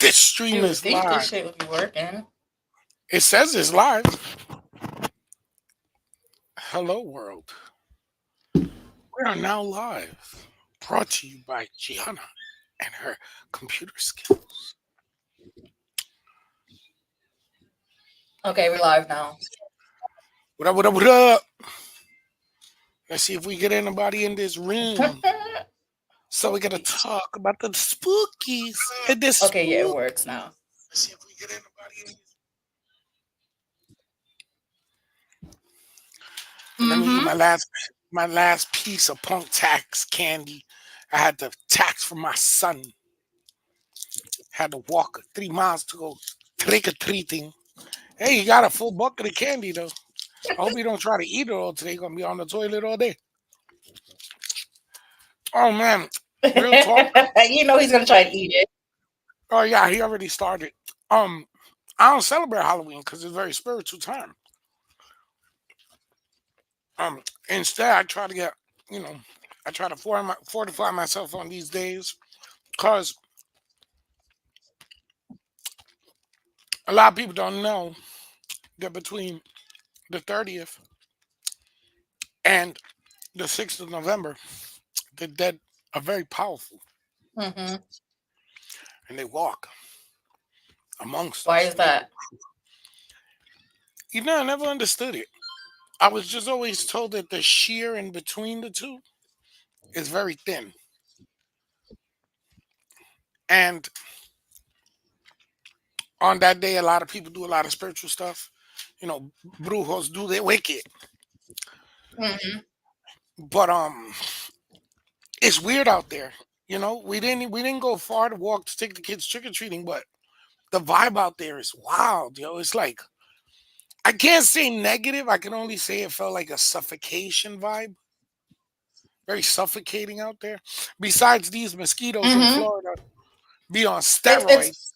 This stream You would is think this live. shit would be working. It says it's live. Hello, world. We are now live. Brought to you by Gianna and her computer skills. Okay, we're live now. What up, what up, what up? Let's see if we get anybody in this room. So we gotta talk about the spookies and the Okay, yeah, it spook. works now. Let's see if we get anybody in. Let me eat Mm-hmm. my last piece of punk tax candy. I had to tax for my son. Had to walk 3 miles to go trick or treating. Hey, you got a full bucket of candy though. I hope you don't try to eat it all today. You're gonna be on the toilet all day. Oh man, real talk. You know he's gonna try to eat it. Oh yeah, he already started. I don't celebrate Halloween because it's a very spiritual time. Instead, I try to get, you know, I try to fortify myself on these days because a lot of people don't know that between the 30th and the 6th of November, the dead are very powerful Mm-hmm. and they walk amongst Why us. is that? I never understood it. I was just always told that the shear in between the two is very thin. And on that day, a lot of people do a lot of spiritual stuff. Brujos do their wicked. Mm-hmm. But it's weird out there. We didn't go far to walk to take the kids trick or treating, but the vibe out there is wild, yo. It's like I can't say negative. I can only say it felt like a suffocation vibe. Very suffocating out there. Besides these mosquitoes in Mm-hmm. Florida be on It's it's steroids.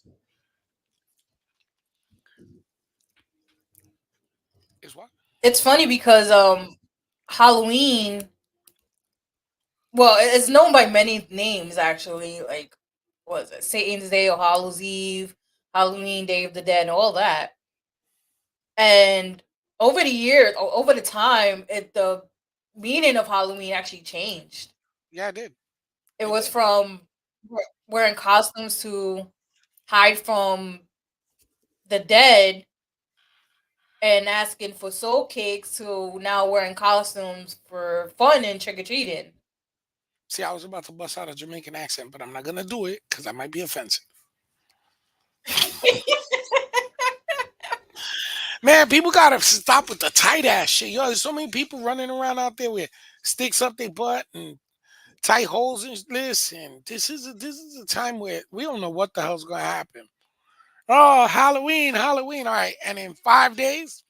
Is what? it's funny because Halloween, well, it's known by many names actually. Like, what is it? Satan's Day or Hallows Eve, Halloween, Day of the Dead, and all that. And over the years, over the time, the meaning of Halloween actually changed. Yeah, I did. It It was did. from wearing costumes to hide from the dead and asking for soul cakes to now wearing costumes for fun and trick or treating. See, I was about to bust out a Jamaican accent, but I'm not gonna do it because I might be offensive. Man, people gotta stop with the tight ass shit. Yo, there's so many people running around out there with sticks up their butt and tight holes and listen. This is a time where we don't know what the hell's gonna happen. Oh, Halloween, Halloween. All right, and in 5 days,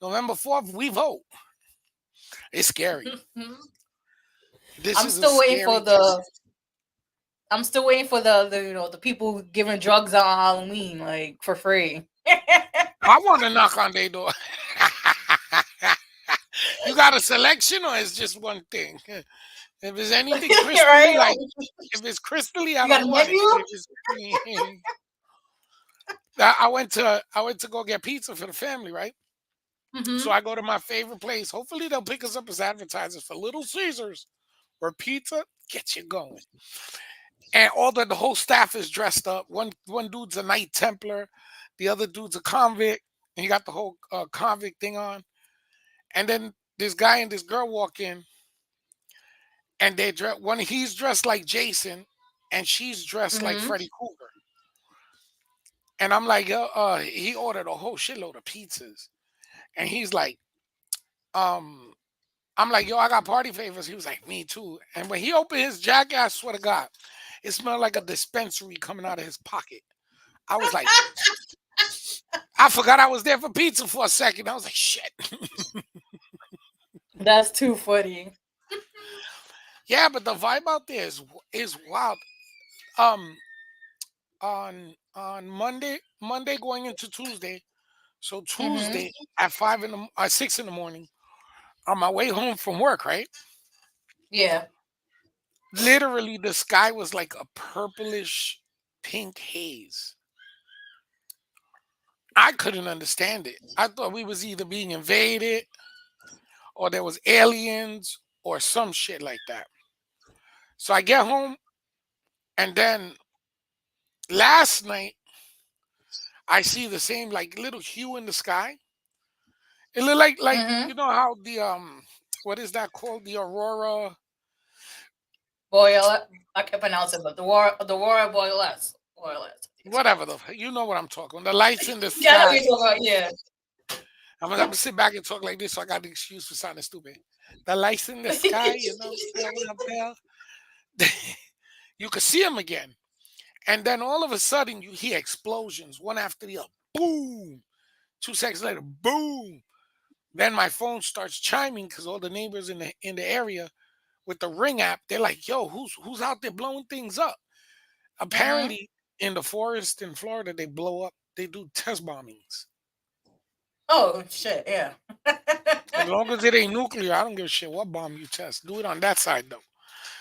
November 4th, we vote. It's scary. This I'm is a still waiting for scary time. the. I'm still waiting for the people giving drugs on Halloween like for free. I want to knock on their door. You got a selection, or it's just one thing? If it's anything crystally, Right? like if it's crystally, I You got don't a want it. menu? If it's I went to go get pizza for the family, right? So Mm-hmm. I go to my favorite place. Hopefully they'll pick us up as advertisers for Little Caesars, where pizza gets you going. And the whole staff is dressed up. One dude's a Knight Templar, the other dude's a convict, and he got the whole convict thing on. And then this guy and this girl walk in, and one he's dressed like Jason, and she's dressed like Mm-hmm. Freddy Krueger. And I'm like, he ordered a whole shitload of pizzas, and he's like, um, I'm like, yo, I got party favors. He was like, me too. And when he opened his jacket, I swear to God, it smelled like a dispensary coming out of his pocket. I was like, I forgot I was there for pizza for a second. I was like, shit. That's too funny. Yeah, but the vibe out there is wild. Um, on Monday going into Tuesday. So Mm-hmm. Tuesday at 6 in the morning, on my way home from work, right? Yeah. Literally, the sky was like a purplish pink haze. I couldn't understand it. I thought we was either being invaded or there was aliens or some shit like that. So I get home and then last night I see the same like little hue in the sky. It looked like Mm-hmm. you know how the what is that called? The aurora Boyle, I can pronounce it, but the Aurora Borealis. Borealis, I think it's whatever called. the you know what I'm talking. The lights in the Yeah, I know what sky. you're talking about. Yeah. I'm gonna sit back and talk like this, so I got the excuse for sounding stupid. The lights in the sky, you know what I'm saying up there. You could see them again, and then all of a sudden you hear explosions, one after the other. Boom. 2 seconds later, boom. Then my phone starts chiming because all the neighbors in the area with the Ring app, they're like, "Yo, who's out there blowing things up?" Mm-hmm. Apparently, in the forest in Florida, they blow up. They do test bombings. Oh shit! Yeah. As long as it ain't nuclear, I don't give a shit what bomb you test. Do it on that side though.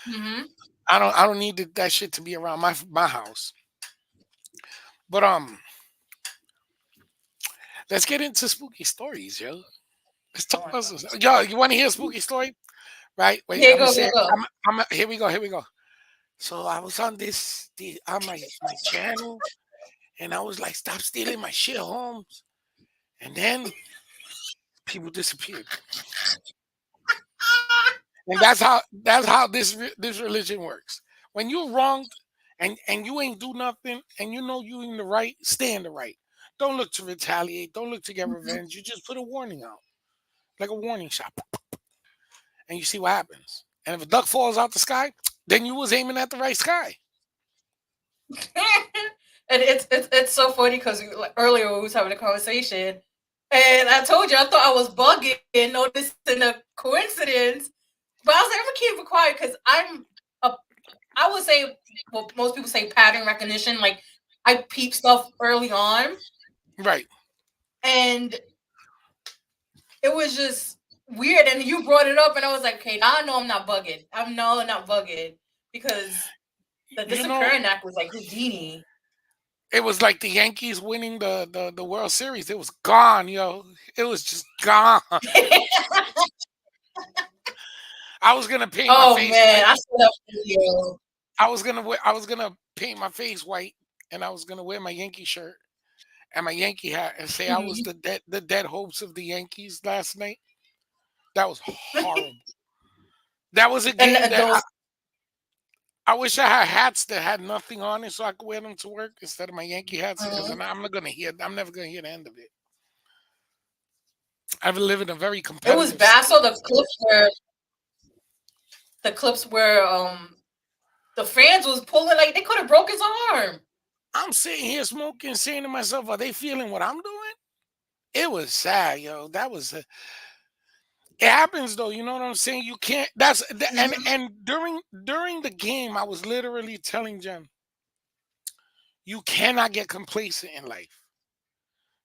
Mm-hmm. I don't need that shit to be around my house. But let's get into spooky stories, yo. Let's talk Oh my about god. this. Yo, you want to hear a spooky story? Right? Wait, Here I'm you gonna go. say Here you it. go. Here we go. Here we go. So I was on on my channel, and I was like, "Stop stealing my shit, Holmes." And then people disappeared, and that's how this religion works. When you're wronged, and you ain't do nothing, and you know you in the right, stay in the right. Don't look to retaliate. Don't look to get Mhm. revenge. You just put a warning out, like a warning shot, and you see what happens. And if a duck falls out the sky, then you was aiming at the right sky. And it's so funny because like, earlier we was having a conversation, and I told you I thought I was bugging, noticing a coincidence, but I was like, I'm gonna keep it quiet because a I would say what most people say pattern recognition. Like I peep stuff early on, Right. and it was just weird. And you brought it up, and I was like, okay, now I know I'm not bugging. I'm no not bugging because the You know, disappearing act was like Houdini. it was like the Yankees winning the World Series. It was gone, yo. It was just gone. I was gonna paint my Oh face man, white. I saw that video. I was gonna paint my face white, and I was gonna wear my Yankee shirt and my Yankee hat and say I was Mhm. the dead hopes of the Yankees last night. That was horrible. That was a And game that those. I wish I had hats that had nothing on it so I could wear them to work instead of my Yankee hats because Mhm. I'm not gonna hear. I'm never gonna hear the end of it. I live in a very It was competitive bad. state. So the clips where the fans was pulling like they could have broke his arm. I'm sitting here smoking, saying to myself, "Are they feeling what I'm doing?" It was sad, yo. It happens though. You know what I'm saying? You can't. Mhm. And during the game, I was literally telling Jen, you cannot get complacent in life.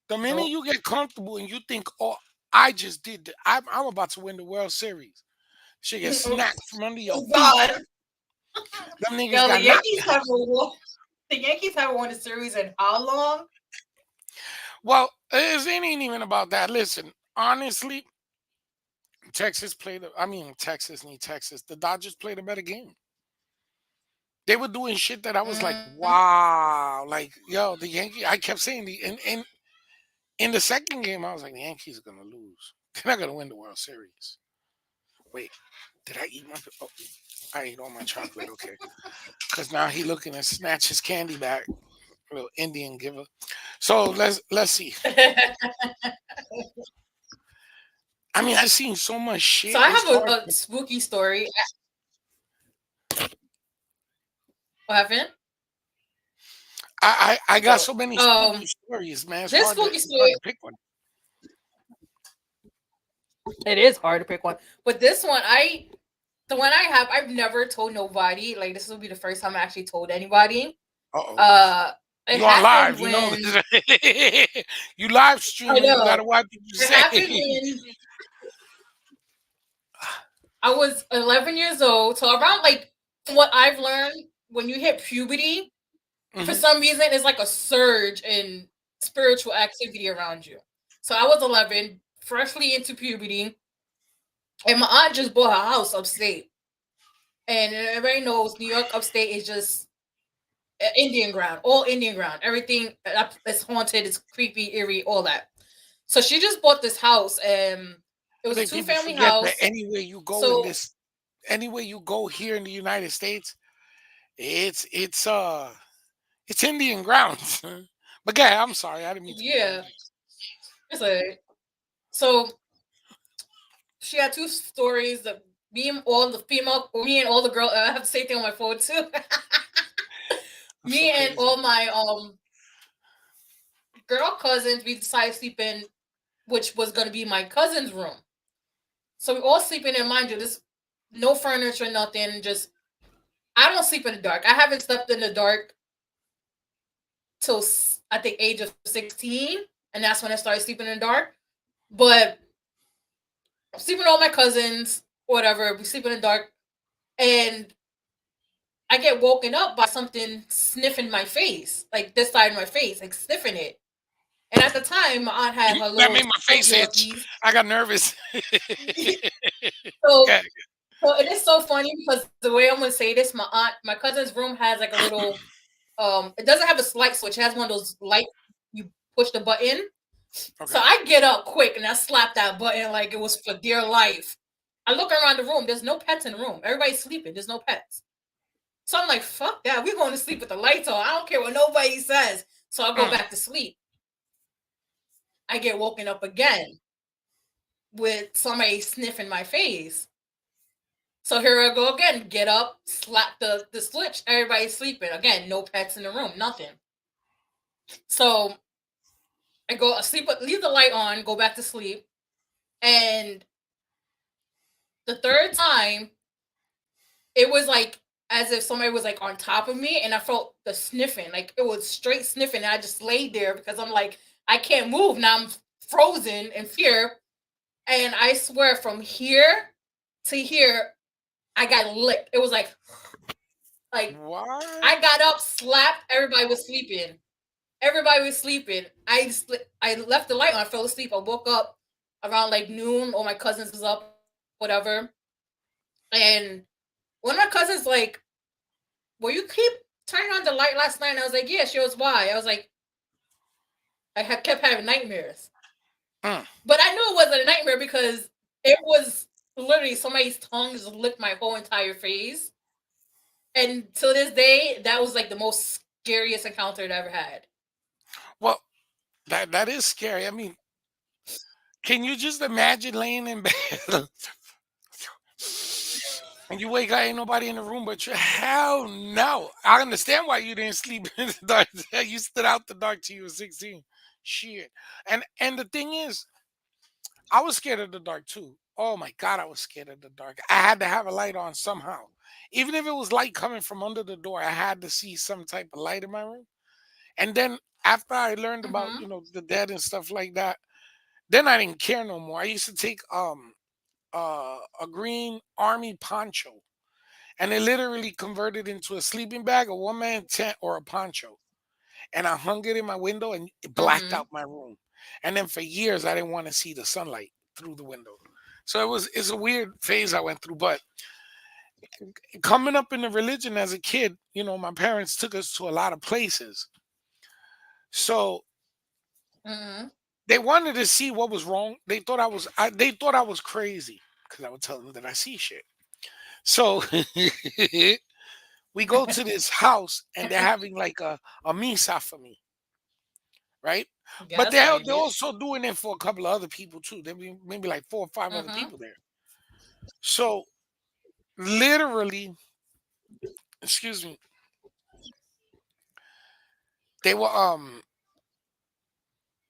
The minute Nope. you get comfortable and you think, "Oh, I just did. I'm about to win the World Series," shit gets Oh snapped from under your feet. God. Them niggas Yo, got knocked. the Yankees haven't won a series in how long? Well, it ain't even about that. Listen, honestly, Texas played. I mean, Texas need Texas. The Dodgers played a better game. They were doing shit that I was like, Mhm. wow, like yo, the Yankee. I kept saying in the second game, I was like, the Yankees are gonna lose. They're not gonna win the World Series. Wait, did I eat my? Oh, I ate all my chocolate. Okay, because now he looking to snatch his candy back. Little Indian giver. So let's see. I mean, I've seen so much So shit. I It's have hard. a spooky story. What happened? I got So so many spooky stories, man. this spooky It's hard story. to pick one. It is hard to pick one, but this one the one I have, I've never told nobody. Like this will be the first time I actually told anybody. Uh oh. Uh, it You on happened live, you know. when You live I streaming. You know gotta watch what you it say. happened when I was 11 years old. So around like from what I've learned, when you hit puberty, For Hmm. some reason, it's like a surge in spiritual activity around you. So I was 11, freshly into puberty, and my aunt just bought her house upstate. And everybody knows New York upstate is just Indian ground, all Indian ground. Everything is haunted, it's creepy, eerie, all that. So she just bought this house, and it I was a think two people family forget that house. So anywhere you go here in the United States, it's it's uh it's Indian grounds. But yeah, I'm sorry, I didn't mean to cut you yeah, off. it's a so she had two stories. That me and all the female, or me and all the girl. I have the same thing on my phone too. I'm so Me and crazy. all my girl cousins, we decided to sleep in, which was gonna be my cousin's room. So we all sleeping in. Mind you, this no furniture, nothing. Just I don't sleep in the dark. I haven't slept in the dark till I think age of 16, and that's when I started sleeping in the dark. But I'm sleeping with all my cousins, whatever. We sleep in the dark, and I get woken up by something sniffing my face, like this side of my face, like sniffing it. And at the time, my aunt had her That little made my face itch. talkie-walkies. I got nervous. So, Yeah. so it is so funny because the way I'm gonna say this, my cousin's room has like a little it doesn't have a light switch. It has one of those light you push the button. So Okay. I get up quick and I slap that button like it was for dear life. I look around the room. There's no pets in the room. Everybody's sleeping. There's no pets. So I'm like, fuck that. We're going to sleep with the lights on. I don't care what nobody says. So I go Mm. back to sleep. I get woken up again with somebody sniffing my face. So here I go again. Get up, slap the switch. Everybody's sleeping. Again, no pets in the room, nothing. So I go sleep, leave the light on, go back to sleep. And the third time, it was like as if somebody was like on top of me, and I felt the sniffing. Like it was straight sniffing. And I just laid there because I'm like, I can't move. Now I'm frozen in fear. And I swear from here to here, I got licked. It was like What? I got up, slapped, everybody was sleeping. Everybody was sleeping. I left the light on. I fell asleep. I woke up around like noon. All my cousins was up, whatever. And one of my cousins like, "Well, you keep turning on the light last night?" And I was like, "Yeah." She was why? I was like, kept having nightmares, Mm. but I knew it wasn't a nightmare because it was literally somebody's tongue just licked my whole entire face. And to this day, that was like the most scariest encounter I'd ever had. Well, that is scary. I mean, can you just imagine laying in bed and you wake up, ain't nobody in the room but you? Hell no. I understand why you didn't sleep in the dark. You stood out the dark till you were 16. Shit. And the thing is, I was scared of the dark too. Oh my god, I was scared of the dark. I had to have a light on somehow. Even if it was light coming from under the door, I had to see some type of light in my room. And then after I learned about, Mm-hmm. the dead and stuff like that, then I didn't care no more. I used to take a green army poncho and they literally converted into a sleeping bag, a one man tent, or a poncho. And I hung it in my window and it blacked Mm-hmm. out my room. And then for years I didn't want to see the sunlight through the window. So it's a weird phase I went through. But coming up in the religion as a kid, my parents took us to a lot of places. So Mm-hmm. they wanted to see what was wrong. They thought I was crazy because I would tell them that I see shit. So we go to this house and they're having like a misa for me, right? But Gas they're baby. also doing it for a couple of other people too. There be maybe like four or five other Mm-hmm. people there. So literally, excuse me, they were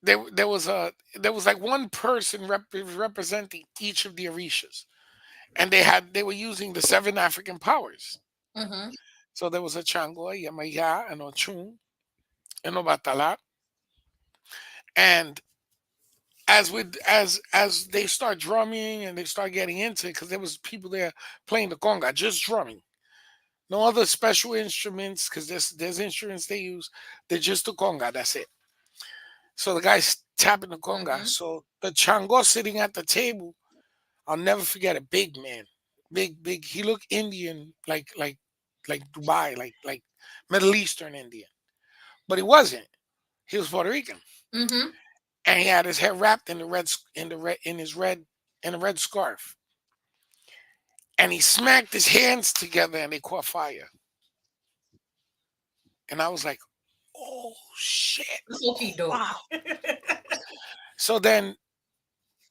there was like one person representing each of the orishas, and they were using the seven African powers. Mm-hmm. So there was a Chango, a Yamaya, an Ochun, and Obatala, and as they start drumming and they start getting into it, because there was people there playing the conga, just drumming, No other special instruments because there's instruments they use. They're just the conga. That's it. So the guy's tapping the conga. Mhm. So the chango sitting at the table, I'll never forget a big man, big. He looked Indian, like Dubai, like Middle Eastern Indian, but he wasn't. He was Puerto Rican, Mhm. and he had his hair wrapped in the red in the red in his red in a red scarf, and he smacked his hands together and they caught fire. And I was like, oh shit, That's okay, dope. wow. So then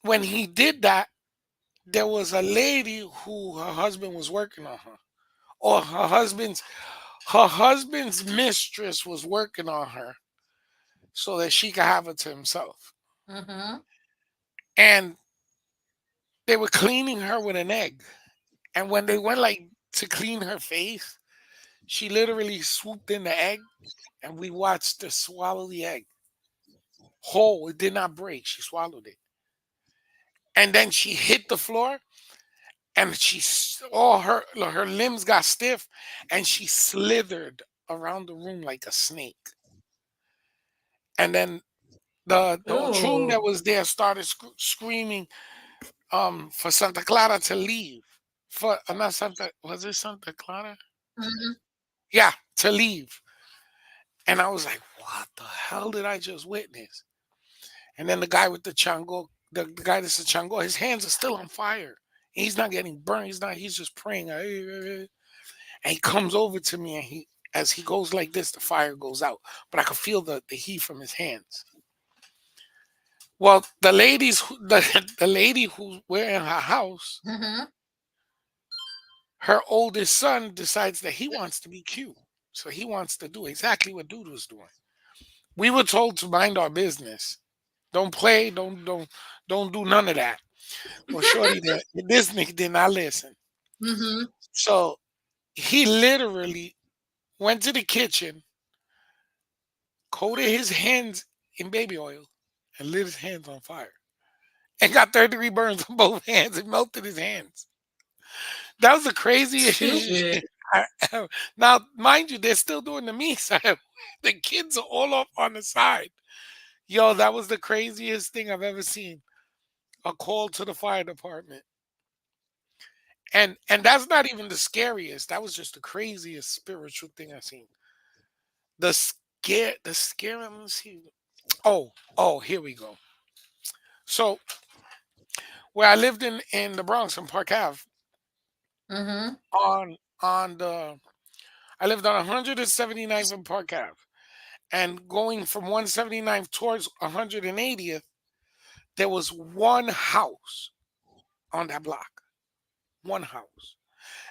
when he did that, there was a lady who her husband was working on her, or her husband's mistress was working on her so that she could have it to himself. Mhm. And they were cleaning her with an egg. And when they went like to clean her face, she literally swooped in the egg and we watched her swallow the egg. Whole, it did not break. She swallowed it. And then she hit the floor and all her limbs got stiff and she slithered around the room like a snake. And then the Ochun that Ooh. was there started screaming for Santa Clara to leave. For not Santa, was it Santa Clara? Mhm. Yeah, to leave. And I was like, what the hell did I just witness? And then the guy with the chango, the guy that's the chango, his hands are still on fire. He's not getting burned. He's just praying. And he comes over to me and as he goes like this, the fire goes out. But I could feel the heat from his hands. Well, the lady who we're in her house, Mhm. her oldest son decides that he wants to be cute. So he wants to do exactly what dude was doing. We were told to mind our business. Don't play, don't do none of that. Well, shorty this nigga did not listen. Mhm. So he literally went to the kitchen, coated his hands in baby oil, and lit his hands on fire. And got third-degree burns on both hands and melted his hands. That was the craziest Stupid. shit. Now, mind you, they're still doing the me side. The kids are all up on the side. Yo, that was the craziest thing I've ever seen. A call to the fire department. And that's not even the scariest. That was just the craziest spiritual thing I've seen. The scare, let me see. Oh, here we go. So where I lived in the Bronx in Park Ave, Mhm. on the I lived on 179th and Park Ave. And going from 179th towards 180th, there was one house on that block. One house.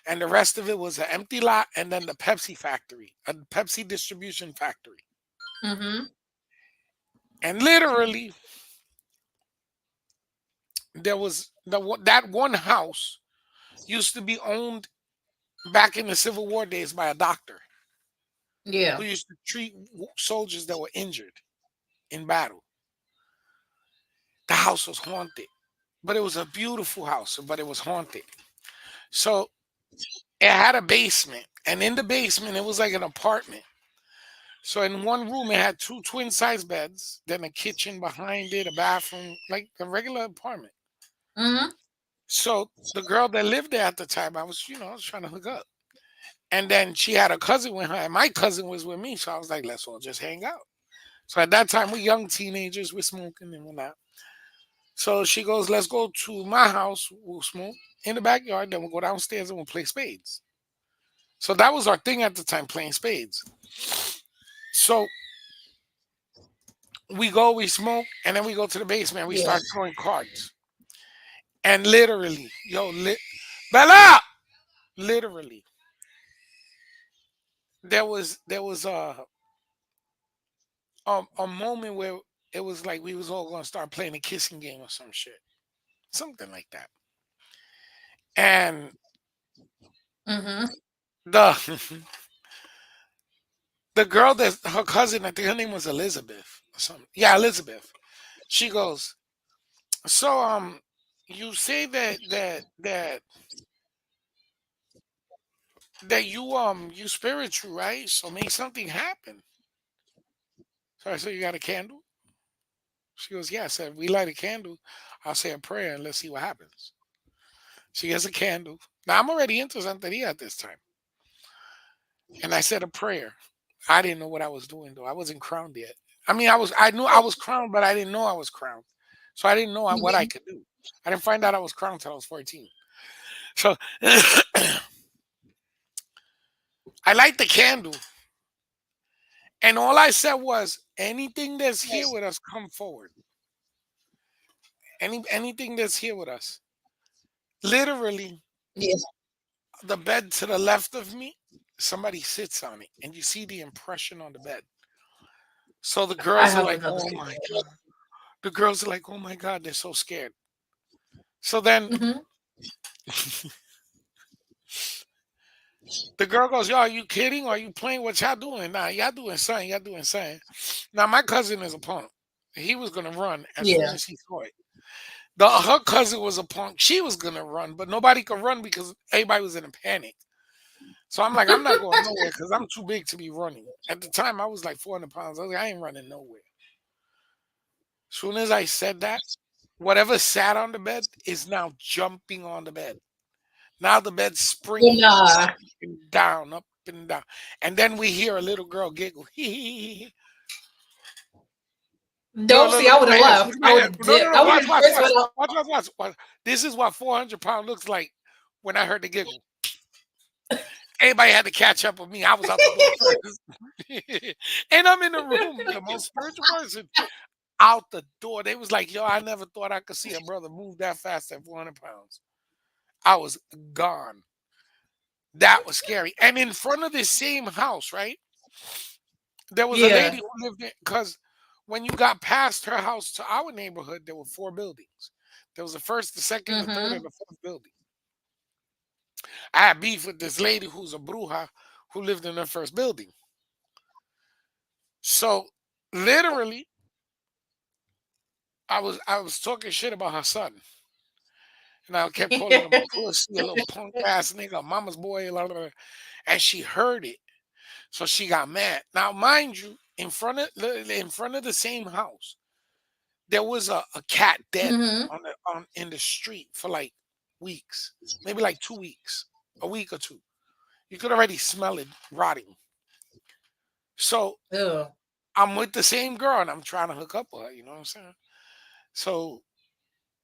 And the rest of it was an empty lot and then the Pepsi factory, a Pepsi distribution factory. Mhm. And literally, there was that one house used to be owned back in the Civil War days by a doctor who Yeah. used to treat soldiers that were injured in battle. The house was haunted, but it was a beautiful house, but it was haunted. So it had a basement, and in the basement, it was like an apartment. So in one room, it had two twin size beds, then a kitchen behind it, a bathroom, like a regular apartment. Mhm. So the girl that lived there at the time, I was trying to hook up. And then she had a cousin with her, and my cousin was with me. So I was like, let's all just hang out. So at that time, we're young teenagers, we're smoking and whatnot. So she goes, let's go to my house, we'll smoke in the backyard, then we'll go downstairs and we'll play spades. So that was our thing at the time, playing spades. So we smoke, and then we go to the basement, we Yeah. start throwing cards. And literally, Bella! Literally, there was a moment where it was like we was all gonna start playing a kissing game or some shit, something like that. And Mhm. the the girl that her cousin, I think her name was Elizabeth or something. Yeah, Elizabeth. She goes, so you say that that you spiritual, right? So make something happen. So I said, you got a candle? She goes, yeah. I said, we light a candle. I'll say a prayer and let's see what happens. She gets a candle. Now I'm already into Santeria at this time. And I said a prayer. I didn't know what I was doing though. I wasn't crowned yet. I mean, I knew I was crowned, but I didn't know I was crowned. So I didn't know what I Mhm. could do. I didn't find out I was crowned until I was 14. So I light the candle, and all I said was, anything that's here Yes. with us, come forward. Anything that's here with us. Literally, Yes. the bed to the left of me, somebody sits on it, and you see the impression on the bed. So the I girls are have like, another "Oh story. my god!" The girls are like, "Oh my god!" They're so scared. So then Hmm. the girl goes, "Yo, are you kidding? Are you playing? What y'all doing? Nah, y'all doing something. Y'all doing something." Now my cousin is a punk. He was gonna run as soon Yeah. as he saw it. Her cousin was a punk. She was gonna run, but nobody could run because everybody was in a panic. So I'm like, I'm not going nowhere because I'm too big to be running. At the time, I was like 400 pounds. I was like, I ain't running nowhere. Soon as I said that, whatever sat on the bed is now jumping on the bed. Now the bed's Well, springing nah. and down, up and down. And then we hear a little girl giggle. Look, Don't look, see. look I at would my have hair. Look left. at my I would hair. have No, no, dipped. no. I would Watch, have watch, first watch. went out. Watch, watch, watch. Watch. This is what 400 pound looks like when I heard the giggle. Everybody had to catch up with me. I was out the door first. And I'm in the room, the most spiritual person out the door. They was like, yo, I never thought I could see a brother move that fast at 400 pounds. I was gone. That was scary. And in front of this same house, right? There was a lady Yeah. who lived in, because when you got past her house to our neighborhood, there were four buildings. There was the first, the second, the third, and Hmm. the fourth building. I had beef with this lady who's a bruja who lived in the first building. So literally, I was talking shit about her son. And I kept calling him a pussy, a little punk ass nigga, a mama's boy, blah, blah, blah. And she heard it. So she got mad. Now, mind you, in front of the same house, there was a cat dead Hmm. on in the street for like weeks, maybe like 2 weeks, a week or two. You could already smell it rotting. So Ew. I'm with the same girl and I'm trying to hook up with her. You know what I'm saying? So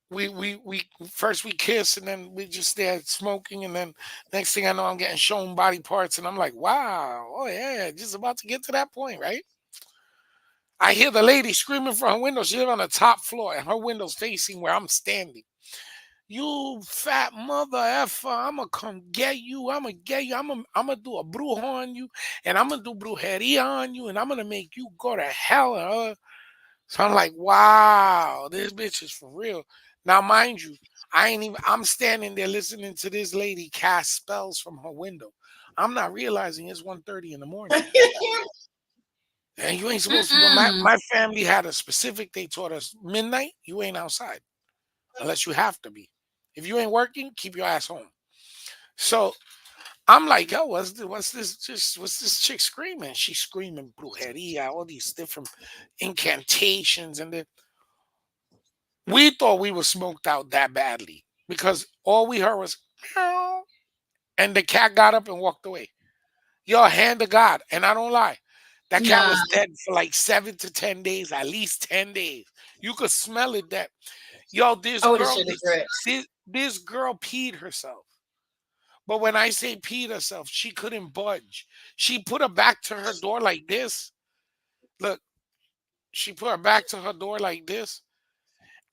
we first we kiss and then we just there smoking and then next thing I know I'm getting shown body parts and I'm like, wow, oh yeah, just about to get to that point, right? I hear the lady screaming from her window. She live on the top floor and her window's facing where I'm standing. You fat mother effer, I'ma come get you. I'ma get you. I'ma do a bruja on you, and I'm gonna do brujeria on you, and I'm gonna make you go to hell. So I'm like, wow, this bitch is for real. Now, mind you, I ain't even. I'm standing there listening to this lady cast spells from her window. I'm not realizing it's 1:30 in the morning, and you ain't supposed to. My Mm-mm. my family had a specific. They taught us midnight. You ain't outside unless you have to be. If you ain't working, keep your ass home. So I'm like, yo, what's this? Just what's this chick screaming? She's screaming brujeria, all these different incantations, and then we thought we were smoked out that badly because all we heard was meow, and the cat got up and walked away. Yo, hand to God, and I don't lie, that cat Nah. was dead for like 7 to 10 days, at least 10 days. You could smell it. That yo, this I would have girl, shit the grits. this girl peed herself. But when I say peed herself, she couldn't budge. She put her back to her door like this. Look, she put her back to her door like this,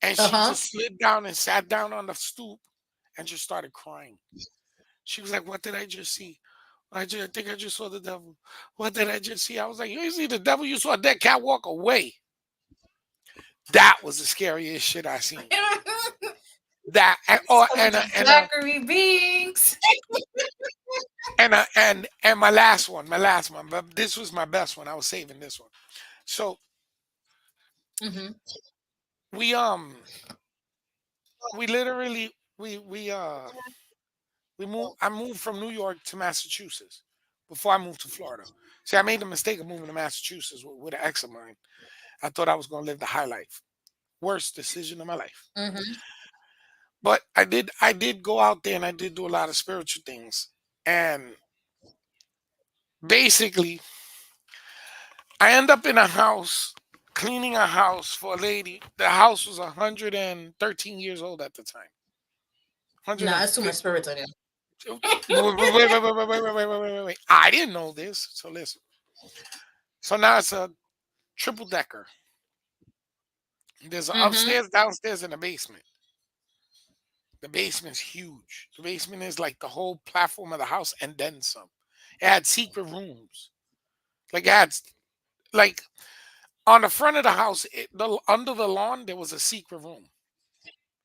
and Uh she huh. just slid down and sat down on the stoop and just started crying. She was like, "What did I just see? I think I just saw the devil. What did I just see?" I was like, "You didn't see the devil. You saw that cat walk away." That was the scariest shit I seen. That and oh Some Zachary Binks. and my last one. But this was my best one. I was saving this one. So Hmm. we we literally we I moved from New York to Massachusetts before I moved to Florida. See, I made the mistake of moving to Massachusetts with an ex of mine. I thought I was going to live the high life. Worst decision of my life. Mm-hmm. But I did go out there and I did do a lot of spiritual things. And basically, I end up in a house cleaning a house for a lady. The house was 113 years old at the time. Nah, that's too much 150. spirits in it. Wait. I didn't know this. So listen. So now it's a triple decker. There's an Mm-hmm. upstairs, downstairs, and a basement. The basement's huge. The basement is like the whole platform of the house and then some. It had secret rooms. Like it had like on the front of the house, under the lawn, there was a secret room.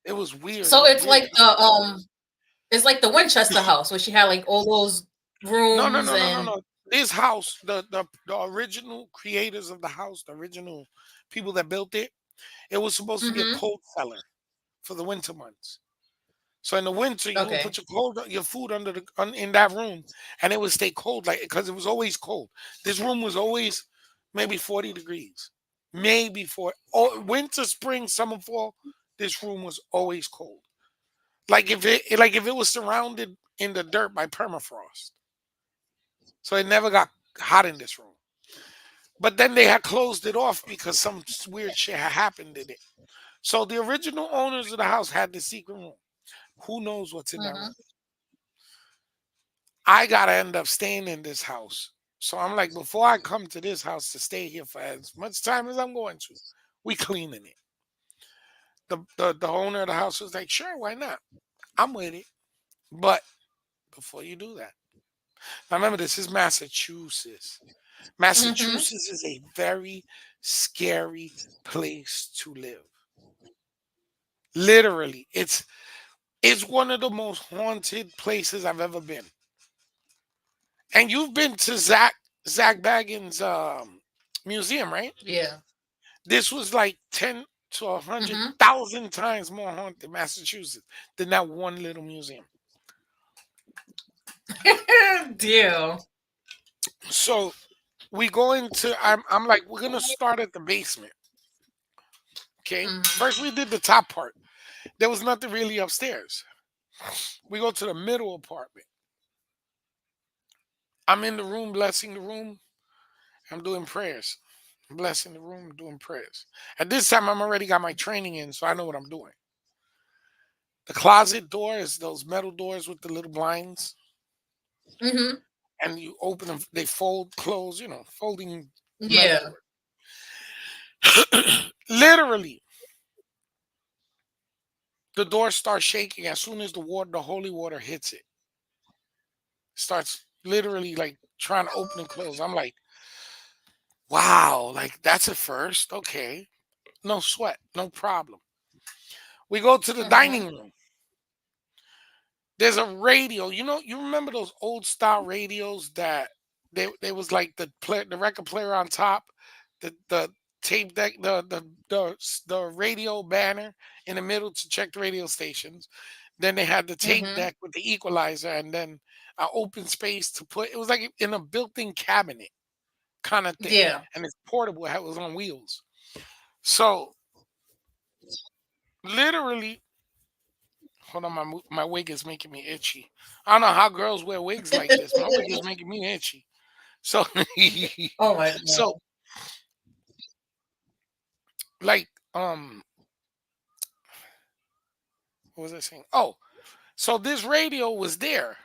It was weird. It So was it's weird. like it's like the Winchester house where she had like all those No, no, rooms no, no, no, and. no. This house, the original creators of the house, the original people that built it was supposed to be a Mm-hmm. cold cellar for the winter months. So in the winter, you would Okay. put your food in that room, and it would stay cold, like because it was always cold. This room was always maybe 40 degrees, maybe for winter, spring, summer, fall. This room was always cold, like if it was surrounded in the dirt by permafrost. So it never got hot in this room. But then they had closed it off because some weird shit had happened in it. So the original owners of the house had the secret room. Who knows what's in that room? Mm-hmm. I gotta end up staying in this house. So I'm like, before I come to this house to stay here for as much time as I'm going to, we cleaning it. The owner of the house was like, sure, why not? I'm with it. But before you do that, now remember this is Massachusetts. Mm-hmm. Massachusetts is a very scary place to live. Literally, it's one of the most haunted places I've ever been. And you've been to Zach Baggins' museum, right? Yeah. This was like 10 to a hundred Mm-hmm. thousand times more haunted Massachusetts than that one little museum. Deal. So we go into I'm like, we're gonna start at the basement. Okay. Mm-hmm. First we did the top part. There was nothing really upstairs. We go to the middle apartment. I'm in the room blessing the room. I'm doing prayers. I'm blessing the room, doing prayers. At this time I'm already got my training in, so I know what I'm doing. The closet door is those metal doors with the little blinds, Mm-hmm. and you open them. They fold, close. Folding metal Yeah. door. Literally, the door starts shaking as soon as the holy water hits it. Starts literally like trying to open and close. I'm like, wow, like that's a first. Okay, no sweat, no problem. We go to the Mm-hmm. dining room. There's a radio. You remember those old style radios that they was like the record player on top, the tape deck, the radio banner in the middle to check the radio stations. Then they had the tape Mm-hmm. deck with the equalizer, and then an open space to put. It was like in a built-in cabinet kind of thing, Yeah. and it's portable. It was on wheels. So literally, hold on, my wig is making me itchy. I don't know how girls wear wigs like this. My wig is making me itchy. So, Oh my god. so like, what was I saying? Oh, so this radio was there,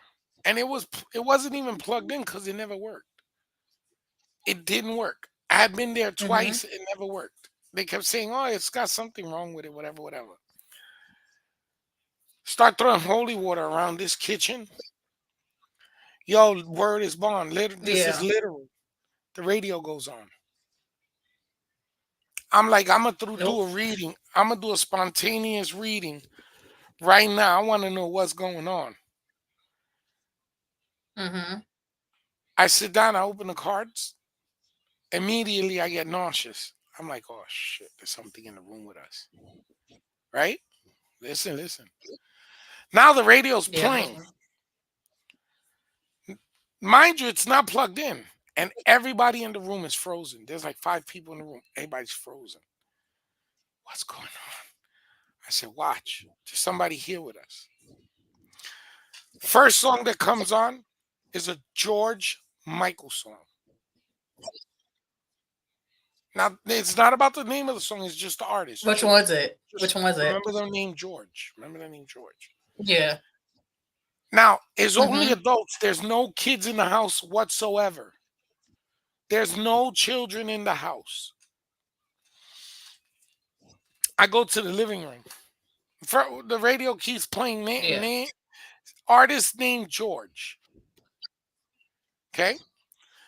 and it wasn't even plugged in because it never worked. It didn't work. I had been there Mm-hmm. twice. It never worked. They kept saying, "Oh, it's got something wrong with it. Whatever, whatever." Start throwing holy water around this kitchen. Yo, word is bond. This is Yeah. literal. The radio goes on. I'm like, I'm gonna do Nope. a reading. I'm gonna do a spontaneous reading right now. I want to know what's going on. Mm-hmm. I sit down. I open the cards. Immediately, I get nauseous. I'm like, oh shit, there's something in the room with us, right? Listen, listen. Now the radio's Yeah. playing. Mind you, it's not plugged in. And everybody in the room is frozen. There's like five people in the room. Everybody's frozen. What's going on? I said, watch. There's somebody here with us. First song that comes on is a George Michael song. Now, it's not about the name of the song, it's just the artist, Which one was George. it? Which Just one was it? remember the name George. Remember the name George. Yeah. Now, it's only Mhm. adults. There's no kids in the house whatsoever. There's no children in the house. I go to the living room. The radio keeps playing Yeah. artist named George. Okay.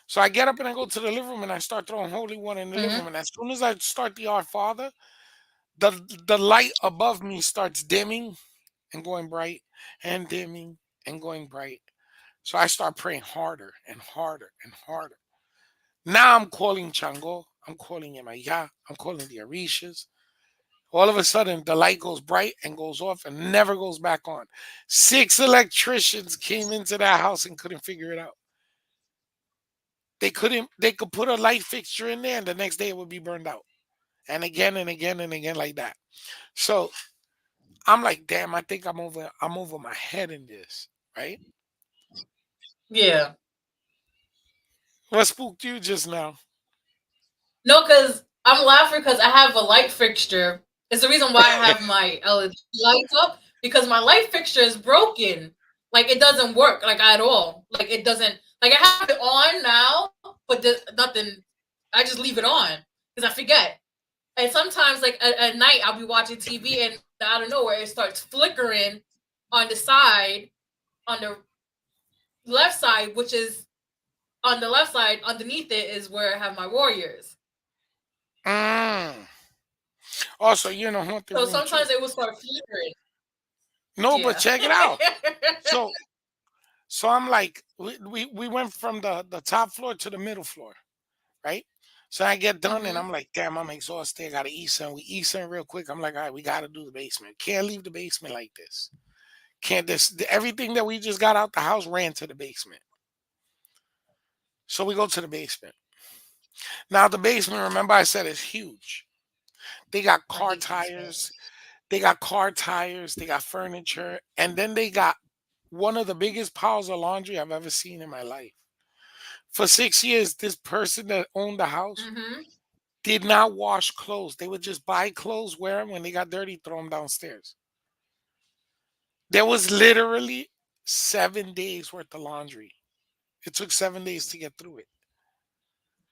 So I get up and I go to the living room and I start throwing holy water in the living room. Mhm. And as soon as I start the Our Father, the the light above me starts dimming and going bright and dimming and going bright. So I start praying harder and harder and harder. Now I'm calling Chango. I'm calling Yemaya. I'm calling the Orishas. All of a sudden, the light goes bright and goes off and never goes back on. Six electricians came into that house and couldn't figure it out. They couldn't. They could put a light fixture in there, and the next day it would be burned out, and again and again and again like that. So I'm like, damn, I think I'm over. I'm over my head in this, right? Yeah. What spooked you just now? No, because I'm laughing because I have a light fixture. It's the reason why I have my LED lights up because my light fixture is broken. Like it doesn't work like at all. Like it doesn't. Like I have it on now, but nothing. I just leave it on because I forget. And sometimes, like at night, I'll be watching TV and out of nowhere it starts flickering on the side, on the left side, which is on the left side underneath it is where I have my warriors. Mm. Also, you're in a haunted So room too. sometimes it will start flickering. No, but Yeah. check it out. So, so I'm like, we went from the top floor to the middle floor, right? So I get done and Mhm. I'm like, damn, I'm exhausted. I gotta eat some. We eat some real quick. I'm like, all right, we gotta do the basement. Can't leave the basement like this. Can't this everything that we just got out the house ran to the basement. So we go to the basement. Now the basement, remember I said is huge. They got I car hate tires, basements. they got furniture, and then they got one of the biggest piles of laundry I've ever seen in my life. For 6 years, this person that owned the house Mhm. did not wash clothes. They would just buy clothes, wear them. When they got dirty, throw them downstairs. There was literally 7 days worth of laundry. It took 7 days to get through it.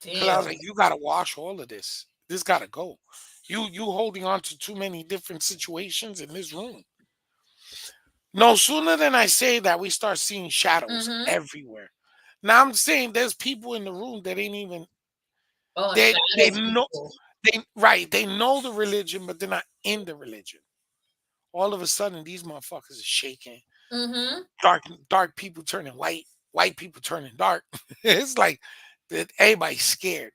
Cause I was like, Damn. you gotta wash all of this. This gotta go. You holding on to too many different situations in this room. No sooner than I say that, we start seeing shadows Mhm. everywhere. Now I'm saying there's people in the room that ain't even Oh, they shadow know people. they know the religion, but they're not in the religion. All of a sudden, these motherfuckers are shaking. Mhm. Dark people turning white, white people turning dark. It's like that everybody's scared.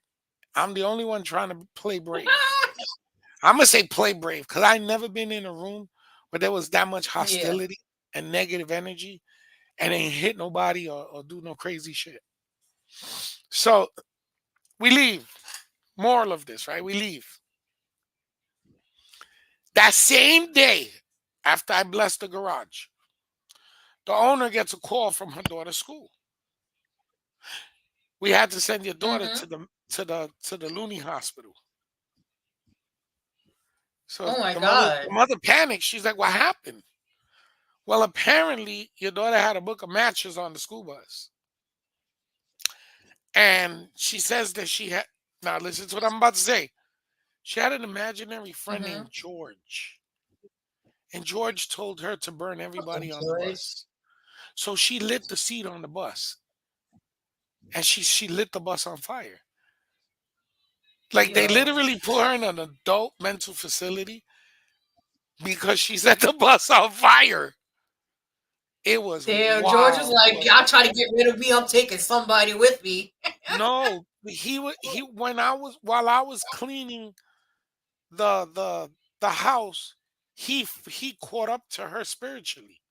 I'm the only one trying to play brave. I'm gonna say play brave because I never been in a room where there was that much Yeah. hostility and negative energy and ain't hit nobody or do no crazy shit. So we leave. Moral of this, right? We leave. That same day, after I blessed the garage, the owner gets a call from her daughter's school. We had to send your daughter Mhm. to the loony hospital. So Oh my the god. mother panicked. She's like, "What happened?" Well, apparently your daughter had a book of matches on the school bus, and she says that she had. Now listen to what I'm about to say. She had an imaginary friend named Mhm. George, and George told her to burn everybody Fucking on the George. bus. So she lit the seat on the bus, and she lit the bus on fire. Like they Yo. literally put her in an adult mental facility because she set the bus on fire. It was Damn, George was wild, like, bro. y'all try to get rid of me, I'm taking somebody with me. No, he when I was while I was cleaning the house, he caught up to her spiritually,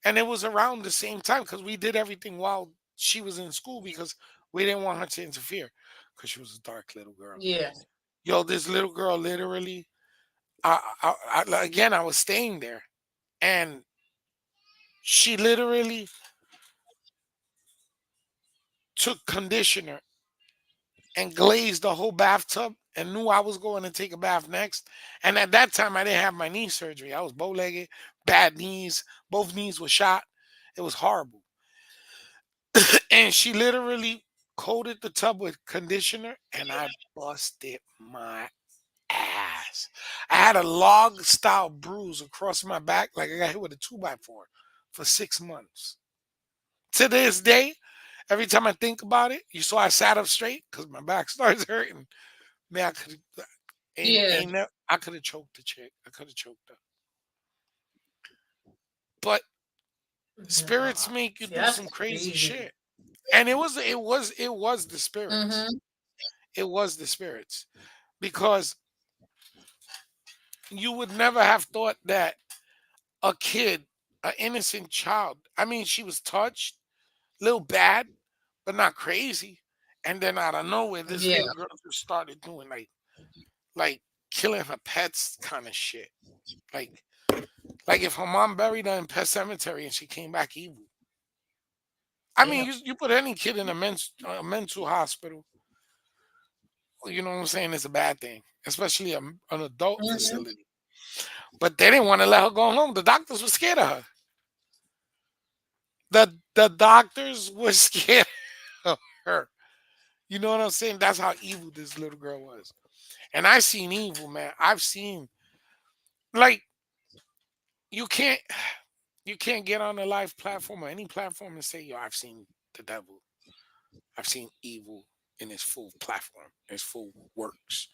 and it was around the same time because we did everything while she was in school because we didn't want her to interfere because she was a dark little girl. Yeah. Yo, this little girl literally, again, I was staying there, and she literally took conditioner and glazed the whole bathtub and knew I was going to take a bath next. And at that time, I didn't have my knee surgery. I was bow legged, bad knees, both knees were shot. It was horrible. And she literally coated the tub with conditioner, and I busted my ass. I had a log style bruise across my back, like I got hit with a 2x4 for 6 months. To this day, every time I think about it, you saw I sat up straight because my back starts hurting. Man, I could Yeah. I could have choked the chick. I could have choked her. But spirits Nah. make you See, do that's some crazy crazy. shit. And it was the spirits. Mm-hmm. It was the spirits. Because you would never have thought that a kid, an innocent child, I mean, she was touched, little bad, but not crazy. And then out of nowhere, this Yeah. little girl just started doing like killing her pets kind of shit. Like like if her mom buried her in Pet Cemetery and she came back evil. I mean, Damn. you put any kid in a mental hospital, you know what I'm saying? It's a bad thing, especially an adult Mm-hmm. facility. But they didn't want to let her go home. The doctors were scared of her. The doctors were scared of her. You know what I'm saying? That's how evil this little girl was. And I seen evil, man. I've seen like you can't you can't get on a live platform or any platform and say, yo, I've seen the devil. I've seen evil in its full platform, its full works.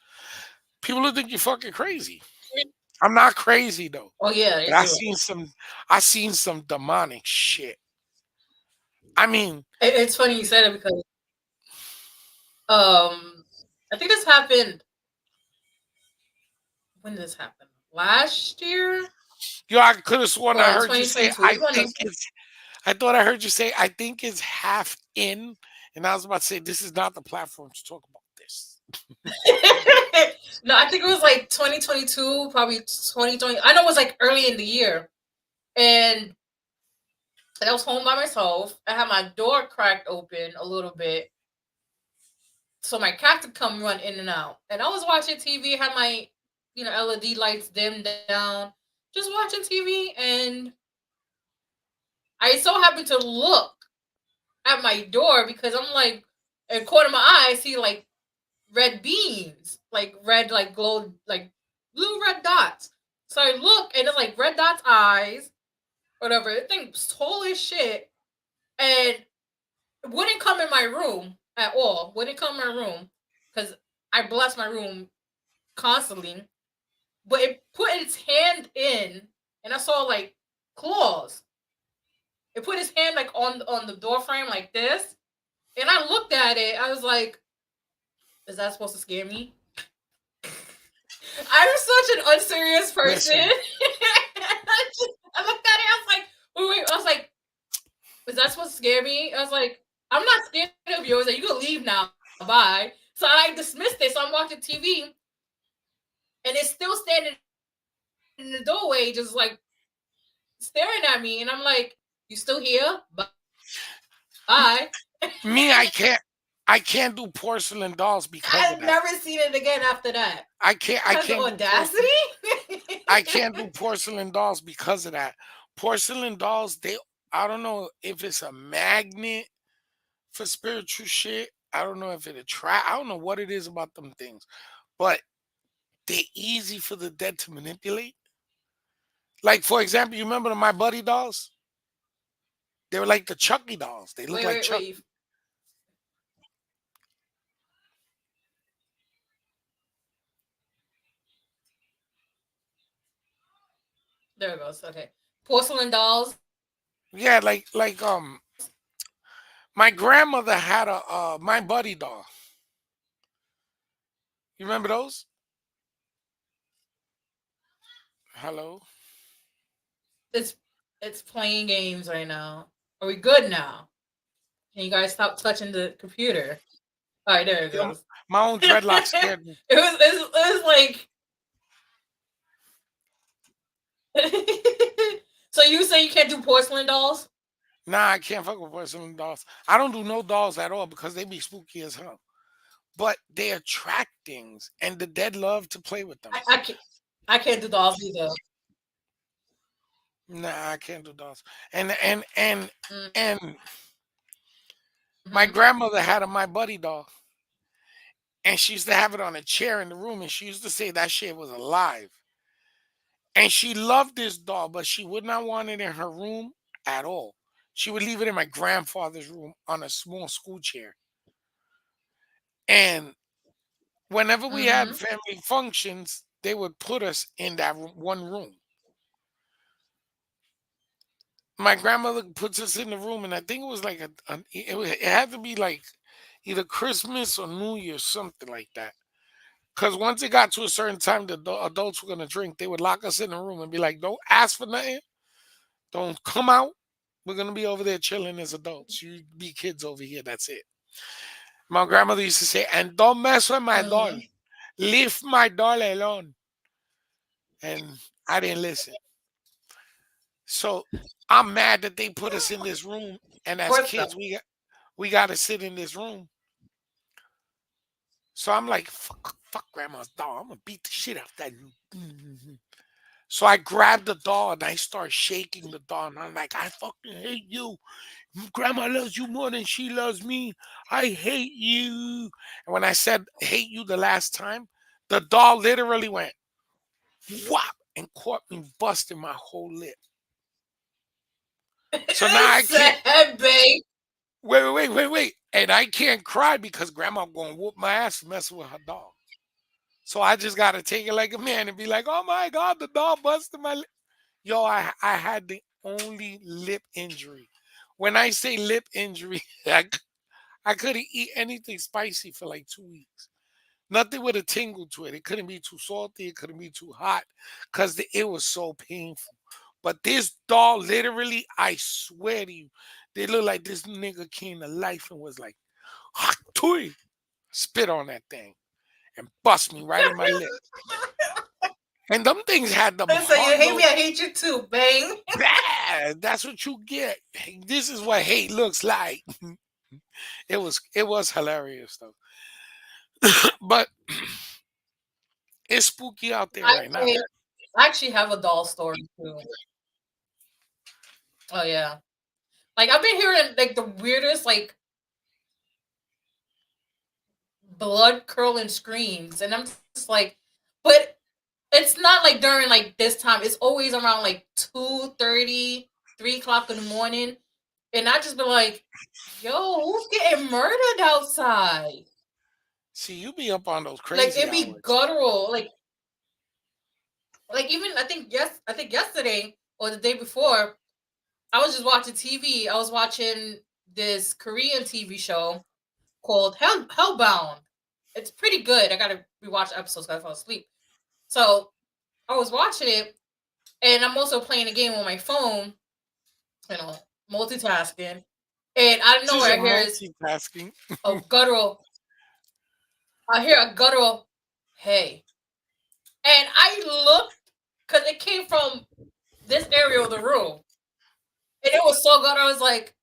People will think you're fucking crazy. I'm not crazy though. Oh yeah, But they do. I seen some demonic shit. I mean, It's funny you said it because um, I think this happened. When did this happen? Last year yo, I could have sworn I or in heard you say 2022? It was one of I thought I heard you say I think it's half in, and I was about to say this is not the platform to talk about this. no, I think it was like 2022, probably 2020. I know it was like early in the year, and I was home by myself. I had my door cracked open a little bit, so my cat could come run in and out. And I was watching TV, had my LED lights dimmed down, just watching TV, and I so happened to look at my door because I'm like, in the corner of my eye, I see like red beams, like red, like glow, like blue red dots. So I look and it's like red dots eyes, whatever. The thing was tall as shit, and it wouldn't come in my room at all. Wouldn't come in my room because I bless my room constantly. But it put its hand in, and I saw like claws. It put its hand like on the door frame like this, and I looked at it. I was like, "Is that supposed to scare me?" I'm such an unserious person. Listen, I looked at it. I was like, wait. I was like, is that supposed to scare me? I was like, I'm not scared of you. I was like, you can leave now. Bye. So I dismissed it. So I'm watching TV, and it's still standing in the doorway, just like staring at me. And I'm like, you still here? Bye. me, I can't do porcelain dolls I've because of never that. seen it again after that. It I has the can't do porcelain. audacity. I can't do porcelain dolls because of that. Porcelain dolls, they I don't know if it's a magnet for spiritual shit. I don't know if it attract. I don't know what it is about them things, but they're easy for the dead to manipulate. Like for example, you remember the My Buddy dolls? They were like the Chucky dolls. They look like Wait. Chucky. There it goes. Okay. Porcelain dolls. Yeah, my grandmother had a My Buddy doll. You remember those? Hello. It's It's playing games right now. Are we good now? Can you guys stop touching the computer? All right, there it Yeah, goes. my own dreadlock it scared me. was like. So you say you can't do porcelain dolls? Nah, I can't fuck with porcelain dolls. I don't do no dolls at all because they be spooky as hell. But they attract things, and the dead love to play with them. I can't. I can't do dolls either. Nah, I can't do dolls. And my Mm-hmm. grandmother had a my buddy doll, and she used to have it on a chair in the room, and she used to say that shit was alive. And she loved this doll, but she would not want it in her room at all. She would leave it in my grandfather's room on a small school chair. And whenever we had Mm-hmm. family functions, they would put us in that one room. My grandmother puts us in the room, and I think it was like it had to be like either Christmas or New Year, something like that. Because once it got to a certain time, the adults were gonna drink. They would lock us in the room and be like, "Don't ask for nothing. Don't come out. We're gonna be over there chilling as adults. You be kids over here. That's it." My grandmother used to say, "And don't mess with my doll. Mm-hmm. Leave my doll alone." And I didn't listen. So I'm mad that they put us in this room, and Of as course not. kids, we got to sit in this room. So I'm like, fuck grandma's doll. I'm gonna beat the shit out of that. So I grabbed the doll and I start shaking the doll, and I'm like, I fucking hate you. Grandma loves you more than she loves me. I hate you. And when I said hate you the last time, the doll literally went whop and caught me busting my whole lip. So now I can't Sad, babe. wait. And I can't cry because grandma gonna whoop my ass for messing with her doll. So I just gotta take it like a man and be like, oh my god, the doll busted my lip. Yo, I had the only lip injury. When I say lip injury, I couldn't eat anything spicy for like 2 weeks. Nothing with a tingle to it. It couldn't be too salty. It couldn't be too hot because it was so painful. But this doll, literally, I swear to you, they look like this nigga came to life and was like, "Hot toy," spit on that thing and bust me right in my lip. And them things had them So you hard hate me, little I hate you too, bang. bad. That's what you get. This is what hate looks like. It was hilarious though. But it's spooky out there I right now. actually, I actually have a doll story too. Oh yeah. Like I've been hearing like the weirdest like blood curdling screams, and I'm just like, but it's not like during like this time. It's always around like 2:30, 3 o'clock in the morning, and I just be like, "Yo, who's getting murdered outside?" See, you be up on those Like crazy it be hours. guttural. Like even I think yesterday or the day before, I was just watching TV. I was watching this Korean TV show called Hellbound. It's pretty good. I gotta rewatch episodes because I fell asleep. So I was watching it, and I'm also playing a game on my phone. You know, multitasking. And out of She nowhere, said I hear is multitasking. a guttural. I hear a guttural, "Hey," and I looked because it came from this area of the room, and it was so good. I was like,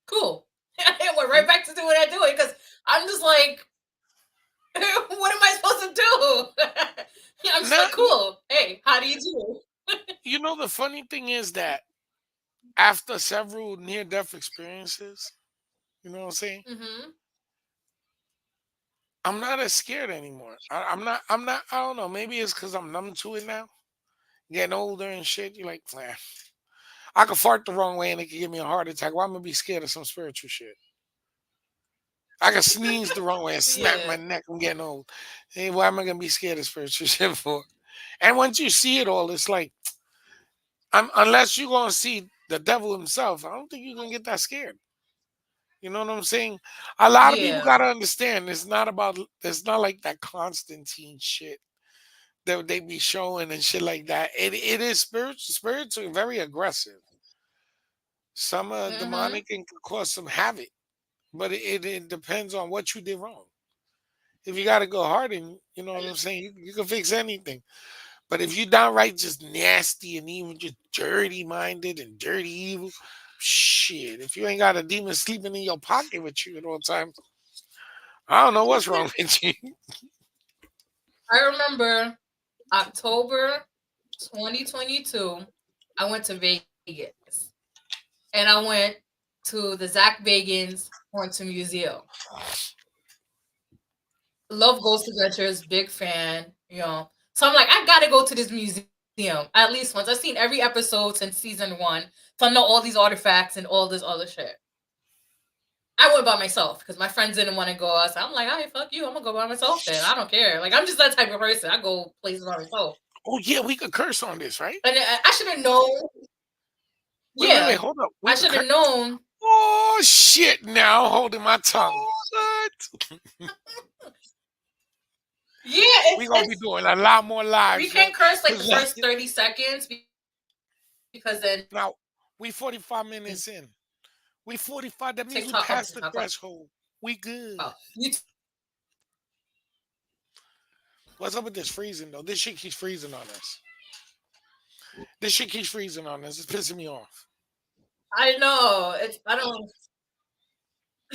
"Cool." I went right back to doing what I'm doing because I'm just like, what am I supposed to do? I'm just Now, like, cool. Hey, how do you do? the funny thing is that after several near-death experiences, you know what I'm saying? Mm-hmm. I'm not as scared anymore. I'm not. I'm not. I don't know. Maybe it's because I'm numb to it now. Getting older and shit. You're like, man, I could fart the wrong way and it could give me a heart attack. Why am I gonna be scared of some spiritual shit? I could sneeze the wrong way and snap Yeah. my neck. I'm getting old. Hey, why am I gonna be scared of spiritual shit for? And once you see it all, it's like, unless you're gonna see the devil himself, I don't think you're gonna get that scared. You know what I'm saying? A lot of people Yeah. gotta understand. It's not like that Constantine shit. that they be showing and shit like that. It is spiritual. Spirits are very aggressive. Some are Mm-hmm. demonic and can cause some havoc, but it depends on what you did wrong. If you got to go hard and you know what I'm saying, you can fix anything. But if you downright just nasty and even just dirty minded and dirty evil, shit. If you ain't got a demon sleeping in your pocket with you at all times, I don't know what's wrong with you. I remember October 2022. I went to Vegas and I went to the Zach Bagans Haunted Museum. Love Ghost Adventures, big fan, you know. So I'm like, I gotta go to this museum at least once. I've seen every episode since season one, so I know all these artifacts and all this other shit. I went by myself because my friends didn't want to go. I'm like, all right, fuck you. I'm gonna go by myself then. I don't care. Like I'm just that type of person. I go places by myself. Oh yeah, we could curse on this, right? And I should have known. Wait, Yeah, hold up. I We could should curse. have known. Oh shit! Now holding my tongue. What? Yeah, We gonna be doing a lot more we lives, yo. can curse like the Cause like, first 30 seconds because then now we 45 in minutes in. We 45. That means we TikTok comes passed in. the How come? threshold. We good. Oh, YouTube comes in. What's up with this freezing though? This shit keeps freezing on us. This shit keeps freezing on us. It's pissing me off. I know. It's I don't.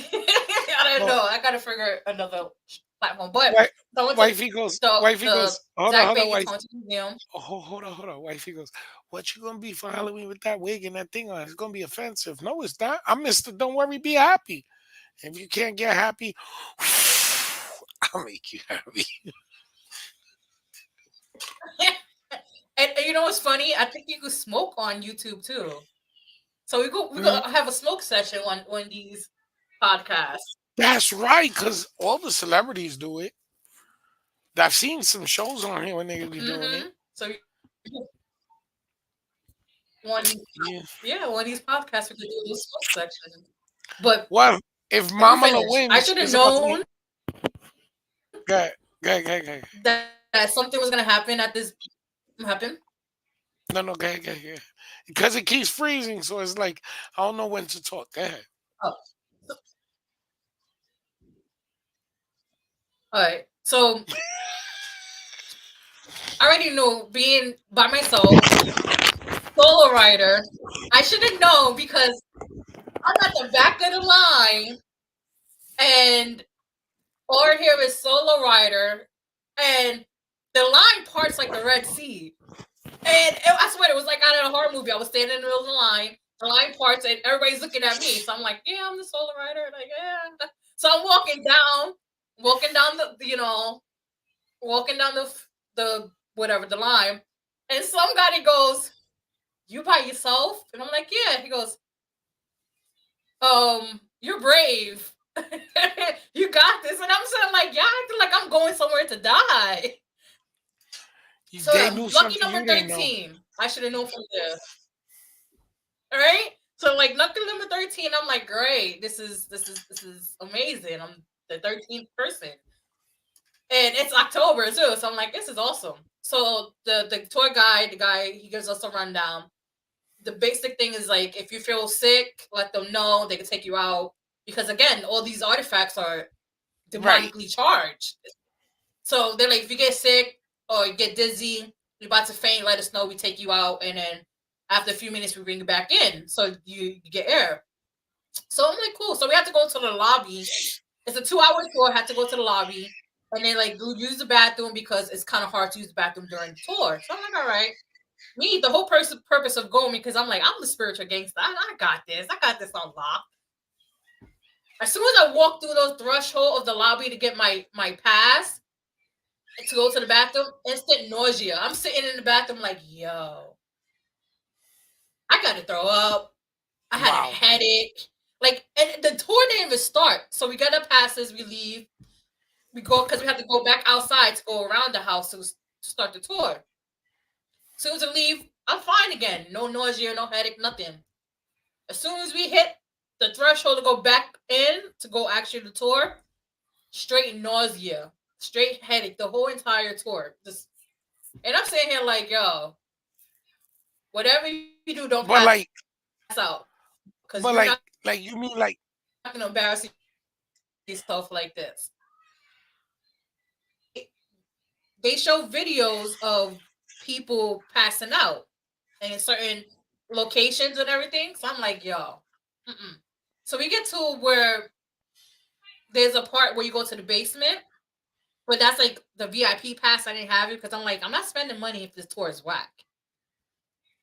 I don't No, know. I gotta figure another platform. But wife, so I went to wifey goes. Wifey the goes. Hold on, Zach hold on, Bagans wife. Haunted Museum. Oh, hold on. Wifey goes. What you gonna be for Halloween with that wig and that thing on? It's gonna be offensive. No, it's not. I'm Mister. Don't worry. Be happy. If you can't get happy, I'll make you happy. And you know what's funny? I think you could smoke on YouTube too. So we could Mhm. have a smoke session on these podcasts. That's right, because all the celebrities do it. I've seen some shows on here when they be doing it. So one of these, Yeah. yeah, one of these podcasts we could do a little smoke section. But Well, if let me Mamala finish. I wins, should have it's about to be. known Go, go. that something was gonna happen at this happen. No, no, go. Because it keeps freezing, so it's like I don't know when to talk. Go ahead. Oh, all right. So I already knew being by myself, solo rider. I should have known because I'm at the back of the line and over here is solo rider and the line parts like the Red Sea. And I swear it was like out of a horror movie. I was standing in the middle of the line parts, and everybody's looking at me. So I'm like, yeah, I'm the solo rider. Like, yeah. So I'm walking down walking down the whatever the line, and some guy goes, "You by yourself?" And I'm like, "Yeah." He goes, "You're brave. You got this." And I'm saying like, "Yeah, I feel like I'm going somewhere to die." So They knew lucky something number you didn't know. 13. I should have known from there. All right. So like lucky number 13, I'm like, great. This is amazing. I'm the 13th person. And it's October too. So I'm like, this is awesome. So the tour guide, the guy, he gives us a rundown. The basic thing is like if you feel sick, let them know. They can take you out. Because again, all these artifacts are Right. demonically charged. So they're like, if you get sick or you get dizzy, you're about to faint, let us know. We take you out, and then after a few minutes, we bring you back in, so you get air. So I'm like, cool. So we have to go to the lobby. It's a 2 hour tour. I had to go to the lobby, and then like use the bathroom because it's kind of hard to use the bathroom during the tour. So I'm like, all right. Me, the whole purpose of going because I'm like, I'm the spiritual gangster. I got this. I got this on lock. As soon as I walk through those threshold of the lobby to get my pass, to go to the bathroom, instant nausea. I'm sitting in the bathroom like, yo, I gotta throw up. I had a Wow. headache. Like, and the tour didn't even start. So we get our passes, we leave, we go because we have to go back outside to go around the house to start the tour. As soon as I leave, I'm fine again. No nausea, no headache, nothing. As soon as we hit the threshold to go back in to go actually the tour, straight nausea, straight headache, the whole entire tour. Just And I'm sitting here like, yo, whatever you do, don't pass But out like, because you're not gonna embarrass but like, yourself like like you this. mean like, They they show videos of people passing out in certain locations and everything. So I'm like, yo, mm-mm. So we get to where there's a part where you go to the basement, but that's like the VIP pass. I didn't have it because I'm like, I'm not spending money if this tour is whack.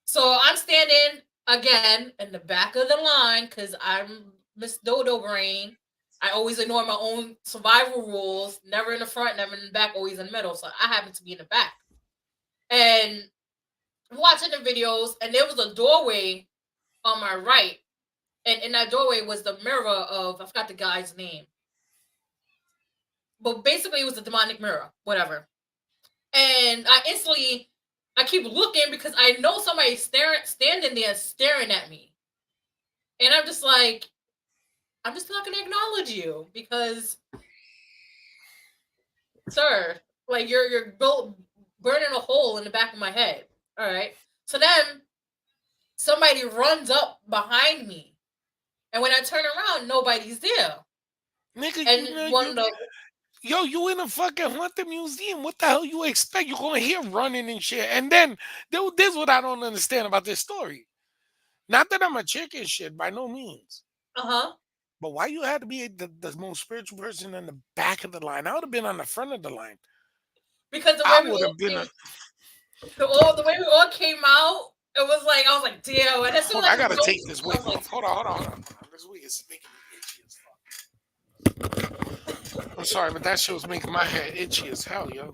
So I'm standing again in the back of the line because I'm Miss Dodo Brain. I always ignore my own survival rules. Never in the front, never in the back, always in the middle. So I happen to be in the back. And watching the videos, and there was a doorway on my right. And in that doorway was the mirror of, I forgot the guy's name. But basically, it was a demonic mirror, whatever. And I keep looking because I know somebody's standing there staring at me. And I'm just like, I'm just not gonna acknowledge you because, sir, like you're burning a hole in the back of my head. All right. So then somebody runs up behind me, and when I turn around, nobody's there. nigga, And one of the yo, you in a fucking haunted museum. What the hell you expect? You're gonna hear running and shit. And then this is what I don't understand about this story. Not that I'm a chick and shit, by no means. huh, But why you had to be the most spiritual person in the back of the line? I would have been on the front of the line. because I would have been a the way we all came out, it was like I was like, damn. And as soon hold as on, I the gotta door, take this I wig was like, off. Hold on. This wig is making me itchy as fuck. I'm sorry, but that shit was making my head itchy as hell, yo.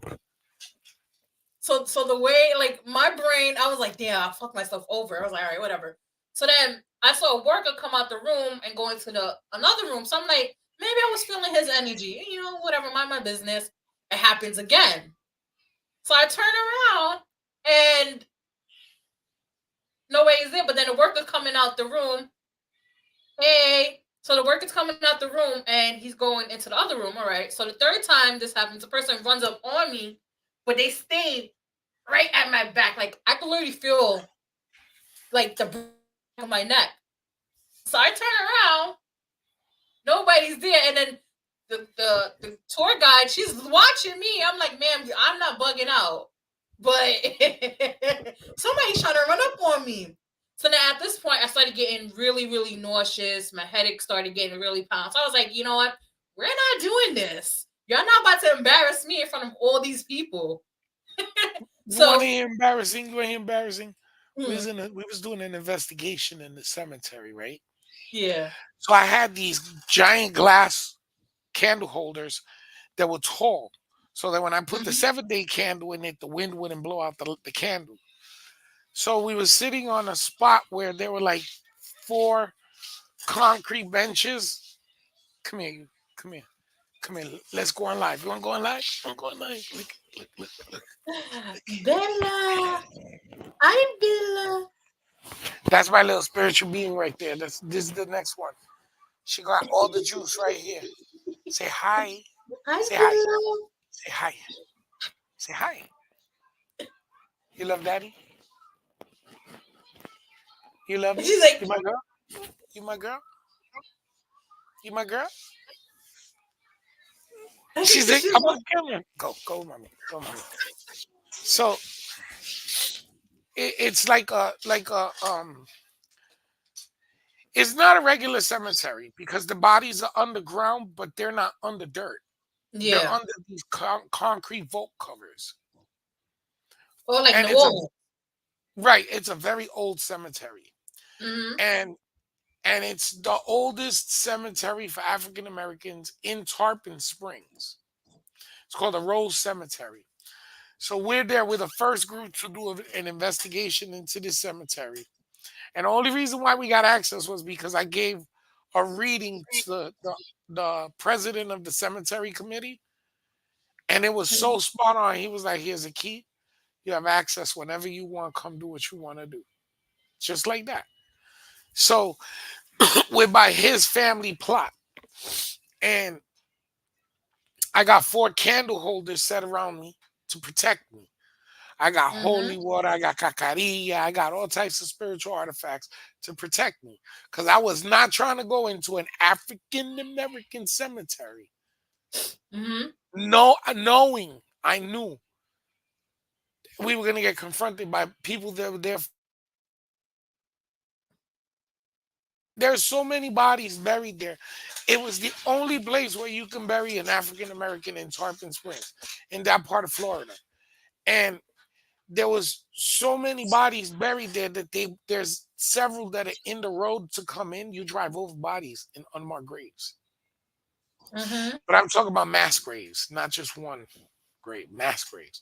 so the way like my brain, I was like, damn, I fucked myself over. I was like, all right, whatever. So then I saw a worker come out the room and go into the another room. So I'm like, maybe I was feeling his energy. You know, whatever, mind my business. It happens again. So I turn around and nobody's there. But then the worker's coming out the room. Hey. So the worker's coming out the room and he's going into the other room. All right. So the third time this happens, the person runs up on me, but they stayed right at my back. Like I could literally feel like the back of my neck. So I turn around, nobody's there, and then the tour guide, she's watching me. I'm like, ma'am, I'm not bugging out, but somebody's trying to run up on me. So now at this point, I started getting really, really nauseous. My headache started getting really pounded. So I was like, you know what? We're not doing this. You're not about to embarrass me in front of all these people. You want to So, hear embarrassing? You want to hear embarrassing? hmm, We was doing an investigation in the cemetery, right? yeah. So I had these giant glass candle holders that were tall, so that when I put the Hmm. 7 day candle in it, the wind wouldn't blow out the candle. So we were sitting on a spot where there were like four concrete benches. Come here, you. Come here. Come here. Let's go on live. You want to go on live? I'm going live. Look. Bella, I'm Bella. That's my little spiritual being right there. This is the next one. She got all the juice right here. Say hi. Hi, Say hi. Bella. Say hi. Say hi. You love daddy? You love me? She's like, You my girl? You my girl? You my girl? I think She's like, she's I'm like, gonna kill her. Go, mommy. Go, mommy. So it's like a it's not a regular cemetery because the bodies are underground, but they're not under dirt. They're yeah. under these concrete vault covers, Or like in and the it's a wall. right. It's a very old cemetery, Mm-hmm. and it's the oldest cemetery for African Americans in Tarpon Springs. It's called the Rose Cemetery. So we're there. We're the first group to do an investigation into this cemetery. And the only reason why we got access was because I gave a reading to the president of the cemetery committee. And it was so spot on. He was like, here's a key. You have access whenever you want. Come do what you want to do. Just like that. So we're by his family plot. And I got four candle holders set around me to protect me. I got Mhm. holy water. I got cacarilla. I got all types of spiritual artifacts to protect me. Because I was not trying to go into an African American cemetery. Mhm. No, knowing I knew we were going to get confronted by people that were there. There's so many bodies buried there. It was the only place where you can bury an African American in Tarpon Springs, in that part of Florida. And there was so many bodies buried there that there's several that are in the road to come in. You drive over bodies in unmarked graves. Mhm. But I'm talking about mass graves, not just one grave, mass graves.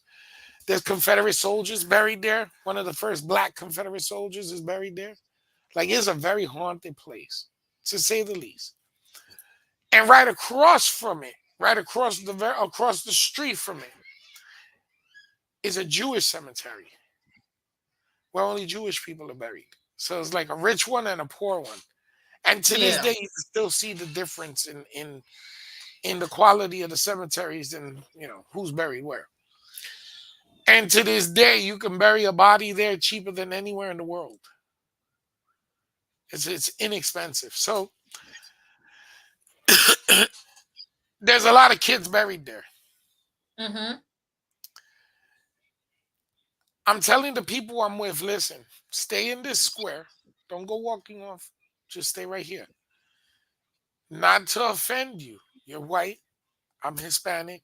There's Confederate soldiers buried there. One of the first black Confederate soldiers is buried there. Like it's a very haunted place, to say the least. And right across from it, right across across the street from it, is a Jewish cemetery where only Jewish people are buried. So it's like a rich one and a poor one. And to this Yeah. day, you can still see the difference in the quality of the cemeteries and who's buried where. And to this day, you can bury a body there cheaper than anywhere in the world. It's inexpensive. So there's a lot of kids buried there. Mhm. I'm telling the people I'm with, listen, stay in this square. Don't go walking off. Just stay right here. Not to offend you. You're white. I'm Hispanic.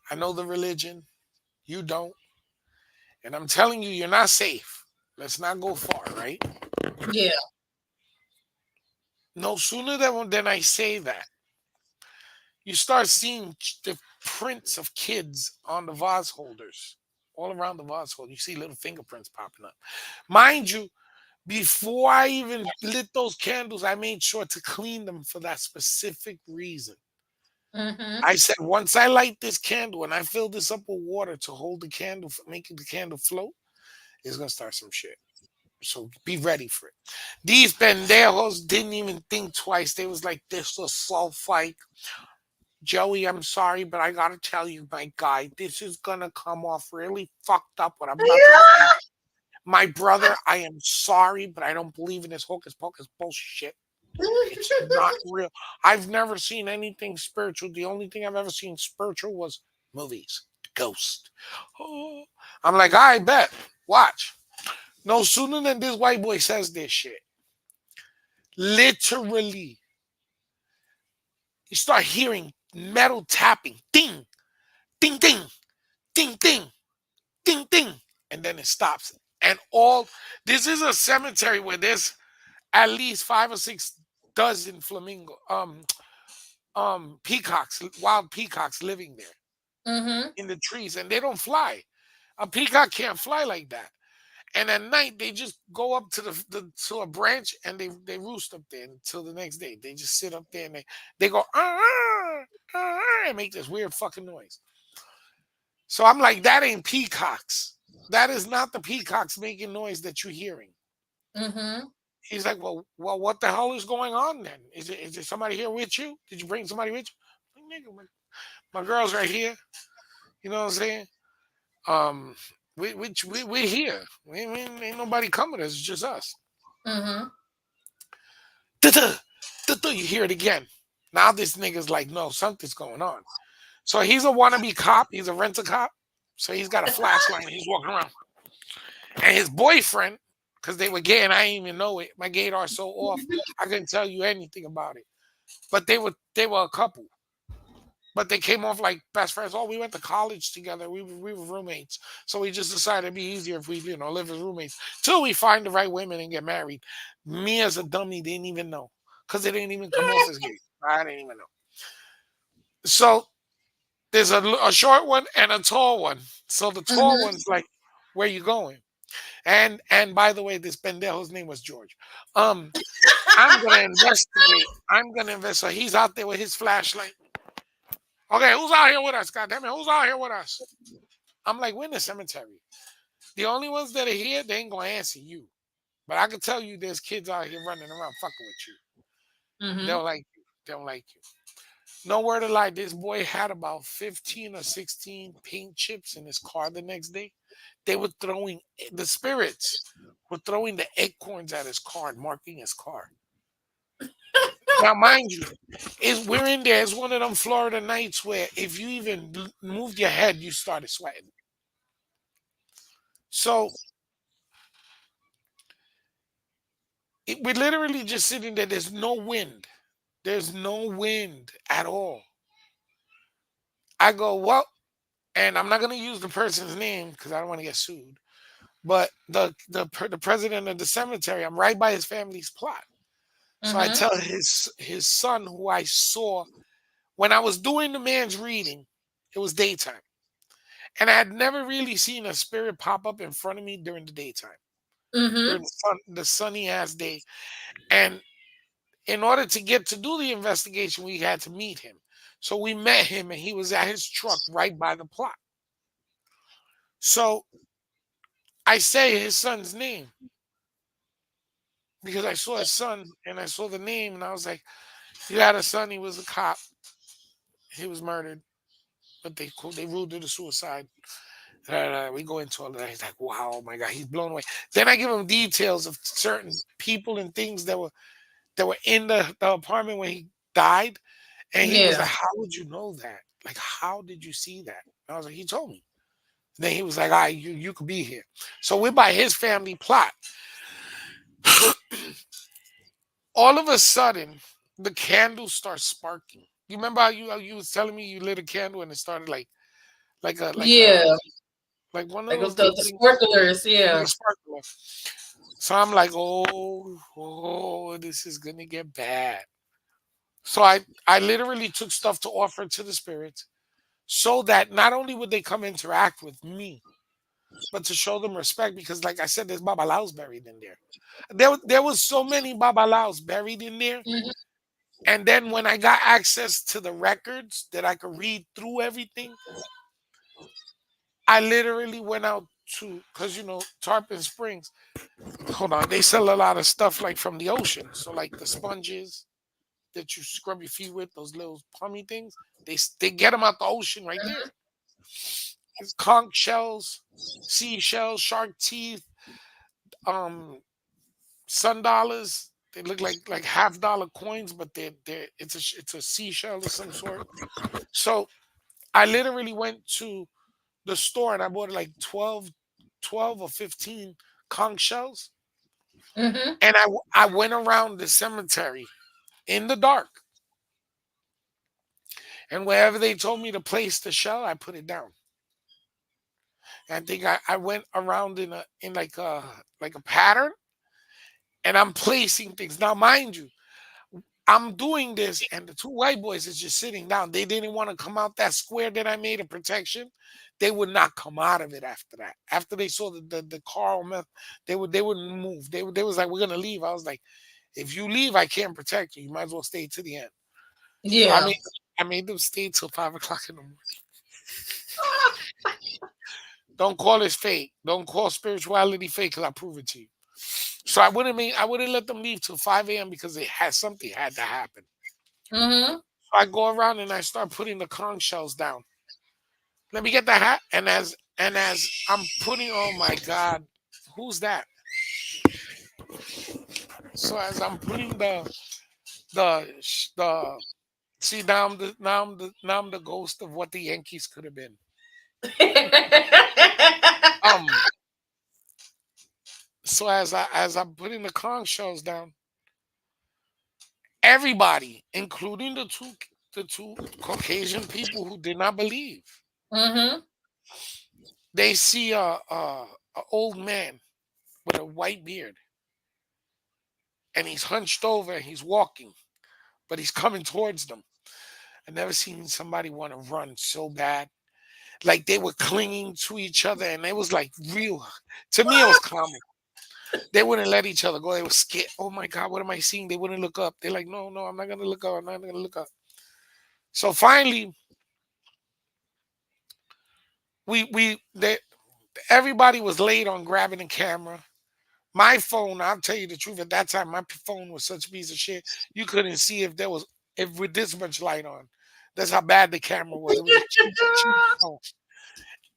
I know the religion. You don't. And I'm telling you, you're not safe. Let's not go far, right? Yeah. No sooner than I say that, you start seeing the prints of kids on the vase holders. All around the vase holder, you see little fingerprints popping up. Mind you, before I even lit those candles, I made sure to clean them for that specific reason. Mhm. I said, once I light this candle and I fill this up with water to hold the candle, making the candle float, it's gonna start some shit. So be ready for it. These pendejos didn't even think twice. They was like, this was so fake. Joey, I'm sorry, but I gotta tell you, my guy, this is gonna come off really fucked up what I'm about to say. My brother, I am sorry, but I don't believe in this hocus pocus bullshit. It's not real. I've never seen anything spiritual. The only thing I've ever seen spiritual was movies. Ghost. Oh. I'm like, I bet. Watch. No sooner than this white boy says this shit. Literally, you start hearing metal tapping. Ding, ding, ding, ding, ding, ding, ding. And then it stops. And all this is a cemetery where there's at least 5 or 6 dozen peacocks, wild peacocks living there Mhm. in the trees, and they don't fly. A peacock can't fly like that. And at night they just go up to to a branch and they roost up there until the next day. They just sit up there and they go and make this weird fucking noise. So I'm like, that ain't peacocks. That is not the peacocks making noise that you're hearing. Mhm. He's like, well, what the hell is going on then? Is there somebody here with you? Did you bring somebody with you? Like, nigga, my girl's right here. You know what I'm saying? Um, we're here. We ain't nobody coming. It's just us. Mhm. Duh-duh, duh-duh, you hear it again. Now this nigga's like, no, something's going on. So he's a wannabe cop. He's a rent a cop. So he's got a flashlight and he's walking around. And his boyfriend, because they were gay and I didn't even know it. My gaydar so off, I couldn't tell you anything about it. But they were a couple. But they came off like best friends. Oh, we went to college together. We were roommates. So we just decided it'd be easier if we, live as roommates. Till we find the right women and get married. Me as a dummy didn't even know. Because it didn't even come off as gay. I didn't even know. So there's a short one and a tall one. So the tall Mhm. one's like, where you going? And by the way, this pendejo's name was George. Um, I'm gonna investigate. I'm gonna invest. So he's out there with his flashlight. Okay, who's out here with us? God damn it, who's out here with us? I'm like, we're in the cemetery. The only ones that are here, they ain't gonna answer you. But I can tell you there's kids out here running around fucking with you. They Mhm. don't like you. They don't like you. No word of lie, this boy had about 15 or 16 paint chips in his car the next day. They were throwing the spirits were throwing the acorns at his car and marking his car. Now, mind you, is we're in there. It's one of them Florida nights where if you even moved your head, you started sweating. So we're literally just sitting there. There's no wind. There's no wind at all. I go, well, and I'm not gonna use the person's name because I don't want to get sued. But the president of the cemetery, I'm right by his family's plot. So I Mhm. tell his son, who I saw when I was doing the man's reading, it was daytime, and I had never really seen a spirit pop up in front of me during the daytime, during Mhm. the sunny ass day. And in order to get to do the investigation, we had to meet him. So we met him, and he was at his truck right by the plot. So I say his son's name because I saw his son and I saw the name, and I was like, "You had a son. He was a cop. He was murdered, but they ruled it a suicide." We go into all of that. He's like, "Wow, oh my god," he's blown away. Then I give him details of certain people and things that were in the apartment when he died, and he was Yeah. like, "How would you know that? Like, how did you see that?" And I was like, "He told me." And then he was like, "All right, you could be here." So we're by his family plot. All of a sudden, the candles start sparking. You remember how you was telling me you lit a candle and it started like a like a Yeah. like one of Like those with little the things sparklers. like Yeah. a sparkler. So I'm like, oh, this is gonna get bad. So I literally took stuff to offer to the spirits so that not only would they come interact with me, but to show them respect because, like I said, there's babalaos buried in there. There was so many babalaos buried in there. Mhm. And then when I got access to the records that I could read through everything, I literally went out to because Tarpon Springs. Hold on, they sell a lot of stuff like from the ocean. So like the sponges that you scrub your feet with, those little plummy things, they get them out the ocean right there. It's conch shells, seashells, shark teeth, um, sun dollars. They look like half-dollar coins, but it's a seashell of some sort. So I literally went to the store and I bought like 12 or 15 conch shells, Mhm. and I went around the cemetery in the dark, and wherever they told me to place the shell, I put it down. And I think I went around in like a pattern, and I'm placing things. Now, mind you, I'm doing this, and the two white boys is just sitting down. They didn't want to come out that square that I made of protection. They would not come out of it after that. After they saw the Carl meth, they wouldn't move. They was like, "We're gonna leave." I was like, "If you leave, I can't protect you. You might as well stay to the end." So I Yeah. made I made them stay till 5 o'clock in the morning. Don't call this fake. Don't call spirituality fake because I prove it to you. So I wouldn't let them leave till 5 a.m. because something had to happen. Mhm. So I go around and I start putting the conch shells down. Let me get the hat. And as I'm putting, oh my god, who's that? So as I'm putting the see now I'm the ghost of what the Yankees could have been. Um. So as I'm putting the conch shells down, everybody, including the two Caucasian people who did not believe, Mhm. they see a old man with a white beard, and he's hunched over and he's walking, but he's coming towards them. I never seen somebody want to run so bad. Like they were clinging to each other, and it was like real. To me, it was comic. They wouldn't let each other go. They were scared. Oh my god, what am I seeing? They wouldn't look up. They're like, no, no, I'm not gonna look up. I'm not gonna look up. So finally, they everybody was late on grabbing the camera. My phone, I'll tell you the truth. At that time, my phone was such a piece of shit. You couldn't see if there was if with this much light on. That's how bad the camera was. It was a cheap, cheap phone.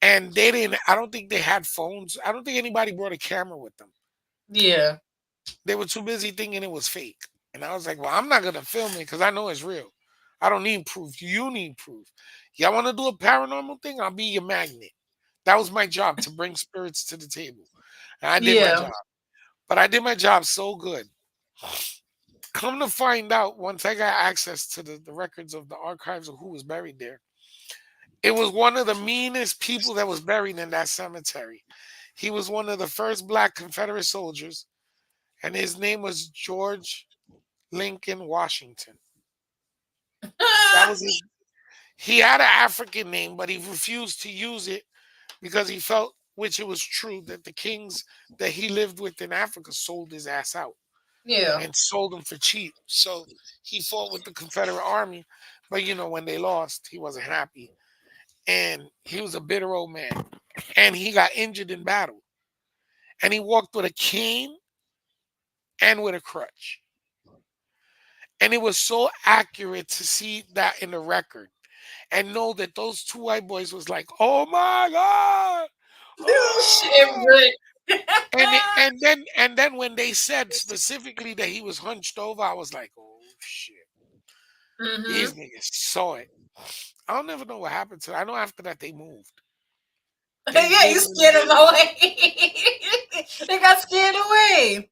And they didn't, I don't think they had phones. I don't think anybody brought a camera with them. Yeah. They were too busy thinking it was fake. And I was like, well, I'm not going to film it because I know it's real. I don't need proof. You need proof. Y'all want to do a paranormal thing? I'll be your magnet. That was my job, to bring spirits to the table. And I did my Yeah. job. But I did my job so good. Come to find out, once I got access to the records of the archives of who was buried there, it was one of the meanest people that was buried in that cemetery. He was one of the first black Confederate soldiers, and his name was George Lincoln Washington. That was his. He had an African name, but he refused to use it because he felt, which it was true, that the kings that he lived with in Africa sold his ass out Yeah. and sold him for cheap. So he fought with the Confederate Army, but when they lost, he wasn't happy, and he was a bitter old man, and he got injured in battle, and he walked with a cane and with a crutch, and it was so accurate to see that in the record and know that those two white boys was like, "Oh my god, Shit, oh!" Rick. And then when they said specifically that he was hunched over, I was like, "Oh shit, these Mhm. niggas saw it." I'll never know what happened to it. I know after that they moved. Yeah, They you didn't. scared them away. They got scared away.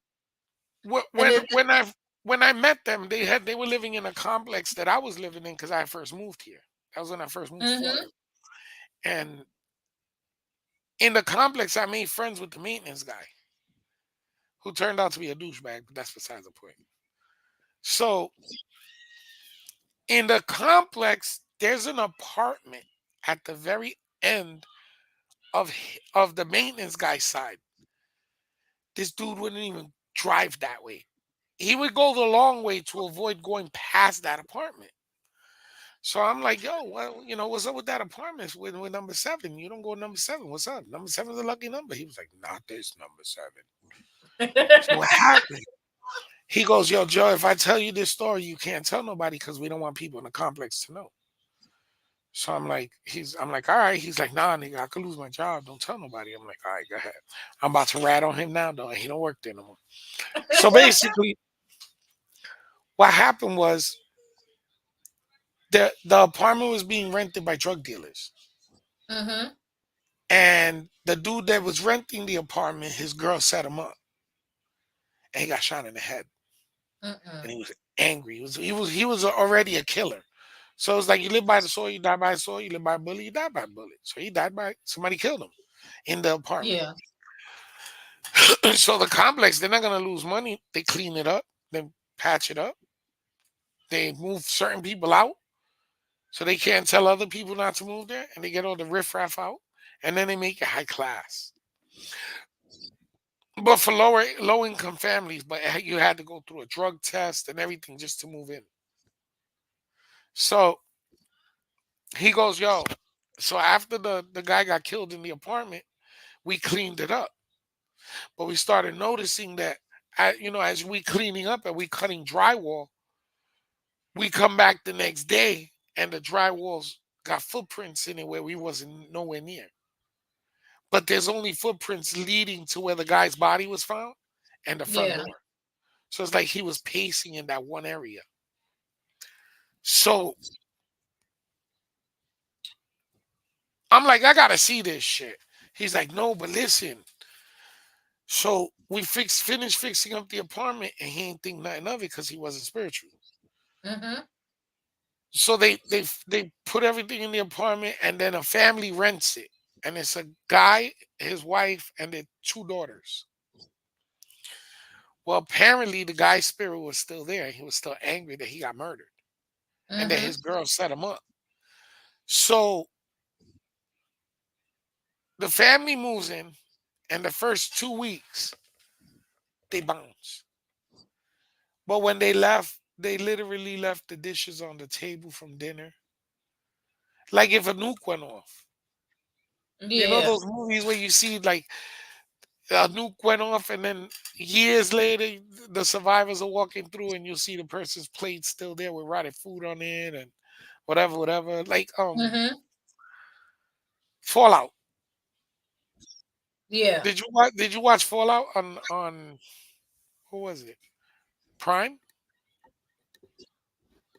And When when I met them, they were living in a complex that I was living in because I first moved here. That was when I first moved to Florida, Mhm. and in the complex, I made friends with the maintenance guy, who turned out to be a douchebag, but that's besides the point. So in the complex, there's an apartment at the very end of the maintenance guy's side. This dude wouldn't even drive that way. He would go the long way to avoid going past that apartment. So I'm like, yo, well, what's up with that apartment with number seven? You don't go number seven. What's up? Number seven's a lucky number. He was like, not this number seven. So what happened? He goes, yo, Joe, if I tell you this story, you can't tell nobody because we don't want people in the complex to know. So I'm like, all right. He's like, nah, nigga, I could lose my job. Don't tell nobody. I'm like, all right, go ahead. I'm about to rat on him now, though. He don't work there no more. So basically, what happened was the apartment was being rented by drug dealers. Mhm. And the dude that was renting the apartment, his girl set him up, and he got shot in the head. And Mm-mm. he was angry. He was already a killer. So it's like, you live by the sword, you die by the sword. You live by a bullet, you die by a bullet. So he died by somebody killed him in the apartment. Yeah. So the complex, they're not gonna lose money. They clean it up, they patch it up, they move certain people out so they can't tell other people not to move there, and they get all the riffraff out, and then they make it high class. But for low income families, but you had to go through a drug test and everything just to move in. So he goes, yo. So after the guy got killed in the apartment, we cleaned it up. But we started noticing that, as we cleaning up and we cutting drywall, we come back the next day and the drywalls got footprints in it where we wasn't nowhere near. But there's only footprints leading to where the guy's body was found and the front Yeah. door. So it's like he was pacing in that one area. So I'm like, I gotta see this shit. He's like, no, but listen. So we finished fixing up the apartment, and he ain't think nothing of it because he wasn't spiritual. Mhm. So they put everything in the apartment, and then a family rents it, and it's a guy, his wife, and their two daughters. Well, apparently the guy's spirit was still there. He was still angry that he got murdered, and that his Mhm. girl set him up. So the family moves in, and the first 2 weeks they bounce. But when they left, they literally left the dishes on the table from dinner. Like if a nuke went off. You know Yeah. those movies where you see like a nuke went off, and then years later the survivors are walking through and you'll see the person's plate still there with rotted food on it and whatever, whatever. Like Mhm. Fallout. Yeah. Did you watch Fallout on who was it? Prime?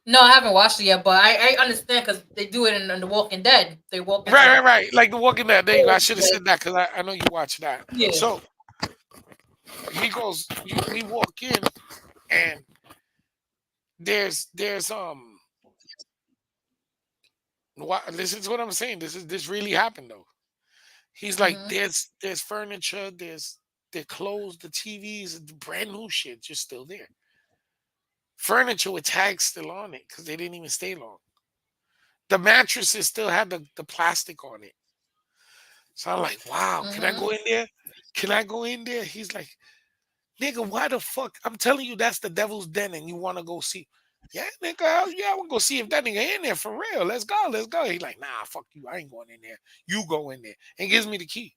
No, I haven't watched it yet, but I understand because they do it in The Walking Dead. They walk Right, into right, right. Like The Walking Dead. There you go. I should have like said that because I know you watch that. yeah. So he goes, we walk in and there's listen to what I'm saying. This really happened though. He's like, Mhm. there's furniture, their clothes, the TVs, the brand new shit just still there. Furniture with tags still on it because they didn't even stay long. The mattresses still had the plastic on it. So I'm like, wow, can I Mhm. go in there? Can I go in there? He's like, nigga, why the fuck? I'm telling you, that's the devil's den, and you want to go see? Yeah, nigga, hell yeah, I want to go see if that nigga in there for real. Let's go, let's go. He's like, nah, fuck you, I ain't going in there. You go in there, and gives me the key.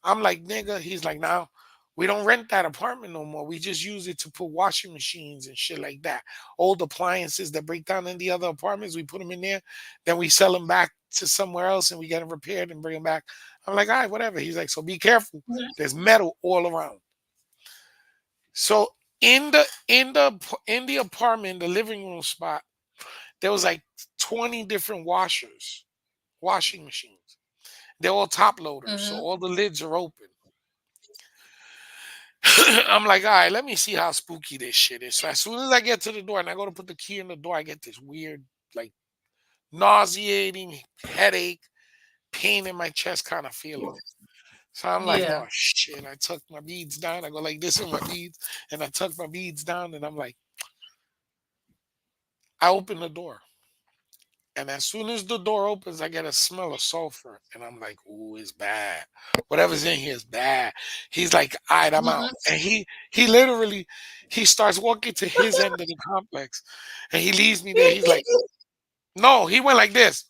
I'm like, nigga. He's like, now we don't rent that apartment no more. We just use it to put washing machines and shit like that. Old appliances that break down in the other apartments, we put them in there. Then we sell them back to somewhere else and we get them repaired and bring them back. I'm like, all right, whatever. He's like, so be careful. Mhm. There's metal all around. So in the apartment, the living room spot, there was like 20 different washing machines. They're all top loaders, so Mhm. all the lids are open. I'm like, all right, let me see how spooky this shit is. So as soon as I get to the door and I go to put the key in the door, I get this weird, like nauseating headache, pain in my chest kind of feeling. So I'm like, Yeah. oh shit. I tuck my beads down. I go like this with my beads, and I tuck my beads down, and I'm like, I open the door. And as soon as the door opens, I get a smell of sulfur. And I'm like, ooh, it's bad. Whatever's in here is bad. He's like, all right, I'm out. Mhm. And he literally he starts walking to his end of the complex. And he leaves me there. He's like, no, he went like this.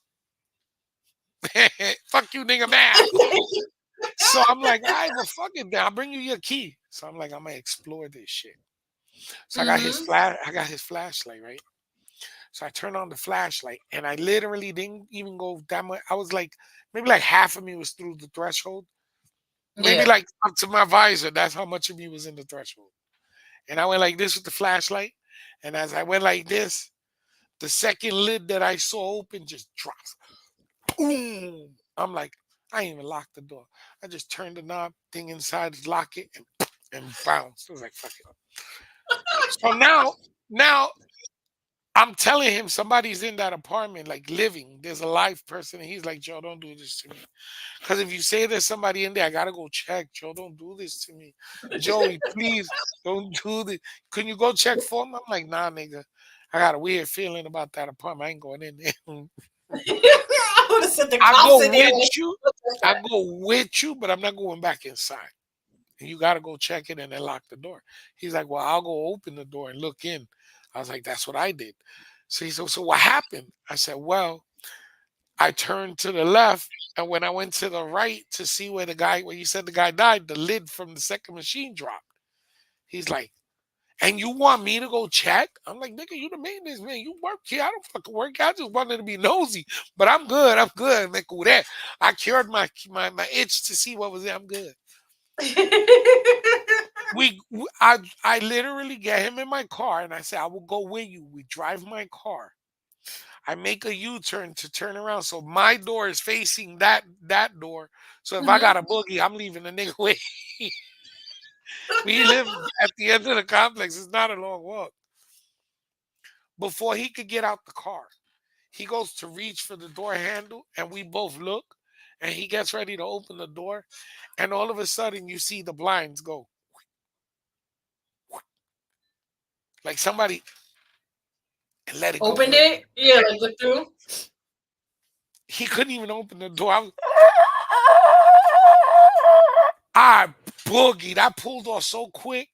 Fuck you, nigga, man. So I'm like, all right, well, fuck it then. I'll bring you your key. So I'm like, I'm gonna explore this shit. So Mhm. I got his flashlight, right? So I turned on the flashlight and I literally didn't even go that much. I was like, maybe like half of me was through the threshold. Maybe Yeah. like up to my visor. That's how much of me was in the threshold. And I went like this with the flashlight. And as I went like this, the second lid that I saw open just drops. Boom. I'm like, I ain't even locked the door. I just turned the knob, thing inside, lock it, and bounce. I was like, fuck it. So now I'm telling him somebody's in that apartment, like living. There's a live person, and he's like, Joe, don't do this to me. Because if you say there's somebody in there, I gotta go check. Joe, don't do this to me. Joey, please don't do this. Can you go check for him? I'm like, nah, nigga. I got a weird feeling about that apartment. I ain't going in there. I would have said the I cops go in there. with Like, you. what the I fuck? go with you, but I'm not going back inside. And you gotta go check it and then lock the door. He's like, well, I'll go open the door and look in. I was like, that's what I did. So he said, so what happened? I said, well, I turned to the left, and when I went to the right to see where you said the guy died, the lid from the second machine dropped. He's like, and you want me to go check? I'm like, nigga, you the maintenance man. You work here. I don't fucking work here. I just wanted to be nosy. But I'm good. I'm good. Man, cool that. I cured my itch to see what was there. I'm good. I literally get him in my car and I say, I will go with you. We drive my car. I make a U-turn to turn around. So my door is facing that door. So if I got Mhm. a boogie, I'm leaving the nigga with. We live at the end of the complex. It's not a long walk. Before he could get out the car, he goes to reach for the door handle, and we both look, and he gets ready to open the door, and all of a sudden you see the blinds go like somebody and let it go Opened real. it. Yeah, like look through. He couldn't even open the door. I boogied. I pulled off so quick.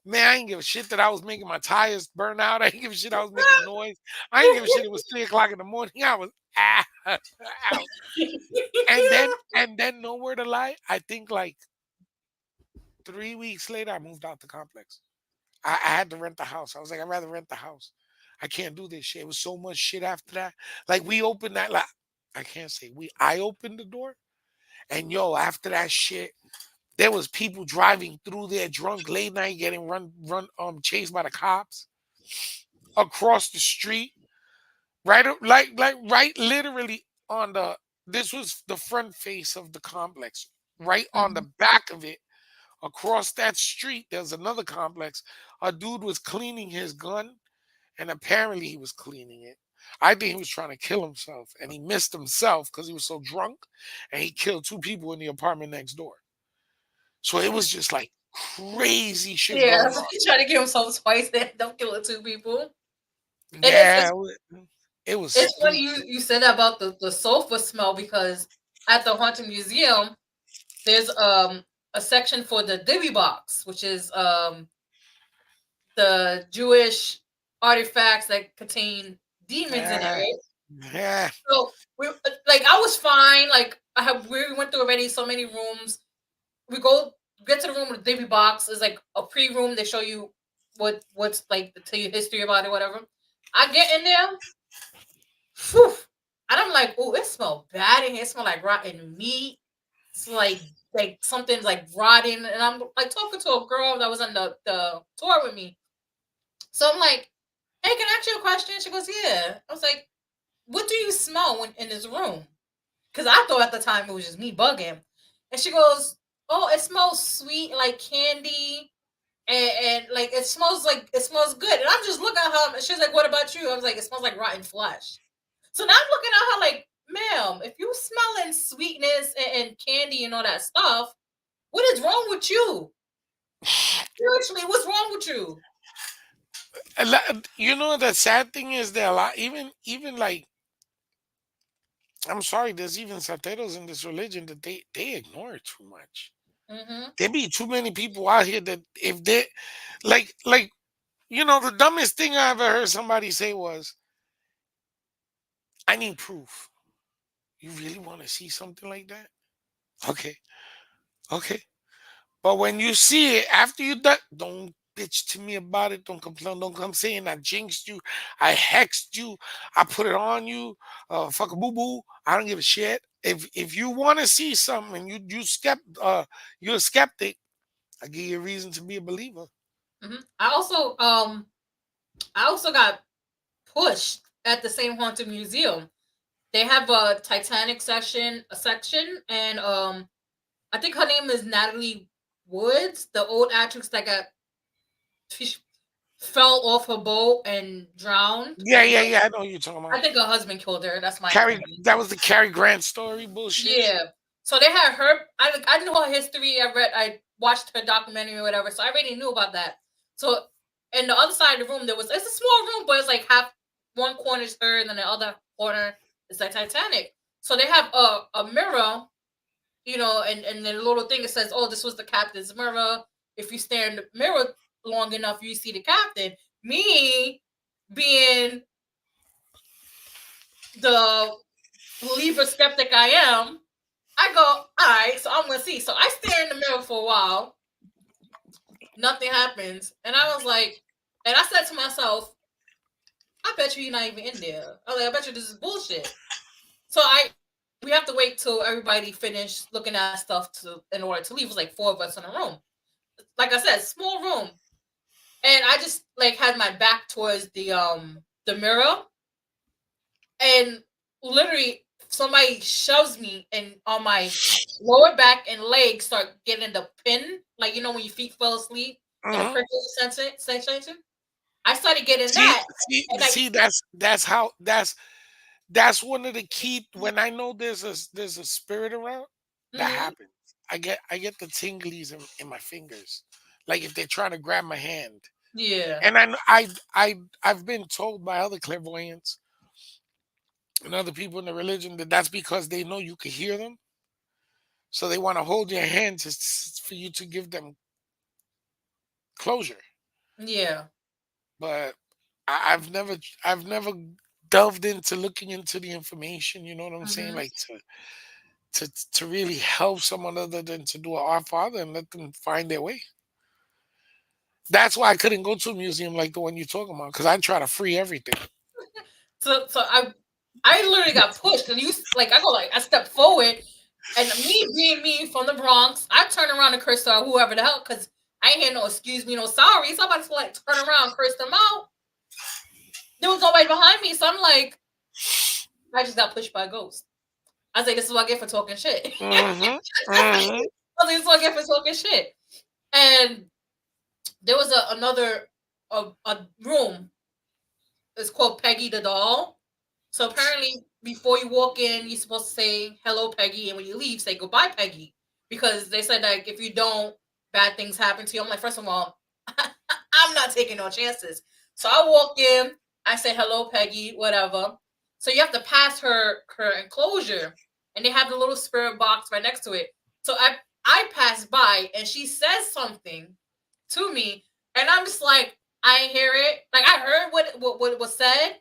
Man, I ain't give a shit that I was making my tires burn out. I ain't give a shit I was making noise. I ain't give a shit it was 3 o'clock in the morning. I was out. And then nowhere to lie, I think like 3 weeks later I moved out the complex. I had to rent the house. I was like, I'd rather rent the house. I can't do this shit. It was so much shit after that. Like we opened that like I can't say we I opened the door and yo, after that shit, there was people driving through there drunk late night getting chased by the cops across the street. Like right literally on the this was the front face of the complex. Right on the Mhm. back of it, across that street, there's another complex. A dude was cleaning his gun, and apparently he was cleaning it. I think he was trying to kill himself, and he missed himself because he was so drunk, and he killed two people in the apartment next door. So it was just like crazy shit Yeah, going so on. he tried to kill himself twice. Then don't kill it two people. And Yeah, it was it's funny spooky. you said that about the sofa smell because at the haunted museum there's a section for the Dibby box, which is the Jewish artifacts that contain demons in it, Yeah, right? yeah. So we like I was fine. Like we went through already so many rooms. We go get to the room with the Dibby box. It's like a pre-room. They show you what's like to tell you history about it, whatever. I get in there, whew, and I'm like, oh, it smells bad in here. It smells like rotten meat. It's like something's like rotting. And I'm like talking to a girl that was on the tour with me. So I'm like, hey, can I ask you a question? She goes, yeah. I was like, what do you smell when in this room? Because I thought at the time it was just me bugging. And she goes, oh, it smells sweet like candy. And like it smells good. And I'm just looking at her and she's like, what about you? I was like, it smells like rotten flesh. So now I'm looking at her like, ma'am, if you smelling sweetness and candy and all that stuff, what is wrong with you? Seriously, what's wrong with you? You know the sad thing is that a lot, even like I'm sorry, there's even santeros in this religion that they ignore it too much. Mm-hmm. There be too many people out here that if they like the dumbest thing I ever heard somebody say was, "I need proof." You really want to see something like that? Okay, okay. But when you see it after you done, don't bitch to me about it. Don't complain. Don't come saying I jinxed you, I hexed you, I put it on you. Fuck a boo boo. I don't give a shit. If you want to see something and you're a skeptic, I give you a reason to be a believer. Mm-hmm. I also got pushed at the same haunted museum. They have a Titanic section, and I think her name is Natalie Woods, the old actress that got she fell off her boat and drowned. Yeah, yeah, yeah. I know what you're talking I about. think her husband killed her. That's my Carrie, opinion. that was the Cary Grant story bullshit. Yeah. So they had her. I knew her history. I watched her documentary or whatever. So I already knew about that. So in the other side of the room, it's a small room, but it's like half one corner is her, and then the other corner is like Titanic. So they have a mirror, and the little thing that says, "Oh, this was the captain's mirror." If you stare in the mirror long enough, you see the captain. Me being the believer skeptic I am, I go, all right, so I'm gonna see. So I stare in the mirror for a while, nothing happens, and I was like, and I said to myself, I bet you you're not even in there. I was like, I bet you this is bullshit. So we have to wait till everybody finish looking at stuff in order to leave. It was like four of us in a room. Like I said, small room, and I just like had my back towards the mirror, and literally somebody shoves me and on my lower back and legs start getting the pin, like when your feet fell asleep and the Hmm. prickle sensation. I started getting See, that, and see. That's one of the key. When I know there's a spirit around, that mhm, happens. I get the tinglies in my fingers, like if they're trying to grab my hand. yeah, And I've been told by other clairvoyants and other people in the religion that that's because they know you can hear them, so they want to hold your hand for you to give them closure. yeah, But I've never delved into looking into the information. You know what I'm saying? mhm, Like to really help someone other than to do a Our Father and let them find their way. That's why I couldn't go to a museum like the one you're talking about because I try to free everything. So I literally got pushed, and like I go like I stepped forward, and me being me from the Bronx, I turn around and curse out whoever the hell because I ain't hear no excuse me, no sorry. So I'm about to like turn around, curse them out. There was nobody behind me, so I'm like, I just got pushed by a ghost. I was like, this is what I get for talking shit. Mm-hmm. I Mm-hmm. was like, this is what I get for talking shit. And there was a room. It's called Peggy the Doll. So apparently, before you walk in, you're supposed to say hello, Peggy, and when you leave, say goodbye, Peggy, because they said like if you don't, bad things happen to you. I'm like, first of all, I'm not taking no chances. So I walk in, I say hello, Peggy, whatever. So you have to pass her enclosure, and they have the little spirit box right next to it. So I pass by, and she says something to me, and I'm just like, I ain't hear it. Like I heard what was said,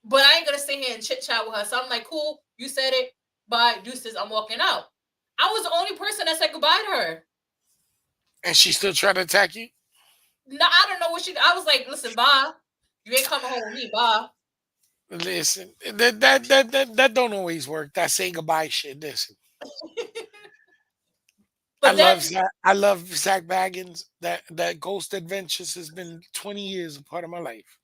but I ain't gonna sit here and chit chat with her. So I'm like, cool, you said it. Bye, deuces. I'm walking out. I was the only person that said goodbye to her. And she still trying to attack you? No, I don't know what she. I was like, listen, bye. You ain't coming home with me, bye. Listen, that don't always work. That say goodbye shit. Listen, But then, I love Zach Baggins. That Ghost Adventures has been 20 years a part of my life.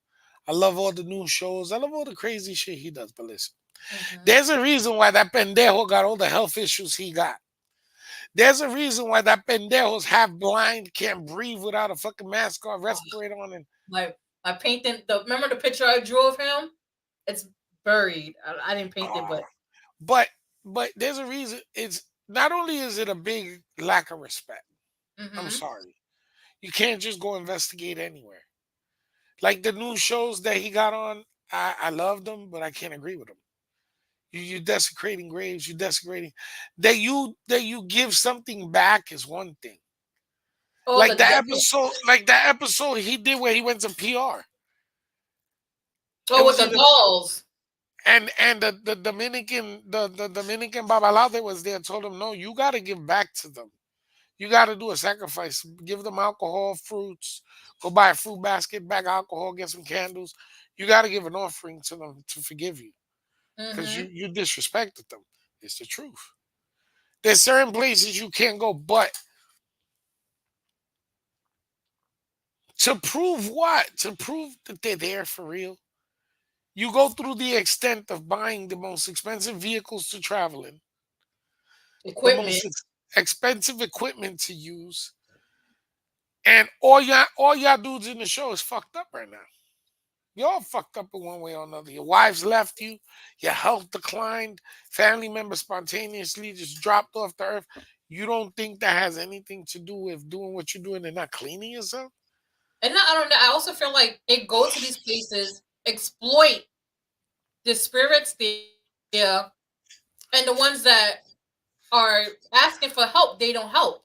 I love all the new shows. I love all the crazy shit he does. But listen, mhm. there's a reason why that pendejo got all the health issues he got. There's a reason why that pendejo's half blind, can't breathe without a fucking mask or respirator on, and My painting. Remember the picture I drew of him? It's buried. I didn't paint it, oh, but but there's a reason. It's not only is it a big lack of respect. I'm hmm sorry. You can't just go investigate anywhere. Like the new shows that he got on, I love them, but I can't agree with them. You desecrating graves. You desecrating that you give something back is one thing. oh the Like that episode he did where he went to PR. It oh with was the either dolls. and the Dominican babalao that was there told him, no, you got to give back to them. You got to do a sacrifice. Give them alcohol, fruits. Go buy a fruit basket, bag of alcohol, get some candles. You got to give an offering to them to forgive you because hmm you disrespected them. It's the truth. There's certain places you can't go, but to prove what? To prove that they're there for real. You go through the extent of buying the most expensive vehicles to travel in, the Equipment. most expensive equipment to use, and all y'all dudes in the show is fucked up right now. You're all fucked up in one way or another. Your wives left you, your health declined, family members spontaneously just dropped off the earth. You don't think that has anything to do with doing what you're doing and not cleaning yourself? And I don't know. I also feel like they go to these places, exploit the spirits there, and the ones that are asking for help, they don't help.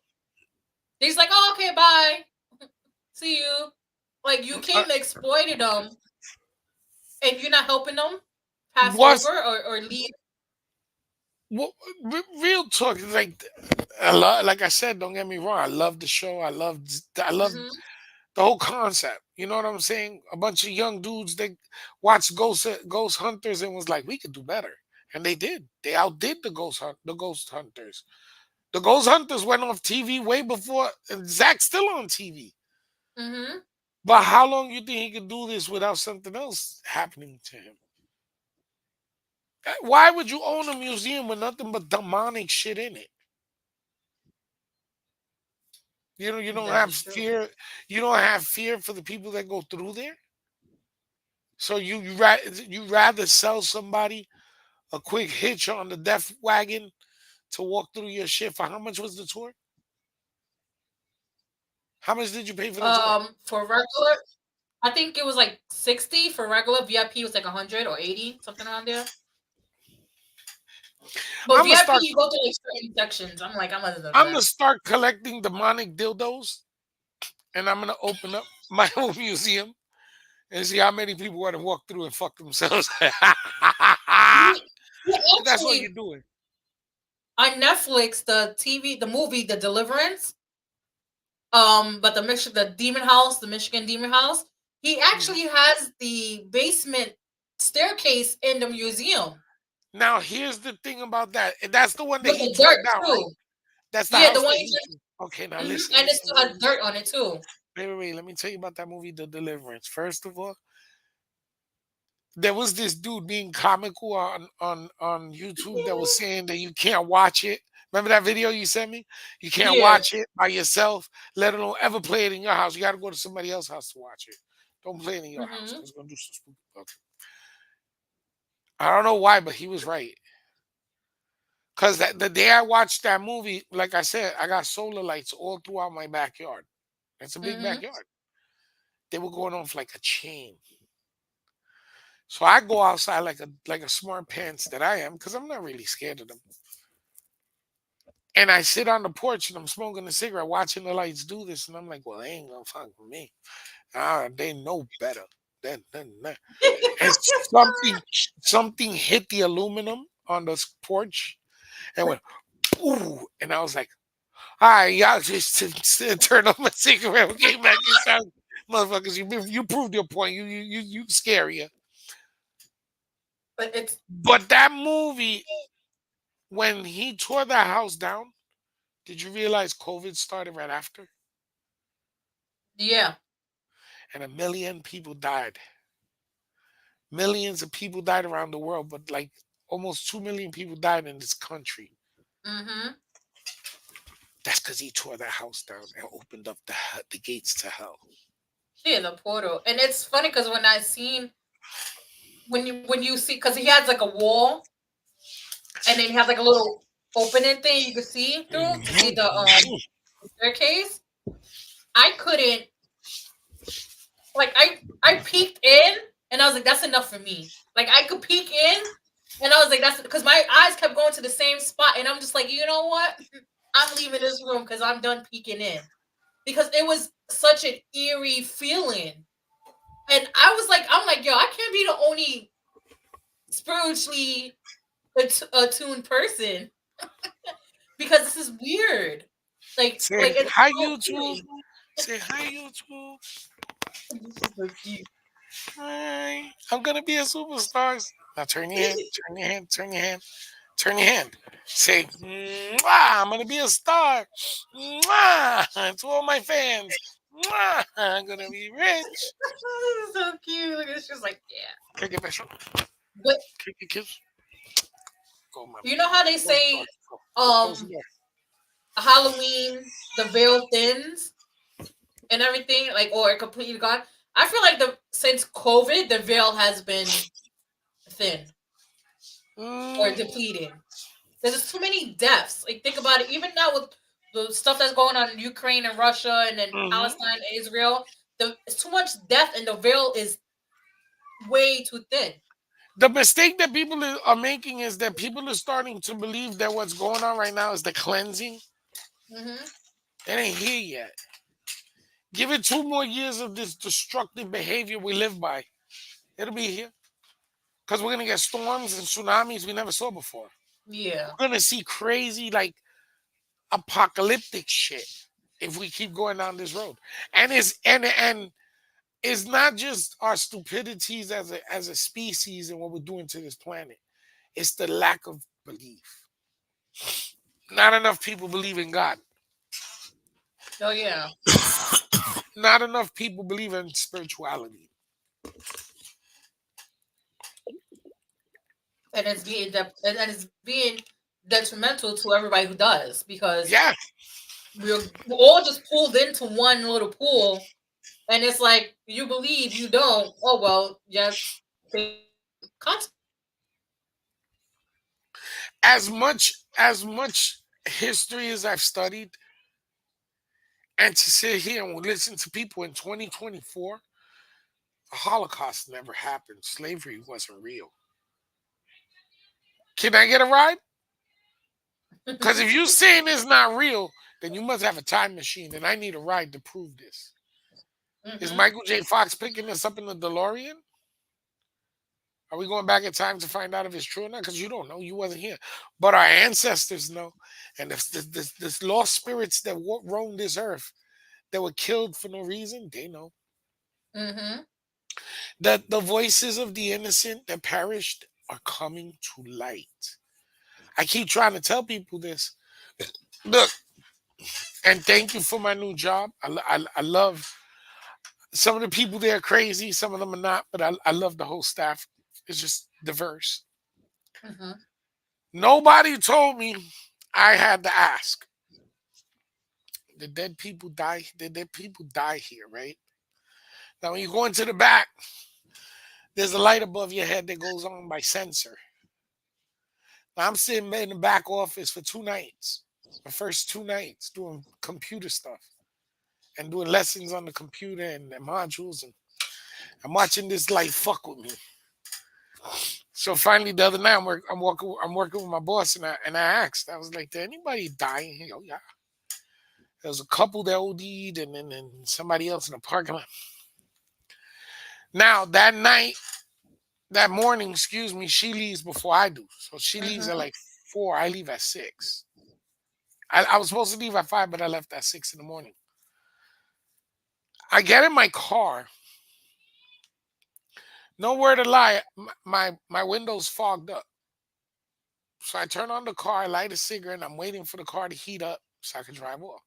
They're just like, oh, okay, bye, see you. Like you Uh, came to exploit them, and you're not helping them pass over what's or leave. what, real talk? Like a lot, like I said, don't get me wrong. I love the show. I love hmm the whole concept. You know what I'm saying? A bunch of young dudes that watched Ghost Hunters and was like, we could do better, and they did. They outdid the Ghost Hunters. The Ghost Hunters went off TV way before, and Zach's still on TV. hmm But how long you think he could do this without something else happening to him? Why would you own a museum with nothing but demonic shit in it? You don't That have is true. fear. You don't have fear for the people that go through there. So you rather sell somebody a quick hitch on the death wagon to walk through your shit for how much was the tour? How much did you pay for the tour? For regular, I think it was like 60 for regular. VIP was like 100 or 80, something around there. But I'm gonna VIP, start. you go to like certain sections. I'm like, I'm gonna do I'm gonna that. start collecting demonic dildos, and I'm gonna open up my own museum and see how many people want to walk through and fuck themselves. Yeah, yeah, That's what actually, you're doing. on Netflix, the TV, the movie, The Deliverance. But the demon house, the Michigan demon house, he Mhm. actually has the basement staircase in the museum Now here's the thing about that. That's the one that with he the tore dirt down, right? too. That's the Yeah, the house one that you he said, tore. Okay, now listen, and it listen, still has listen. dirt on it too. Wait. Let me tell you about that movie, The Deliverance. First of all, there was this dude being comical on YouTube that was saying that you can't watch it. Remember that video you sent me? You can't Yeah. watch it by yourself, let alone ever play it in your house. You got to go to somebody else's house to watch it. Don't play it in your house Hmm. because it's gonna do some spooky stuff. I don't know why, but he was right. Cause the day I watched that movie, like I said, I got solar lights all throughout my backyard. It's a big Hmm. backyard. They were going off like a chain. So I go outside like a smart pants that I am, because I'm not really scared of them. And I sit on the porch and I'm smoking a cigarette, watching the lights do this, and I'm like, well, they ain't gonna fuck with me. Ah, they know better. Than that. And something hit the aluminum on the porch and went, ooh. And I was like, all right, y'all just turn on my cigarette and came back inside. Motherfuckers, you proved your point. You scarier. But it's But that movie, when he tore that house down, did you realize COVID started right after? yeah. And a million people died. Millions of people died around the world, but like almost 2 million people died in this country. Hmm. That's because he tore that house down and opened up the gates to hell. Yeah, the portal. And it's funny because when I seen when you see because he has like a wall and then he has like a little opening thing you could see through to see Mhm, the mhm. staircase. I couldn't like I peeked in and I was like, that's enough for me. Like I could peek in and I was like, that's because my eyes kept going to the same spot and I'm just like, you know what? I'm leaving this room because I'm done peeking in. Because it was such an eerie feeling. And I was like, I'm like, yo, I can't be the only spiritually attuned person because this is weird. Say Like it's hi, so YouTube. eerie. Say hi, YouTube. This is so cute. Hi. I'm gonna be a superstar. Now turn your hand. Turn your hand. Turn your hand. Turn your hand. Say, Mwah, I'm gonna be a star. Mwah, to all my fans. Mwah, I'm gonna be rich. This is so cute. Look, it's just like, yeah. Kick it, Bishop. But Kick it, kiss. Go, my you know boy. how they Close the door. say Go. Close the um door. Halloween the veil thins and everything, like or it completely gone. I feel like the since COVID the veil has been thin or Mm, depleting. There's too many deaths. Like think about it. Even now with the stuff that's going on in Ukraine and Russia and then hmm. Palestine and Israel, it's too much death and the veil is way too thin. The mistake that people are making is that people are starting to believe that what's going on right now is the cleansing. Hmm. It ain't here yet. Give it 2 more years of this destructive behavior we live by. It'll be here. Because we're going to get storms and tsunamis we never saw before. Yeah. We're going to see crazy, like, apocalyptic shit if we keep going down this road. And it's not just our stupidities as a species and what we're doing to this planet. It's the lack of belief. Not enough people believe in God. Oh yeah. Not enough people believe in spirituality. And it's being and it's being detrimental to everybody who does because Yeah. we're all just pulled into one little pool and it's like you believe you don't. Oh well, yeah. As much history as I've studied, and to sit here and listen to people in 2024, the Holocaust never happened. Slavery wasn't real. Can I get a ride? Because if you're saying it's not real, then you must have a time machine, and I need a ride to prove this. Is Hmm. Michael J. Fox picking us up in the DeLorean? Are we going back in time to find out if it's true or not? Because you don't know. You wasn't here. But our ancestors know. And this lost spirits that roam this earth, that were killed for no reason, they know. Mhm. That the voices of the innocent that perished are coming to light. I keep trying to tell people this. Look, and thank you for my new job. I love some of the people there are crazy, some of them are not, but I love the whole staff. It's just diverse. Mhm. Nobody told me I had to ask. The dead people die. The dead people die here, right? Now, when you go into the back, there's a light above your head that goes on by sensor. Now, I'm sitting in the back office for 2 nights, the first 2 nights, doing computer stuff and doing lessons on the computer and modules, and I'm watching this light fuck with me. So finally, the other night, I'm working with my boss, and I asked, I was like, "Did anybody die in here?" Oh yeah, there was a couple that OD'd, and then somebody else in the parking lot. Now that night, that morning, excuse me, she leaves before I do. So she leaves at Mhm. like 4. I leave at 6. I was supposed to leave at 5, but I left at 6 in the morning. I get in my car. Nowhere to lie, my windows fogged up. So I turn on the car, light a cigarette, and I'm waiting for the car to heat up so I can drive off.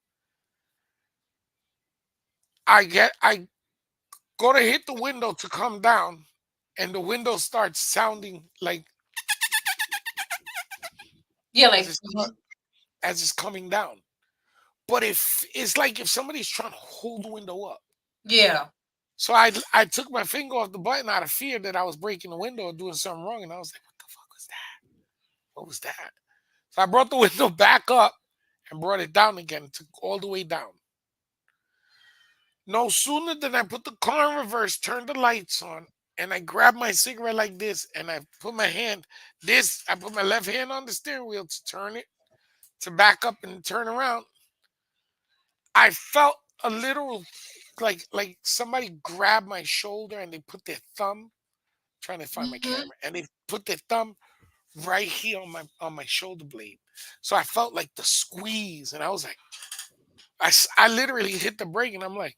I go to hit the window to come down, and the window starts sounding like Yeah, as like it's mhm. as it's coming down. But if it's like if somebody's trying to hold the window up. Yeah. So I took my finger off the button out of fear that I was breaking the window or doing something wrong, and I was like, "What the fuck was that? What was that?" So I brought the window back up and brought it down again, took all the way down. No sooner than I put the car in reverse, turned the lights on, and I grabbed my cigarette like this, and I put my hand I put my left hand on the steering wheel to turn it to back up and turn around. I felt a little like somebody grabbed my shoulder and they put their thumb trying to find my Mhm. camera, and they put their thumb right here on my shoulder blade. So I felt like the squeeze, and I was like, I literally hit the brake, and I'm like,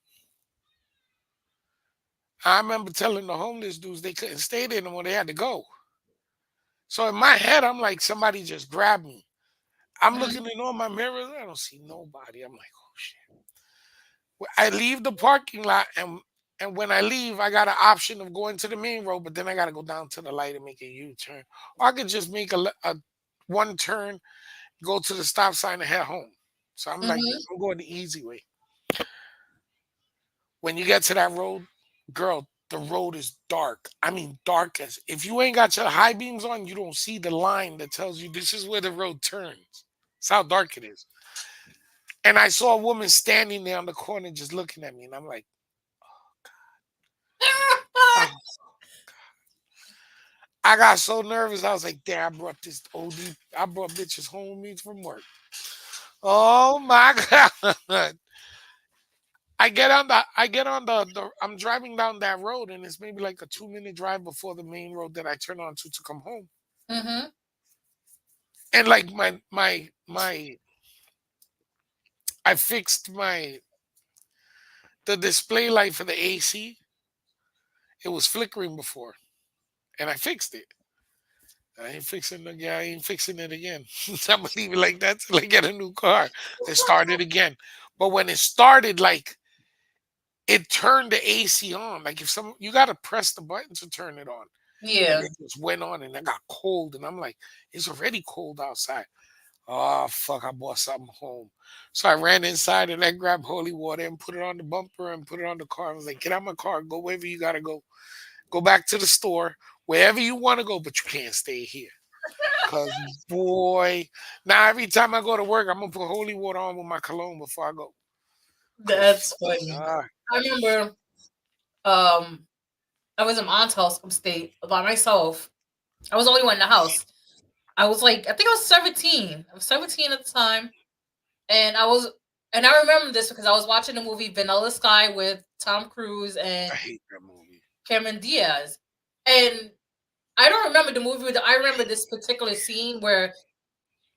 I remember telling the homeless dudes they couldn't stay there no more, they had to go. So in my head, I'm like, somebody just grabbed me. I'm looking Mhm. in all my mirrors, I don't see nobody. I'm like, oh shit. I leave the parking lot, and when I leave, I got an option of going to the main road, but then I got to go down to the light and make a U-turn. Or I could just make a one turn, go to the stop sign and head home. So I'm like, Mhm. I'm going the easy way. When you get to that road, girl, the road is dark. I mean, dark as if you ain't got your high beams on, you don't see the line that tells you this is where the road turns. It's how dark it is. And I saw a woman standing there on the corner just looking at me, and I'm like, oh. I got so nervous. I was like, damn, I brought this OD. I brought bitches home with me from work. Oh my God. I get on I'm driving down that road, and it's maybe like a 2 minute drive before the main road that I turn on to come home. Mhm. And like I fixed the display light for the AC. It was flickering before, and I fixed it. I ain't fixing it again. I'm gonna leave it like that till I get a new car and start it again. But when it started, like it turned the AC on. Like if some you gotta press the button to turn it on. And Yeah. it just went on, and it got cold. And I'm like, it's already cold outside. Oh fuck, I brought something home. So I ran inside and I grabbed holy water and put it on the bumper and put it on the car. I was like, get out my car, go wherever you gotta go. Go back to the store, wherever you wanna go, but you can't stay here. Cause boy, now every time I go to work, I'm gonna put holy water on with my cologne before I go. Cause That's fuck, funny. I remember I was in my aunt's house upstate by myself. I was the only one in the house. I was like, I think I was 17. I was 17 at the time. And I remember this because I was watching the movie Vanilla Sky with Tom Cruise I and hate that movie. Cameron Diaz. And I don't remember the movie, but I remember this particular scene where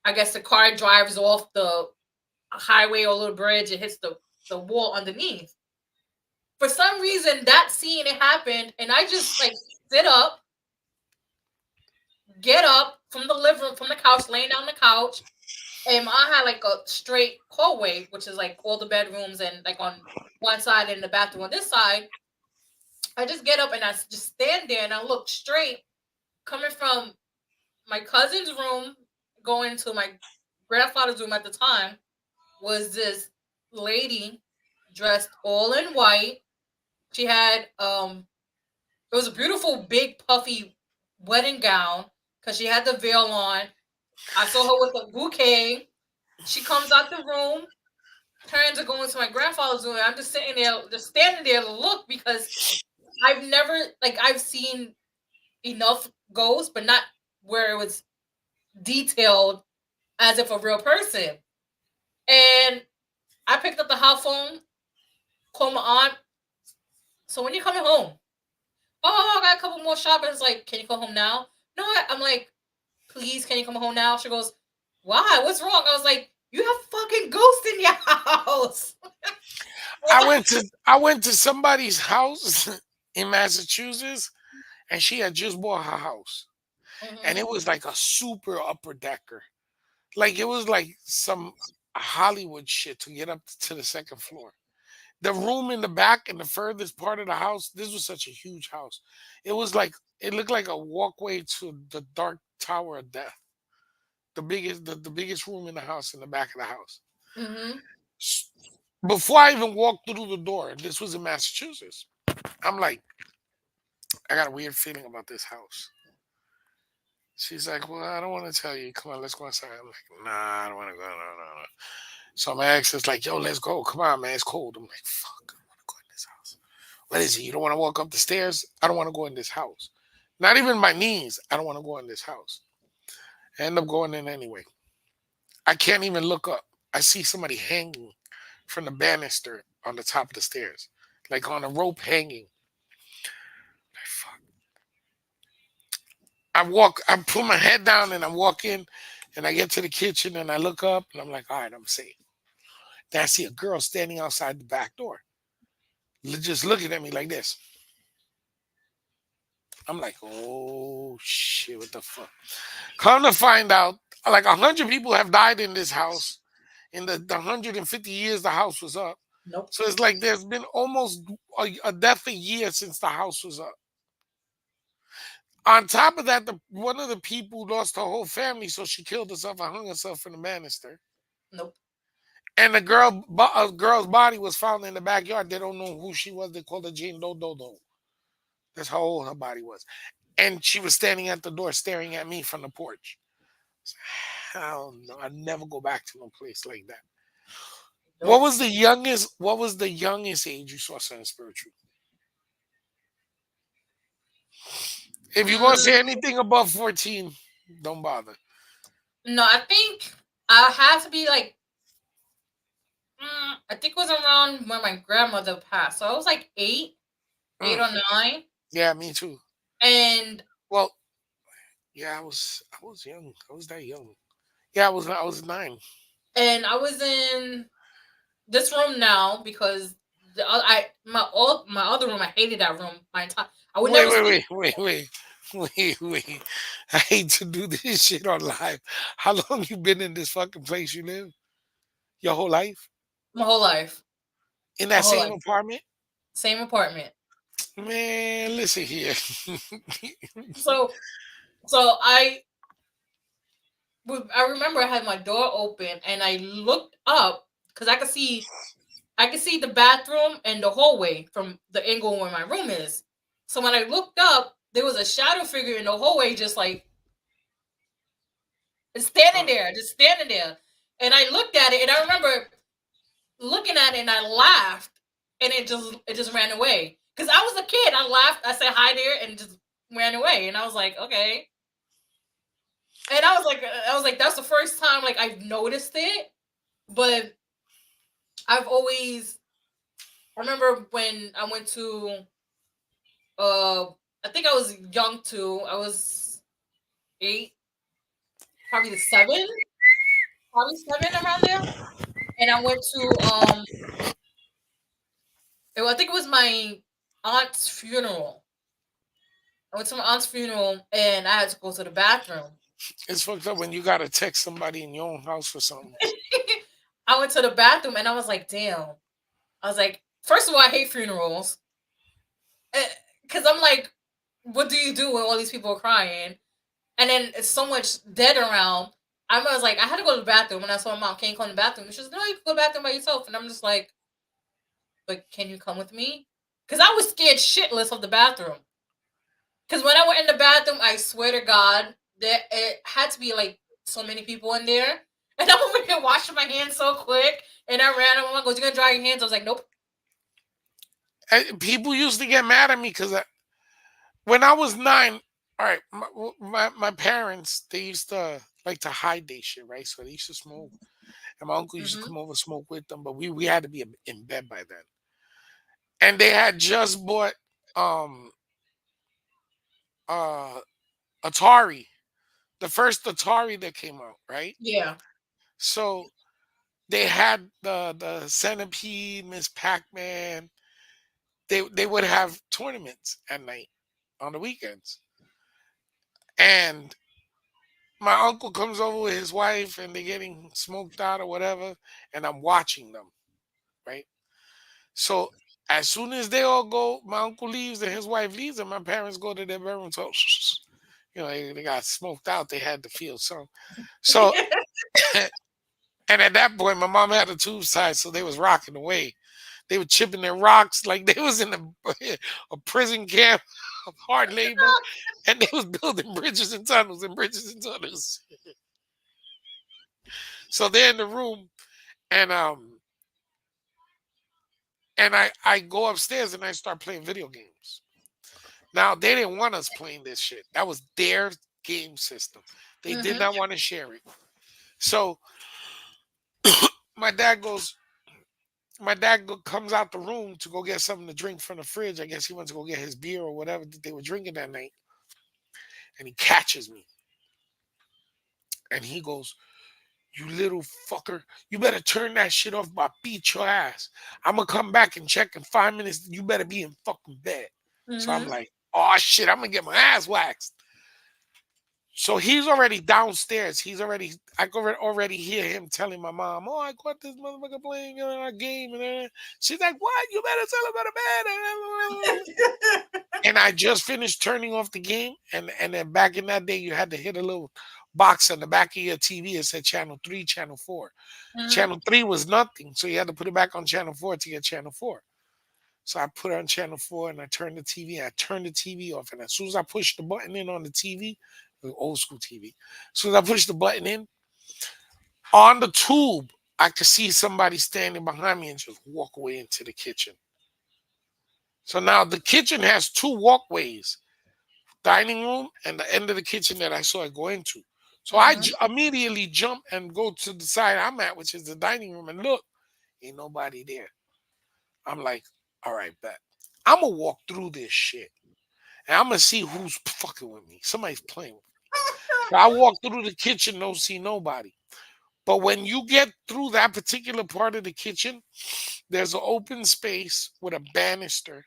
I guess the car drives off the highway or little bridge. It hits the the wall underneath. For some reason, that scene it happened, and I just like sit up, get up from the living room, from the couch, laying down on the couch, and I had like a straight hallway, which is like all the bedrooms and like on one side and the bathroom on this side. I just get up and I just stand there and I look straight coming from my cousin's room, going to my grandfather's room at the time, was this lady dressed all in white. She had it was a beautiful big puffy wedding gown because she had the veil on. I saw her with a bouquet. She comes out the room, turns to go into my grandfather's room. And I'm just sitting there, just standing there to look because I've never like I've seen enough ghosts, but not where it was detailed as if a real person. And I picked up the house phone, called my aunt. So when you coming home? Oh, I got a couple more shoppers. Like, can you come home now? No, I'm like, please, can you come home now? She goes, why? What's wrong? I was like, you have fucking ghosts in your house. I went to somebody's house in Massachusetts, and she had just bought her house, and Mm-hmm. it was like a super upper decker. Like it was like some Hollywood shit to get up to the second floor. The room in the back in the furthest part of the house, this was such a huge house. It was like it looked like a walkway to the dark tower of death. The biggest room in the house in the back of the house. Mm-hmm. S- Before I even walked through the door, this was in Massachusetts. I'm like, I got a weird feeling about this house. She's like, well, I don't want to tell you. Come on, let's go inside. I'm like, nah, I don't want to go. No, no, no. So my ex is like, yo, let's go. Come on, man. It's cold. I'm like, fuck, I want to go in this house. What is it? You don't want to walk up the stairs? I don't want to go in this house. Not even my knees. I don't want to go in this house. I end up going in anyway. I can't even look up. I see somebody hanging from the banister on the top of the stairs, like on a rope hanging. Like, fuck. I put my head down and I walk in and I get to the kitchen and I look up and I'm like, all right, I'm safe. Then I see a girl standing outside the back door, just looking at me like this. I'm like, oh shit, what the fuck? Come to find out, like 100 people have died in this house in the 150 years the house was up. Nope. So it's like there's been almost a death a year since the house was up. On top of that, one of the people lost her whole family, so she killed herself and hung herself from the banister. Nope. And a girl's body was found in the backyard. They don't know who she was. They called her Jane Doe Doe Doe. That's how old her body was. And she was standing at the door staring at me from the porch. Hell no, I'd never go back to no place like that. Nope. What was the youngest age you saw something spiritual? If you're gonna say Mm, anything above 14, don't bother. no, I think I have to be like, I think it was around when my grandmother passed. So I was like eight Mm, or nine. yeah, me too. And Well, yeah, I was young. I was that young. Yeah, I was 9. I was in this room now because my other room, I hated that room my entire. I would Wait, never wait, sleep wait, wait, wait. Wait, wait. I hate to do this shit on live. How long you been in this fucking place you live? Your whole life? my whole life. In My that whole same life, apartment? same apartment. Man, listen here. So so I remember I had my door open and I looked up because I could see the bathroom and the hallway from the angle where my room is. So when I looked up, there was a shadow figure in the hallway, just like just standing there. And I looked at it, and I remember looking at it, and I laughed, and it just ran away. Cause I was a kid, I laughed, I said hi there, and it just ran away. And I was like, okay. And I was like, that's the first time like I've noticed it. But I've always, I remember when I went to, uh, I think I was young too. I was 8, probably the 7, probably 7 around there. And I went to I think it was my aunt's funeral. I went to my aunt's funeral and I had to go to the bathroom. It's fucked up when you gotta text somebody in your own house for something. I went to the bathroom and I was like, damn. I was like, first of all, I hate funerals. Because I'm like, what do you do when all these people are crying? And then it's so much dead around. I was like, I had to go to the bathroom. And I saw my mom, can't go in the bathroom. She was no, you can go to the bathroom by yourself. And I'm just like, but can you come with me? Because I was scared shitless of the bathroom. Because when I went in the bathroom, I swear to God, that it had to be like so many people in there. And I'm over here washing my hands so quick. And I ran. My mom goes, "You gonna dry your hands?" I was like, "Nope." People used to get mad at me because when I was 9, all right, my parents, they used to like to hide their shit, right? So they used to smoke, and my uncle used to Mm-hmm. come over smoke with them, but we had to be in bed by then, and they had just bought um uh Atari, the first Atari that came out, right? Yeah. So they had the Centipede, Miss Pac-Man. They would have tournaments at night on the weekends, and my uncle comes over with his wife and they're getting smoked out or whatever, and I'm watching them, right? So as soon as they all go, my uncle leaves and his wife leaves, and my parents go to their bedroom. So, they got smoked out. They had to feel some. So, and at that point, my mom had a tube side, so they was rocking away. They were chipping their rocks like they was in a prison camp of hard labor, and they was building bridges and tunnels and bridges and tunnels. So they're in the room, and I go upstairs and I start playing video games. Now they didn't want us playing this shit. That was their game system. They did Mm-hmm. not want to share it. So my dad goes. Comes out the room to go get something to drink from the fridge. I guess he went to go get his beer or whatever that they were drinking that night. And he catches me and he goes, "You little fucker, you better turn that shit off. But I beat your ass. I'm gonna come back and check in 5 minutes. You better be in fucking bed." So I'm Mm-hmm. like, "Oh shit, I'm gonna get my ass waxed." So he's already downstairs. I could already hear him telling my mom, "Oh, I caught this motherfucker playing a game." And she's like, "What? You better tell him go to bed." And I just finished turning off the game. And then back in that day, you had to hit a little box on the back of your TV. It said channel 3, channel 4. Mm-hmm. Channel 3 was nothing. So you had to put it back on channel 4 to get channel 4. So I put it on channel 4 and I turned the TV. I turned the TV off. And as soon as I pushed the button in on the TV, the old school TV, as soon as I pushed the button in, on the tube, I could see somebody standing behind me and just walk away into the kitchen. So now the kitchen has two walkways, dining room and the end of the kitchen that I saw it go into. So I Mm-hmm. immediately jump and go to the side I'm at, which is the dining room, and look, ain't nobody there. I'm like, all right, bet. I'm gonna walk through this shit and I'm gonna see who's fucking with me. Somebody's playing with me. So I walk through the kitchen, don't see nobody. But when you get through that particular part of the kitchen, there's an open space with a banister,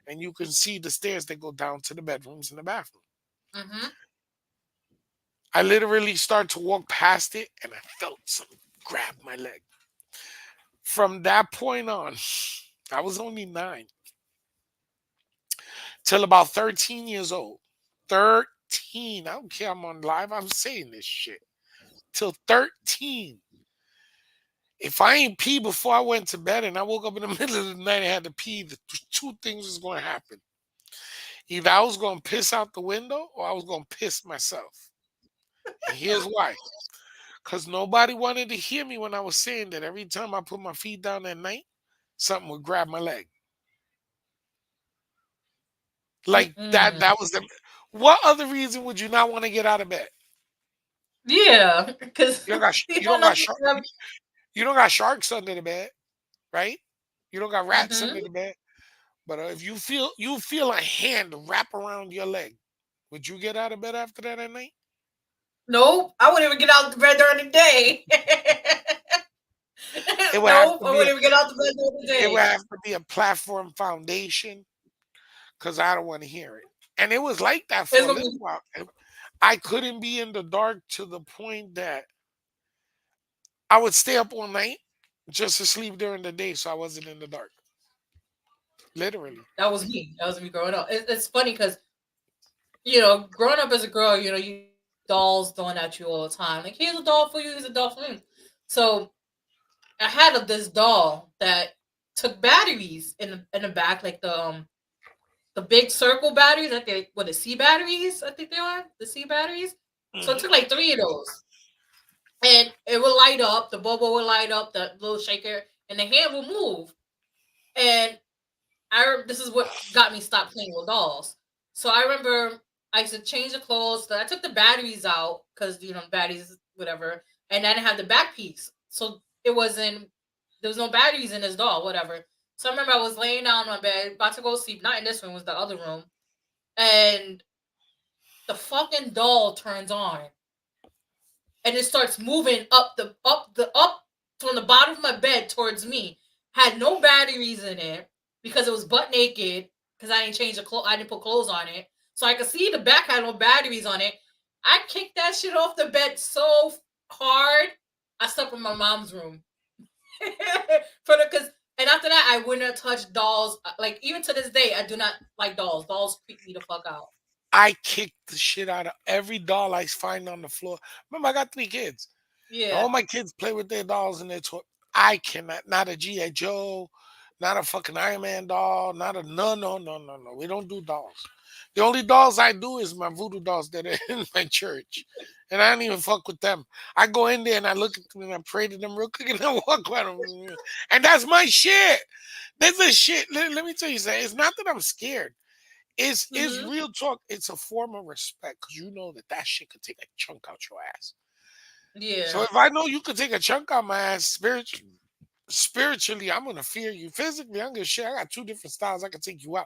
and you can see the stairs that go down to the bedrooms and the bathroom. Mm-hmm. I literally started to walk past it, and I felt something grab my leg. From that point on, I was only 9 till about 13 years old. 13. I don't care. I'm on live. I'm saying this shit. Till 13. If I ain't pee before I went to bed and I woke up in the middle of the night and had to pee, the two things was going to happen. Either I was going to piss out the window or I was going to piss myself. And here's why. Because nobody wanted to hear me when I was saying that every time I put my feet down at night, something would grab my leg. Like that. Mm-mm. That was the. What other reason would you not want to get out of bed? Yeah, because You don't got you don't know. you don't got sharks under the bed, right? You don't got rats Mm-hmm. under the bed. But if you feel a hand wrap around your leg, would you get out of bed after that at night? Nope, I wouldn't even get out of bed during the day. It would have No, to I be a wouldn't even get out the bed the other it would day. have to be a platform foundation because I don't want to hear it. And it was like that It's for a gonna little be while. I couldn't be in the dark to the point that I would stay up all night just to sleep during the day so I wasn't in the dark. Literally. that was me. That was me growing up. It's funny because growing up as a girl, you get dolls thrown at you all the time. Like, here's a doll for you, here's a doll for me. So I had this doll that took batteries in the back, like the big circle batteries, like the C batteries, I think they are the C batteries. So it Hmm. took like three of those, and it would light up. The bubble would light up, the little shaker, and the hand will move. And this is what got me stopped playing with dolls. So I remember I used to change the clothes. So I took the batteries out because batteries, whatever, and I didn't have the back piece, so it wasn't. There was no batteries in this doll, whatever. So I remember I was laying down on my bed, about to go to sleep. Not in this room, it was the other room, and the fucking doll turns on, and it starts moving up from the bottom of my bed towards me. Had no batteries in it because it was butt naked because I didn't change the clothes. I didn't put clothes on it, so I could see the back had no batteries on it. I kicked that shit off the bed so hard. I slept in my mom's room for the because. And after that, I wouldn't have touched dolls. Like, even to this day, I do not like dolls. Dolls creep me the fuck out. I kicked the shit out of every doll I find on the floor. Remember, I got 3 kids. Yeah, All my kids play with their dolls and their toys. I cannot, not a G.I. Joe, not a fucking Iron Man doll, not a no, no, no, no, no. We don't do dolls. The only dolls I do is my voodoo dolls that are in my church. And I don't even fuck with them. I go in there and I look at them and I pray to them real quick and I walk around them. And that's my shit. That's a shit. Let me tell you something. It's not that I'm scared. It's hmm real talk. It's a form of respect because you know that that shit could take a chunk out your ass. So yeah. if I know you could take a chunk out my ass spiritually, I'm gonna fear you. Physically, I'm gonna shit. I got 2 different styles. I can take you out.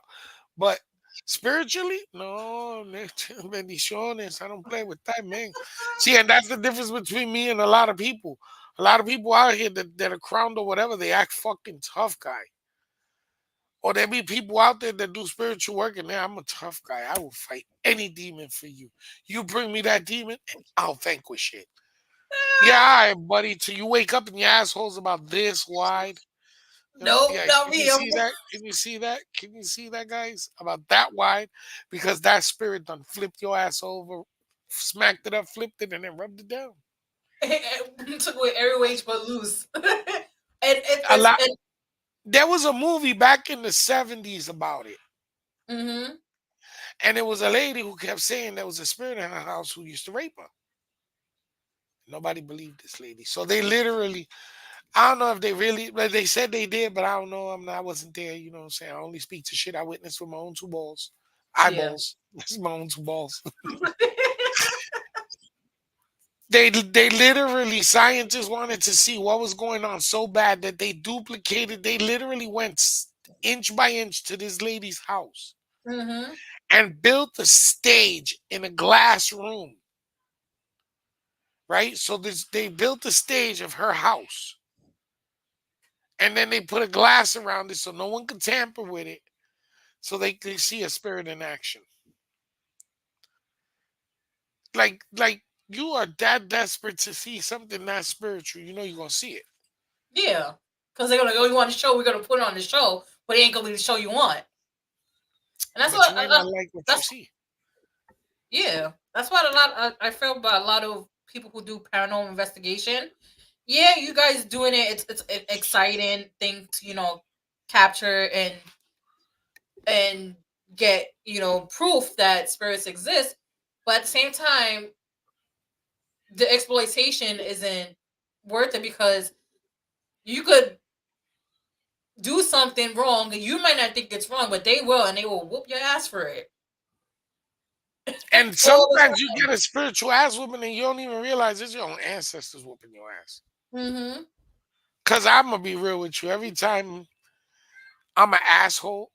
But spiritually, no, bendiciones. I don't play with that, man. See, and that's the difference between me and a lot of people. A lot of people out here that are crowned or whatever, they act fucking tough guy. Or there be people out there that do spiritual work and I'm a tough guy. I will fight any demon for you. You bring me that demon and I'll vanquish it. Yeah, all right, buddy. Till you wake up and your asshole's about this wide. Nope, Yeah, not can you me. see that? Can you see that? Can you see that, guys? About that wide, because that spirit done flipped your ass over, smacked it up, flipped it, and then rubbed it down. Took away every wage but loose. And A it's lot. There was a movie back in the '70s about it, mm-hmm. and it was a lady who kept saying there was a spirit in her house who used to rape her. Nobody believed this lady, so they literally. I don't know if they really, like they said they did, but I don't know. I wasn't there. You know what I'm saying? I only speak to shit I witnessed with my own 2 balls, Yeah. eyeballs. This is my own 2 balls. They literally scientists wanted to see what was going on so bad that they duplicated. They literally went inch by inch to this lady's house mm-hmm. and built a stage in a glass room. Right, so this they built a stage of her house, and then they put a glass around it so no one could tamper with it, so they could see a spirit in action. Like you are that desperate to see something that spiritual, you know you're gonna see it. Yeah. Because they're gonna go, you want the show, we're gonna put it on the show, but it ain't gonna be the show you want. And that's But what you might not like what you that's see. yeah. That's what I feel about a lot of people who do paranormal investigation. Yeah, you guys doing it. It's an exciting thing to capture and get proof that spirits exist, but at the same time, the exploitation isn't worth it because you could do something wrong and you might not think it's wrong, but they will, and they will whoop your ass for it And all the sometimes you get a spiritual ass whooping and you don't even realize it's your own ancestors whooping your ass. time. Mm-hmm. Cause I'm gonna be real with you. Every time I'm an asshole,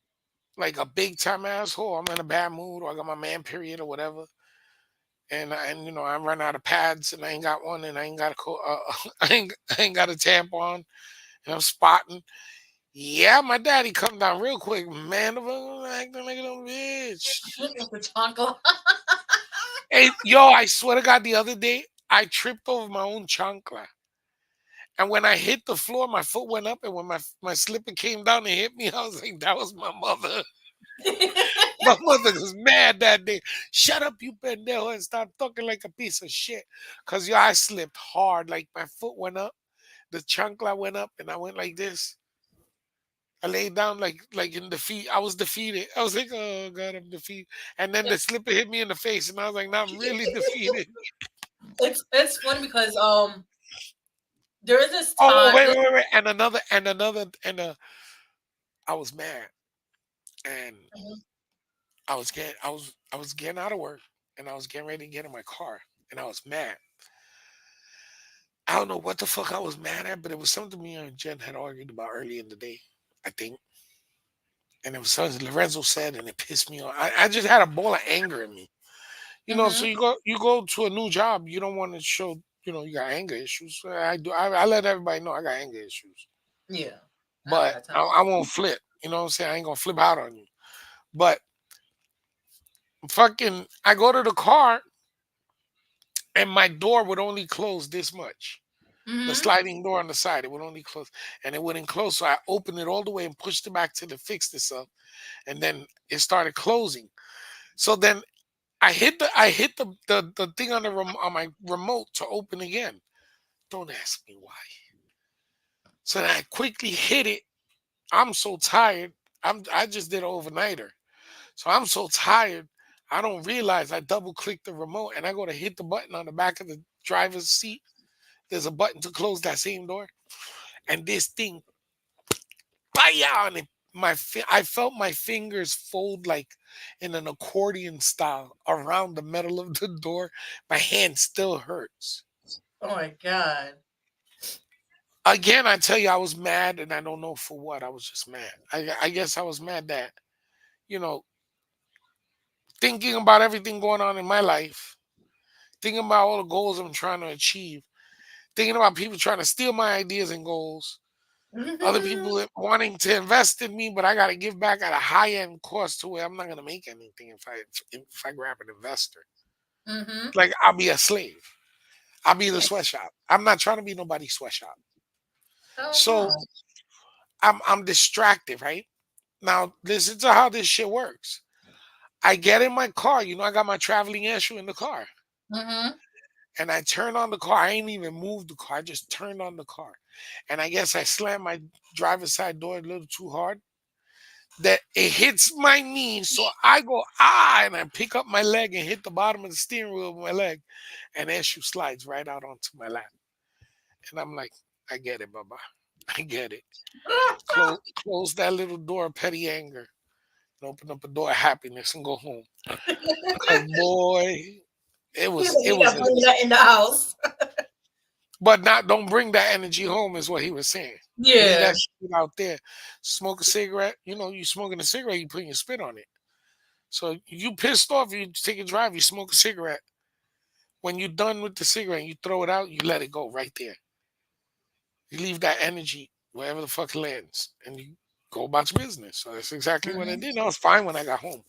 like a big time asshole, I'm in a bad mood or I got my man period or whatever, and I run out of pads and I ain't got one and I ain't got a I ain't got a tampon And I'm spotting. Yeah, my daddy come down real quick. Man, the fuck acting like a little bitch. The chocolate. Hey, yo, I swear to God, the other day, I tripped over my own chancla. And when I hit the floor, my foot went up. And when my slipper came down and hit me, I was like, that was my mother. My mother was mad that day. Shut up, you pendejo, and stop talking like a piece of shit. Because, yo, I slipped hard. Like, my foot went up. The chancla went up, and I went like this. I laid down like in defeat. I was defeated. I was like, oh God, I'm defeated. And then the slipper hit me in the face, and I was like, now I'm really defeated. It's funny because there is this Oh, time. wait, wait, wait. I was mad. And I was getting out of work and I was getting ready to get in my car. And I was mad. I don't know what the fuck I was mad at, but it was something me and Jen had argued about early in the day, I think. And it was something Lorenzo said and it pissed me off. I just had a ball of anger in me. So Hmm. you go to a new job, you don't want to show, you got anger issues. So I do. I let everybody know I got anger issues, Yeah, I but got time. I won't flip. You know what I'm saying? I ain't gonna flip out on you. But fucking, I go to the car and my door would only close this much. The Hmm. sliding door on the side, it would only close, and it wouldn't close. So I opened it all the way and pushed it back to the fix this up, and then it started closing. So then I hit the thing on on my remote to open again. Don't ask me why. So then I quickly hit it. I'm so tired. I just did an overnighter. So I'm so tired. I don't realize I double click the remote and I go to hit the button on the back of the driver's seat. There's a button to close that same door. And this thing, baya, and I felt my fingers fold like in an accordion style around the metal of the door. My hand still hurts. Oh my god. Again, I tell you, I was mad, and I don't know for what. I was just mad. I guess I was mad that, you know, thinking about everything going on in my life, thinking about all the goals I'm trying to achieve, thinking about people trying to steal my ideas and goals, other people wanting to invest in me, but I got to give back at a high end cost to where I'm not going to make anything if I grab an investor. Hmm. Like I'll be a slave. I'll be the sweatshop. I'm not trying to be nobody's sweatshop. Oh So no. I'm distracted, right? Now listen to how this shit works. I get in my car, I got my traveling issue in the car. Hmm. And I turn on the car. I ain't even moved the car. I just turned on the car. And I guess I slammed my driver's side door a little too hard that it hits my knee. So I go, and I pick up my leg and hit the bottom of the steering wheel with my leg. And then she slides right out onto my lap. And I'm like, I get it, Baba. I get it. Close that little door of petty anger and open up a door of happiness and go home. Cause boy, it He's was like, it you was gotta a bring that in the house. but not don't bring that energy home is what he was saying. Leave Yeah. that shit out there. Smoke a cigarette. You smoking a cigarette, you putting your spit on it. So you pissed off, you take a drive, you smoke a cigarette. When you're done with the cigarette, you throw it out, you let it go right there. You leave that energy wherever the fuck it lands, and you go about your business. So that's exactly what I Hmm. did. I was fine when I got home.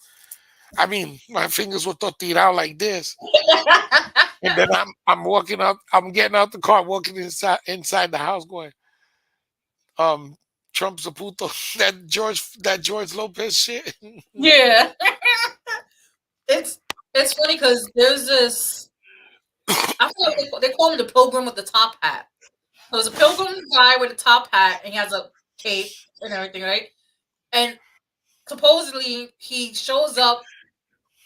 I mean, my fingers were tortilled out like this, and then I'm walking out. I'm getting out the car, walking inside the house, going, um, Trump's a puto. That George Lopez shit. Yeah. It's it's funny because there's this. I feel like they call him the pilgrim with the top hat. So there's a pilgrim guy with a top hat, and he has a cape and everything, right? And supposedly he shows up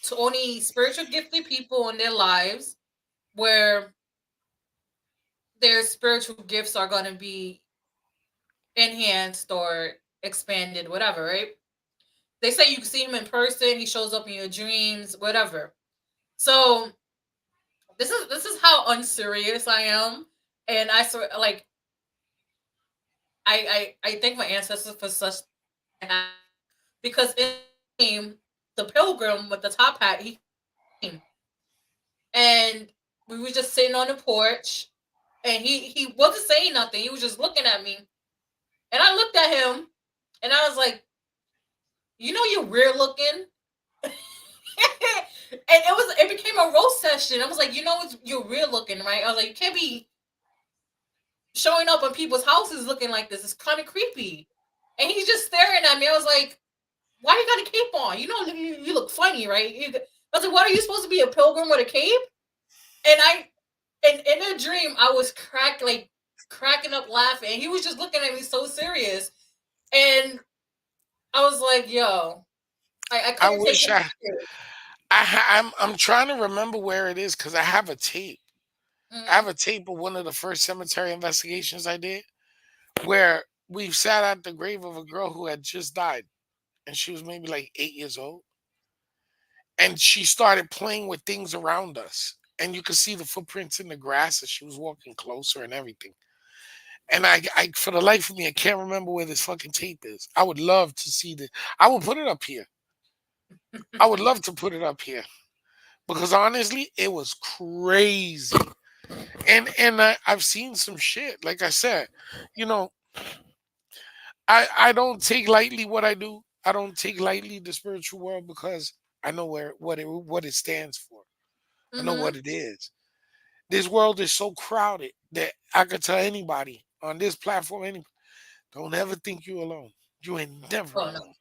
to only spiritual gifted people in their lives where their spiritual gifts are going to be enhanced or expanded, whatever, right? They say you can see him in person, he shows up in your dreams, whatever. So this is how unserious I am. And I sort like I thank my ancestors for such because in the dream, the pilgrim with the top hat, he came and we were just sitting on the porch and he wasn't saying nothing. He was just looking at me And I looked at him and I was like, you know, you're weird looking. And it became a roast session. I was like, you know, you're real looking, right? I was like, you can't be showing up on people's houses looking like this. It's kind of creepy. And he's just staring at me. I was like, why you got a cape on? You know, you look funny, right? I was like, what, are you supposed to be a pilgrim with a cape? And in a dream, I was cracking up laughing. And he was just looking at me so serious. And I was like, yo, I I couldn't take wish him I'm trying to remember where it is because I have a tape. I have serious. a tape of one of the first cemetery investigations I did where we sat at the grave of a girl who had just died, and she was maybe like 8 years old, and she started playing with things around us, and you could see the footprints in the grass as she was walking closer and everything. And I for the life of me, I can't remember where this fucking tape is. I would love to see the. I would put it up here. I would love to put it up here because honestly, it was crazy. And I've seen some shit. Like I said, you know, I don't take lightly what I do. I don't take lightly the spiritual world because I know what it stands for. I know Mm-hmm. what it is. This world is so crowded that I could tell anybody on this platform, don't ever think you're alone. You ain't never Oh alone, no,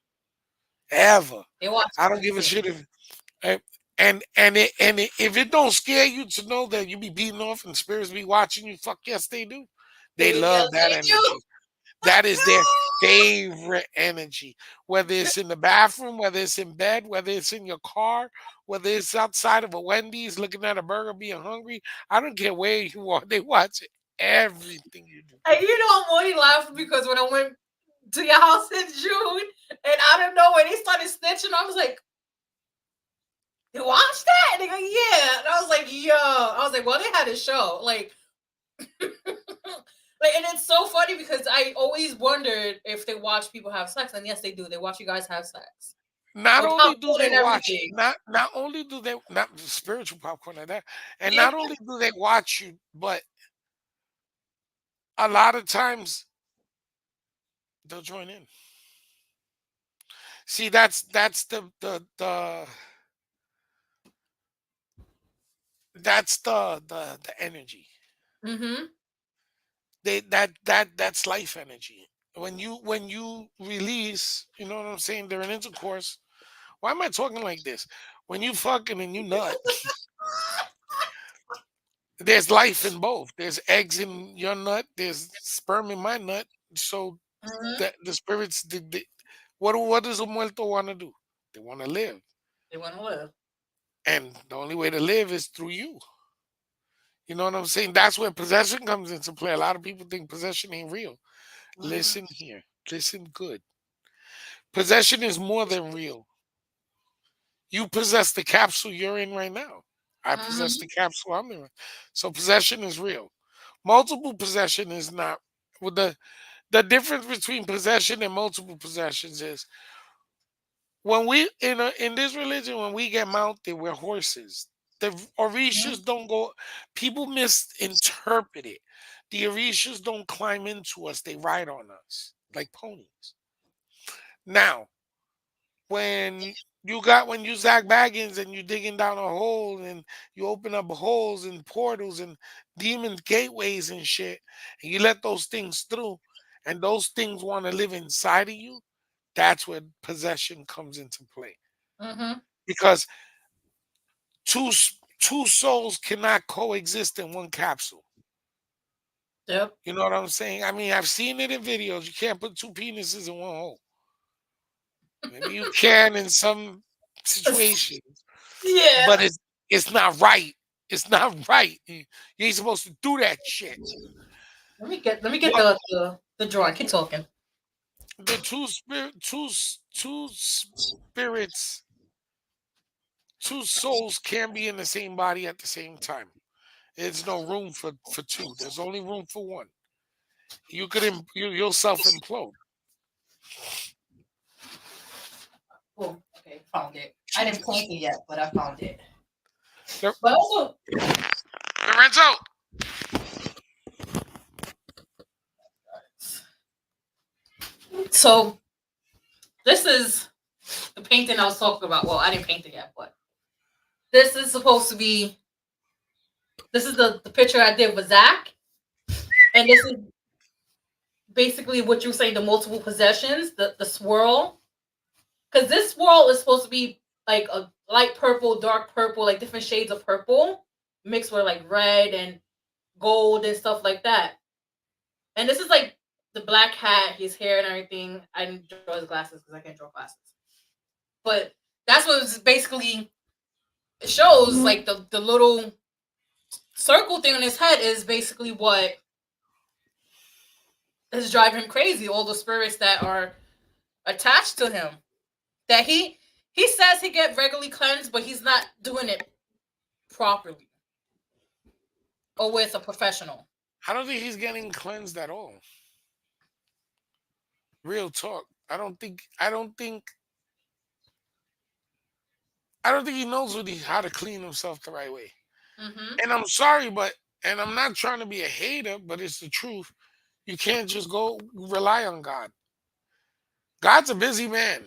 ever. they watch I don't give a everything. shit if eh, and if it don't scare you to know that you be beaten off and spirits be watching you, fuck yes they do. They Yes, love that they do. energy. That is their favorite energy. Whether it's in the bathroom, whether it's in bed, whether it's in your car, whether it's outside of a Wendy's looking at a burger being hungry. I don't care where you are. They watch everything you do. And you know, I'm only laughing because when I went to your house in June, and I don't know when they started snitching, I was like, "You watched that?" And they go, "Yeah." And I was like, "Yo," I was like, "Well, they had a show, like." Like, and it's so funny because I always wondered if they watch people have sex, and yes, they do. They watch you guys have sex Not or only do popcorn they and watch, everything. not only do they not spiritual popcorn like that, and Yeah. not only do they watch you, but a lot of times they'll join in. See, that's the energy. Mm-hmm. That's life energy. When you release, you know what I'm saying, during intercourse. Why am I talking like this? When you fucking and you nut, there's life in both. There's eggs in your nut. There's sperm in my nut. So Mm-hmm. the spirits, what does a muerto want to do? They want to live, They want to live. and the only way to live is through you. You know what I'm saying? That's where possession comes into play. A lot of people think possession ain't real. Mm-hmm. Listen here. Listen good. Possession is more than real. You possess the capsule you're in right now. I possess Mm-hmm. the capsule I'm in. So possession is real. Multiple possession is not. With the difference between possession and multiple possessions is when we in this religion when we get mounted, we're horses. The orishas don't go. People misinterpret it. The orishas don't climb into us; they ride on us like ponies. Now, when you Zach Baggins and you digging down a hole and you open up holes and portals and demon gateways and shit, and you let those things through, and those things want to live inside of you, that's where possession comes into play. Mm-hmm. Because two souls cannot coexist in one capsule. Yep. You know what I'm saying? I mean, I've seen it in videos. You can't put two penises in one hole. Maybe you can in some situations, Yeah. but it's not right. It's not right. You ain't supposed to do that shit. Let me get But the drawing. Keep talking. the two spirits, two souls can be in the same body at the same time. There's no room for two. There's only room for one. You'll self implode. Oh, okay, found it. I Two didn't just point it yet, but I found it. Lor- But also, Lorenzo. So this is the painting I was talking about. Well, I didn't paint it yet, but this is supposed to be. This is the picture I did with Zach, and this is basically what you were saying, the multiple possessions, the swirl. Because this swirl is supposed to be like a light purple, dark purple, like different shades of purple mixed with like red and gold and stuff like that. And this is like the black hat, his hair and everything. I didn't draw his glasses because I can't draw glasses. But that's what it's basically it shows. Like the little circle thing on his head is basically what is driving him crazy. All the spirits that are attached to him. That he says he get regularly cleansed, but he's not doing it properly or with a professional. I don't think he's getting cleansed at all. Real talk. I don't think he knows how to clean himself the right way. Mm-hmm. And I'm sorry, but and I'm not trying to be a hater, but it's the truth. You can't just go rely on God. God's a busy man.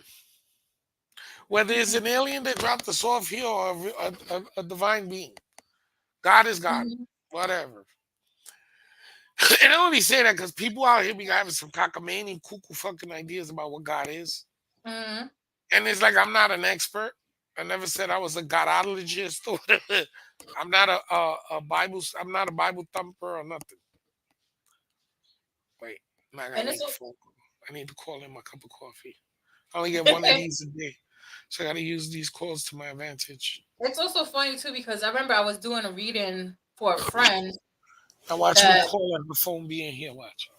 Whether it's an alien that dropped us off here or a divine being, God is God. Mm-hmm. Whatever. And I only say that because people out here be having some cockamamie, cuckoo fucking ideas about what God is. Mm-hmm. And it's like I'm not an expert. I never said I was a Godologist or whatever. I'm not a Bible. I'm not a Bible thumper or nothing. Wait, now I gotta And make it's a phone call. I need to call in my cup of coffee. I only get one of these a day, so I gotta use these calls to my advantage. it's also funny too because I remember I was doing a reading for a friend Now watch me that call and the phone be in here. Watch.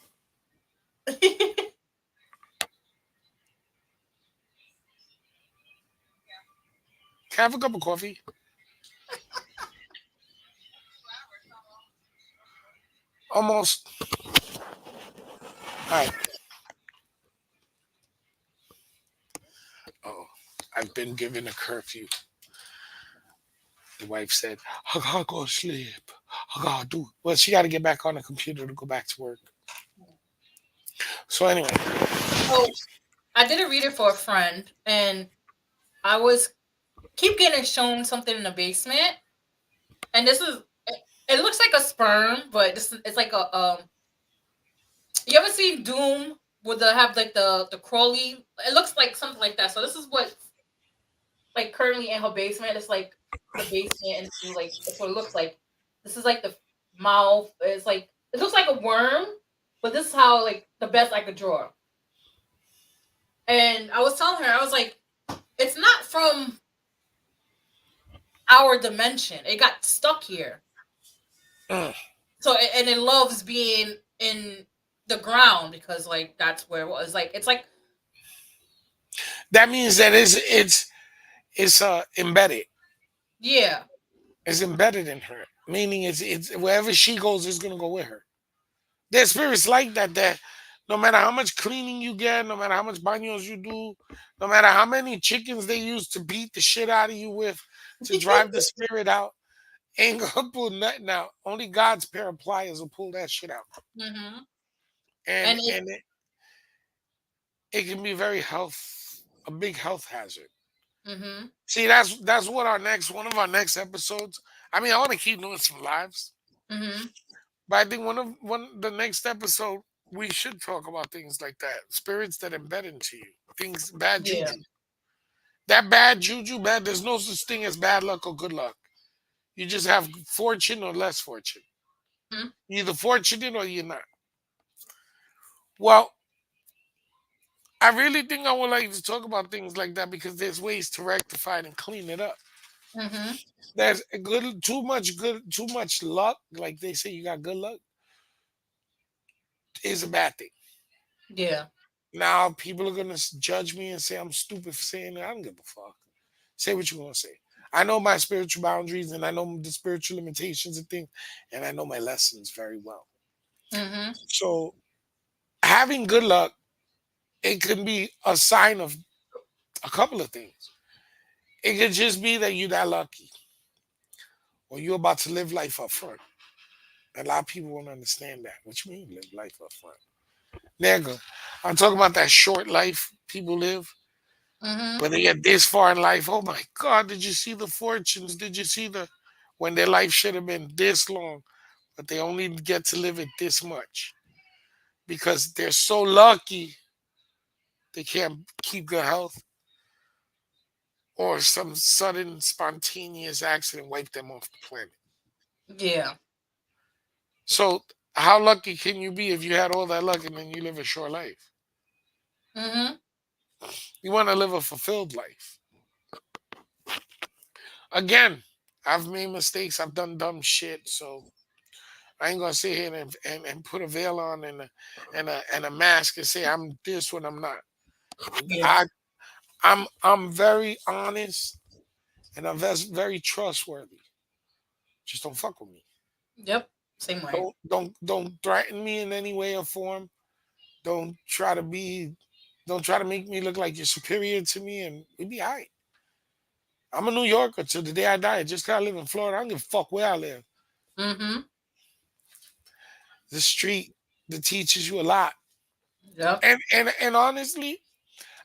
Can I have a cup of coffee? Almost. All right. Oh, I've been given a curfew. The wife said, I gotta go to sleep. I gotta do. Well, she got to get back on the computer to go back to work. So anyway, so I did a reading for a friend and I was keep getting shown something in the basement and this is it looks like a sperm but this it's like a you ever seen Doom with the have like the crawly it looks like something like that so this is what like currently in her basement it's like the basement and like that's what it looks like this is like the mouth it's like it looks like a worm but this is how like the best I could draw and I was telling her I was like it's not from our dimension it got stuck here mm, so and it loves being in the ground because like that's where it was like it's like that means that it's embedded. yeah. It's embedded in her. Meaning, it's wherever she goes, it's gonna go with her. There's spirits like that. That no matter how much cleaning you get, no matter how much baños you do, no matter how many chickens they use to beat the shit out of you with to drive the spirit out, ain't gonna pull nothing out. Only God's pair of pliers will pull that shit out. Mm-hmm. And And it and it can be a big health hazard. mm-hmm. See, that's what one of our next episodes. I mean, I want to keep doing some lives, Mm-hmm. but I think one the next episode we should talk about things like that, spirits that embed into you, things bad Yeah. juju. That bad juju, bad. There's no such thing as bad luck or good luck. You just have fortune or less fortune. Mm-hmm. You're either fortunate or you're not. Well, I really think I would like to talk about things like that because there's ways to rectify it and clean it up. Mm-hmm. There's a too much luck. Like they say, you got good luck is a bad thing. Yeah. Now people are gonna judge me and say I'm stupid for saying that. I don't give a fuck. Say what you want to say. I know my spiritual boundaries and I know the spiritual limitations and things, and I know my lessons very well. Mm-hmm. So having good luck, it can be a sign of a couple of things. It could just be that you're that lucky, or you're about to live life up front. A lot of people won't understand that. What you mean live life up front? Nigga, I'm talking about that short life people live. Mm-hmm. When they get this far in life, oh my God, did you see the fortunes? Did you see the when their life should have been this long, but they only get to live it this much because they're so lucky they can't keep good health or some sudden spontaneous accident wipe them off the planet. Yeah. So how lucky can you be if you had all that luck and then you live a short life? Mm-hmm. You want to live a fulfilled life. Again, I've made mistakes. I've done dumb shit. So I ain't gonna sit here and put a veil on and a mask and say I'm this when I'm not. Yeah. I I'm very honest and I'm very trustworthy. Just don't fuck with me. Yep. Same way. Don't threaten me in any way or form. Don't try to be don't try to make me look like you're superior to me and we be alright. I'm a New Yorker till the day I die. Just 'cause I live in Florida, I don't give a fuck where I live. Mm-hmm. The street that teaches you a lot. Yep. And honestly,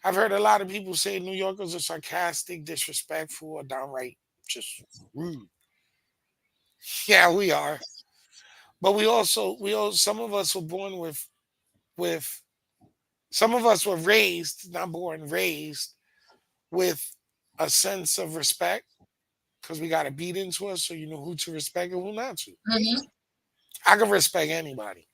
I've heard a lot of people say New Yorkers are sarcastic, disrespectful, or downright just rude. Yeah, we are. But we all some of us were born with some of us were raised, not born, raised with a sense of respect because we got it beat into us, so you know who to respect and who not to. Mm-hmm. I can respect anybody.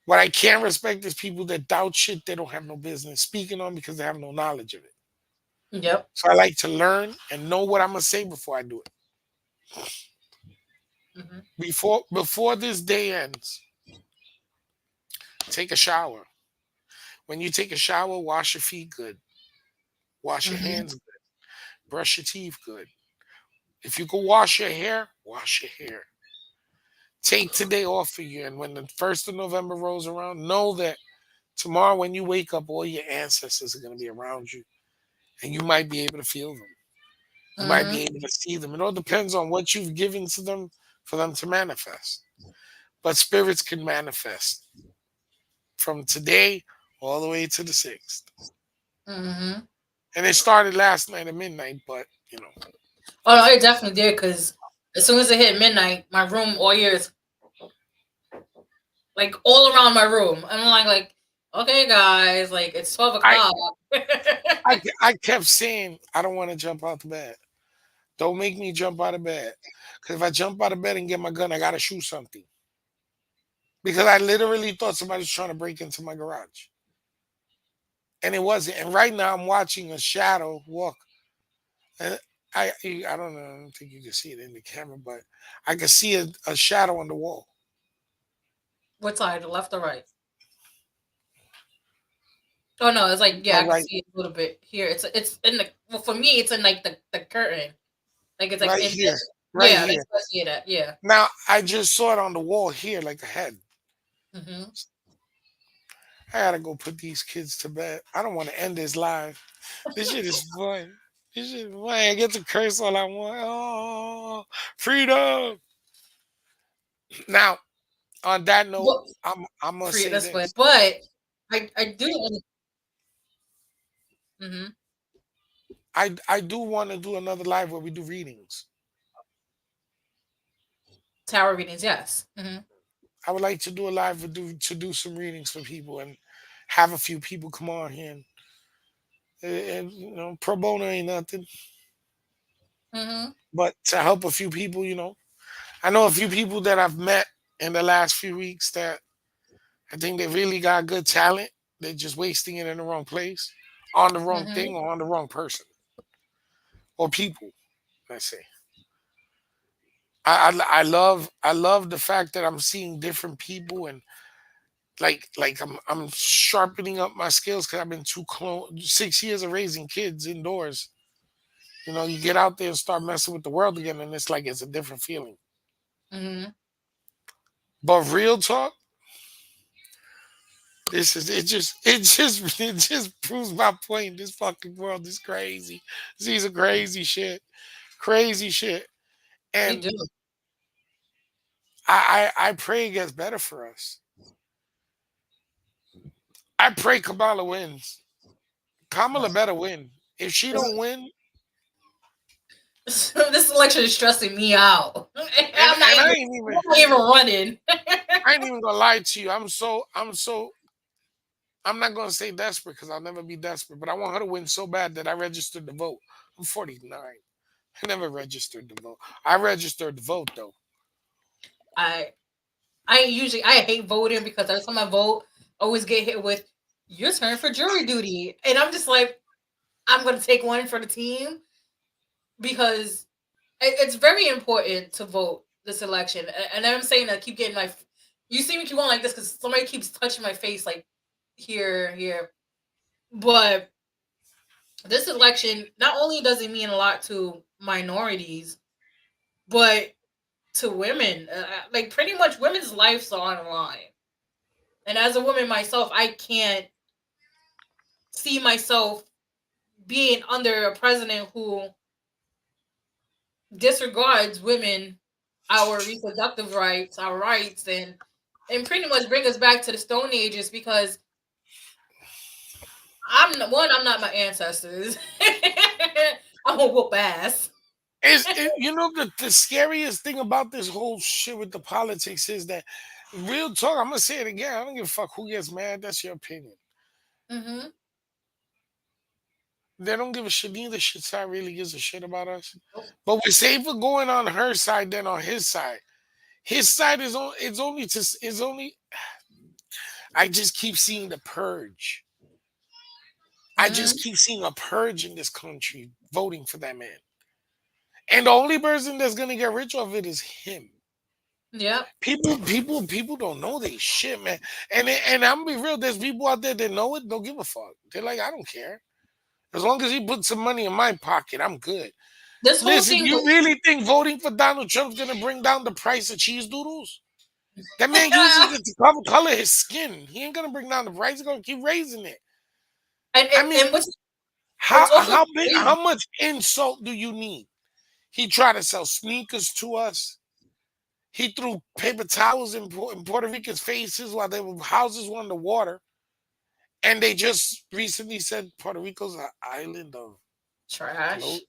What I can't respect is people that doubt shit they don't have no business speaking on because they have no knowledge of it. Yep. So I like to learn and know what I'm gonna say before I do it. Mm-hmm. Before this day ends, take a shower. When you take a shower, wash your feet good, wash your Mm-hmm. hands good, brush your teeth good. If you can wash your hair, wash your hair. Take today off for you, and when the 1st of November rolls around, know that tomorrow when you wake up, all your ancestors are gonna be around you, and you might be able to feel them. You might Mm-hmm. be able to see them. It all depends on what you've given to them for them to manifest. But spirits can manifest from today all the way to the 6th. Mm-hmm. And it started last night at midnight, but Oh no, it definitely did because as soon as it hit midnight, my room all ears like all around my room. And I'm like, okay, guys, like it's 12 I o'clock. I kept saying I don't want to jump out the bed. Don't make me jump out of bed. Because if I jump out of bed and get my gun, I gotta shoot something. Because I literally thought somebody was trying to break into my garage. And it wasn't. And right now I'm watching a shadow walk. And I don't know, I don't think you can see it in the camera, but I can see a shadow on the wall. What side, the left or right? Oh no, it's like yeah, My I can right see it a little bit here. It's in the well for me, it's in like the curtain. Like it's like right in here. the Right yeah, here. that's what I see that. Yeah. Now I just saw it on the wall here like a head. Mm-hmm. I gotta go put these kids to bed. I don't want to end this live. This shit is fun. This shit is fun. I get to curse all I want. Oh, freedom. Now, on that note, Well, I'm gonna free say this way, this. but I do. Mm-hmm. I do want to do another live where we do readings. Tower readings, yes. Mm-hmm. I would like to do a live to do some readings for people and have a few people come on here and pro bono ain't nothing, Mm-hmm. but to help a few people. I know a few people that I've met in the last few weeks that I think they really got good talent. They're just wasting it in the wrong place, on the wrong Mm-hmm. thing, or on the wrong person or people. Let's say. I love the fact that I'm seeing different people and like I'm sharpening up my skills because I've been too close 6 years of raising kids indoors. You get out there and start messing with the world again, and it's like it's a different feeling. Mm-hmm. But real talk, this is it just proves my point. This fucking world is crazy. These are crazy shit, We and do. I pray it gets better for us. I pray Kamala wins. Kamala No. better win. If she This, don't win, this election is stressing me out. and I'm not and even. I'm not even running. I ain't even gonna lie to you. I'm not gonna say desperate because I'll never be desperate, but I want her to win so bad that I registered to vote. I'm 49. I never registered to vote. I registered to vote though. I I hate voting because every time I vote, I always get hit with your turn for jury duty, and I'm just like, I'm gonna take one for the team because it's very important to vote this election. And I'm saying I keep getting my. You see me keep going like this because somebody keeps touching my face like here. But this election not only does it mean a lot to minorities, but to women. Like pretty much women's lives are on the line. And as a woman myself, I can't see myself being under a president who disregards women, our reproductive rights, our rights, and pretty much bring us back to the Stone Ages because I'm not my ancestors. I'm gonna whoop ass. You know the scariest thing about this whole shit with the politics is that real talk. I'm gonna say it again. I don't give a fuck who gets mad. That's your opinion. Mm-hmm. They don't give a shit. Neither shit side really gives a shit about us. Nope. But we're safer going on her side than on his side. His side is on. It's only to. It's only. I just keep seeing the purge. I Mm-hmm. just keep seeing a purge in this country voting for that man. And the only person that's gonna get rich off it is him. Yep. People don't know they shit, man. And I'm gonna be real. There's people out there that know it, don't give a fuck. They're like, I don't care. As long as he puts some money in my pocket, I'm good. This whole Listen, thing you with really think voting for Donald Trump's gonna bring down the price of cheese doodles? That man uses it to color his skin. He ain't gonna bring down the price. He's gonna keep raising it. I mean, and how what's also how big? crazy. How much insult do you need? He tried to sell sneakers to us. He threw paper towels in Puerto Ricans' faces while their houses were underwater. And they just recently said Puerto Rico's an island of float Trash.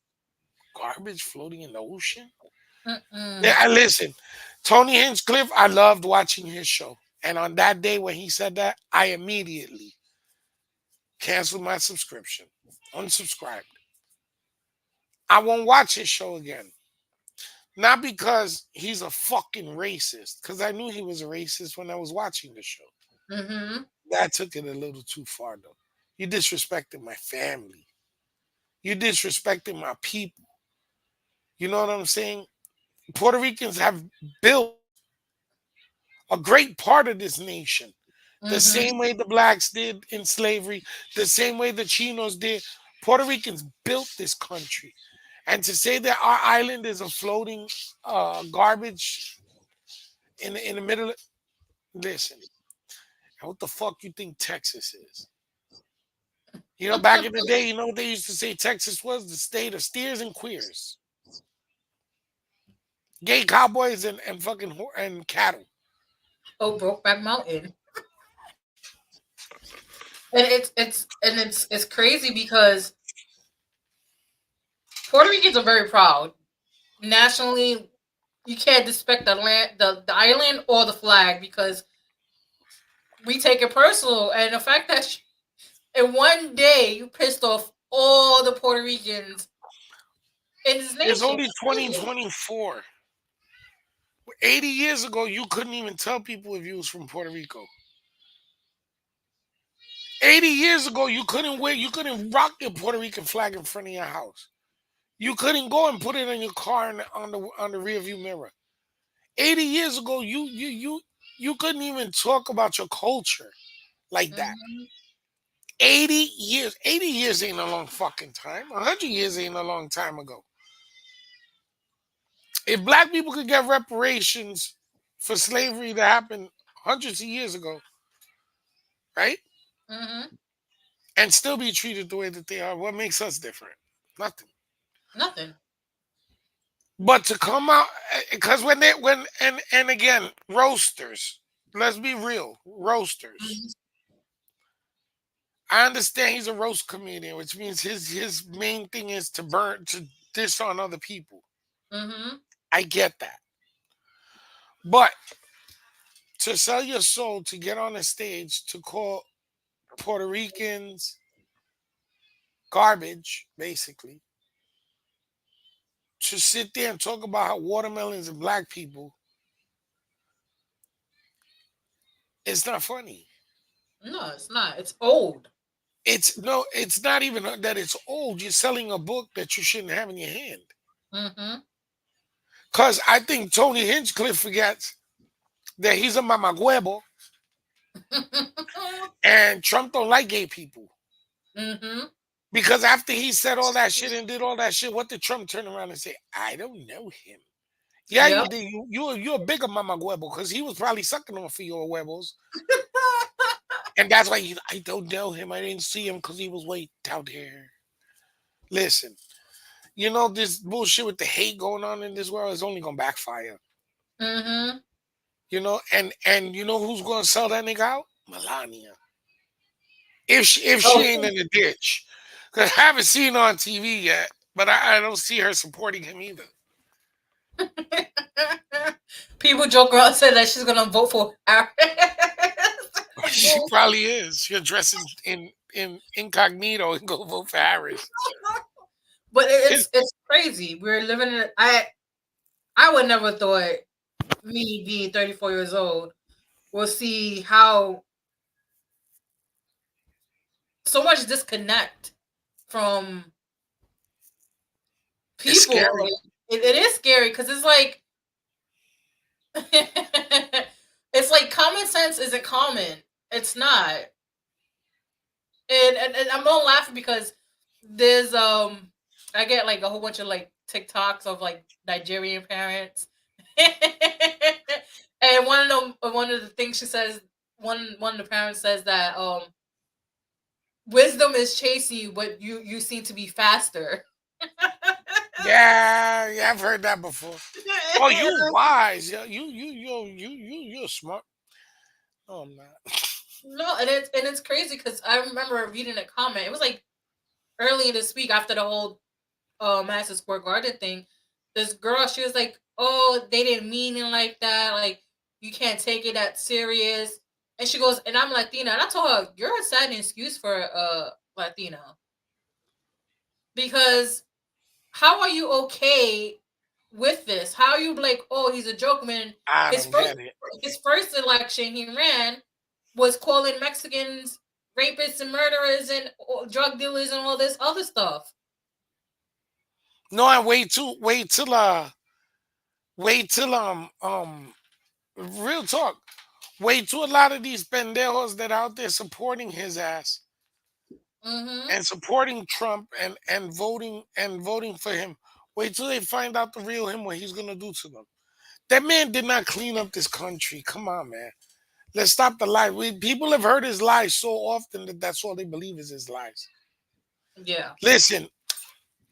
garbage floating in the ocean. Yeah, Mm-mm. I listen. Tony Hinchcliffe, I loved watching his show. And on that day when he said that, I immediately canceled my subscription, unsubscribed. I won't watch his show again. Not because he's a fucking racist, because I knew he was a racist when I was watching the show. Mm-hmm. That took it a little too far, though. You disrespected my family. You disrespected my people. You know what I'm saying? Puerto Ricans have built a great part of this nation. The Mm-hmm. same way the blacks did in slavery, the same way the Chinos did. Puerto Ricans built this country. And to say that our island is a floating garbage in the middle of, listen, what the fuck you think Texas is? You know, back in the day, you know what they used to say Texas was? The state of steers and queers. Gay cowboys and fucking and cattle. Oh, Brokeback Mountain. And it's crazy because Puerto Ricans are very proud. Nationally, you can't disrespect the island or the flag because we take it personal. And the fact that in one day you pissed off all the Puerto Ricans in this It's nation. only It's crazy. 2024. 80 years ago, you couldn't even tell people if you was from Puerto Rico. 80 years ago, you couldn't rock your Puerto Rican flag in front of your house. You couldn't go and put it in your car on the rear view mirror. 80 years ago, you couldn't even talk about your culture like that. Hmm. 80 years ain't a long fucking time. 100 years ain't a long time ago. If black people could get reparations for slavery that happened hundreds of years ago, right? Hmm. And still be treated the way that they are, what makes us different? Nothing. Nothing. But to come out, because and again, roasters. Let's be real, roasters. Mhm. I understand he's a roast comedian, which means his main thing is to dish on other people. Mhm. I get that. But to sell your soul, to get on a stage, to call Puerto Ricans garbage, basically, to sit there and talk about how watermelons and black people, it's not funny. No, it's not. It's old. It's no, it's not even that it's old. You're selling a book that you shouldn't have in your hand. Mhm. Cause I think Tony Hinchcliffe forgets that he's a mamagüevo and Trump don't like gay people. Mhm. Because after he said all that shit and did all that shit, what did Trump turn around and say? I don't know him. Yeah, you Yep. did. You're a bigger mama huevo because he was probably sucking on for your huevos, and that's why I don't know him. I didn't see him because he was way down there. Listen, this bullshit with the hate going on in this world is only gonna backfire. Mhm. And you know who's gonna sell that nigga out? Melania. If she Oh. ain't in the ditch, because I haven't seen her on TV yet, but I don't see her supporting him either. People joke around said that she's gonna vote for Harris. She probably is. She'll dress in incognito and go vote for Harris. But His, it's crazy. We're living in. I would never thought me being 34 years old will see how so much disconnect from it's people. scary. Like, it is scary because it's like it's like common sense isn't common. It's not. And I'm not laughing because there's I get like a whole bunch of like TikToks of like Nigerian parents. And one of the things she says one of the parents says that wisdom is chasing you, but you seem to be faster. Yeah, yeah, I've heard that before. Oh, you wise. Yeah, you're smart. No, I'm not. No, and it's crazy because I remember reading a comment. It was like early this week after the whole Madison Square Garden thing. This girl, she was like, "Oh, they didn't mean it like that. Like, you can't take it that serious." And she goes, "And I'm Latina," and I told her, "You're a sad excuse for Latina because how are you okay with this? How are you like, oh, he's a joke man? I His don't first get it. his first election he ran was calling Mexicans rapists and murderers and drug dealers and all this other stuff." No, I wait till real talk. Wait till a lot of these pendejos that are out there supporting his ass Mm-hmm. and supporting Trump and voting for him. Wait till they find out the real him, what he's gonna do to them. That man did not clean up this country. Come on, man. Let's stop the lies. People have heard his lies so often that that's all they believe is his lies. Yeah. Listen,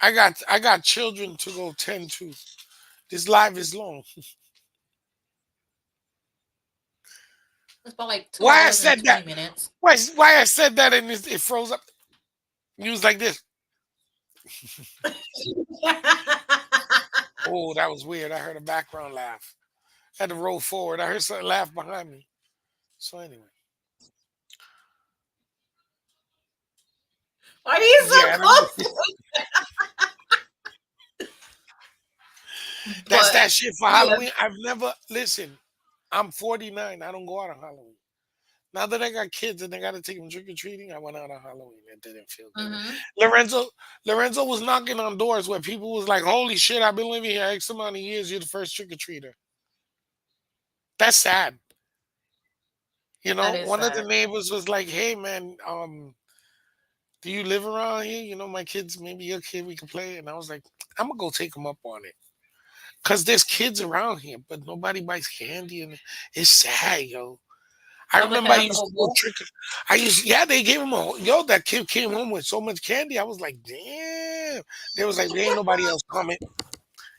I got children to go tend to. This live is long. It's about like two Why I hours and said twenty that? minutes. Why I said that and it froze up. You was like this. Oh, that was weird. I heard a background laugh. I had to roll forward. I heard something laugh behind me. So anyway, Why are you so yeah, close? that's But that shit for yeah. Halloween. I've never listen. I'm 49. I don't go out on Halloween. Now that I got kids and I got to take them trick or treating, I went out on Halloween. It didn't feel good. Mm-hmm. Lorenzo, Lorenzo was knocking on doors where people was like, "Holy shit! I've been living here X amount of years. You're the first trick or treater." That's sad. That is One of the sad. neighbors was like, "Hey man, do you live around here? My kids, maybe your kid, we can play." And I was like, "I'm gonna go take them up on it." Cause there's kids around here, but nobody buys candy, and it's sad, yo. I Some of the remember I parents used don't to go go. trick. Yeah, they gave him that kid came home with so much candy. I was like, damn. They was like, there ain't nobody else coming.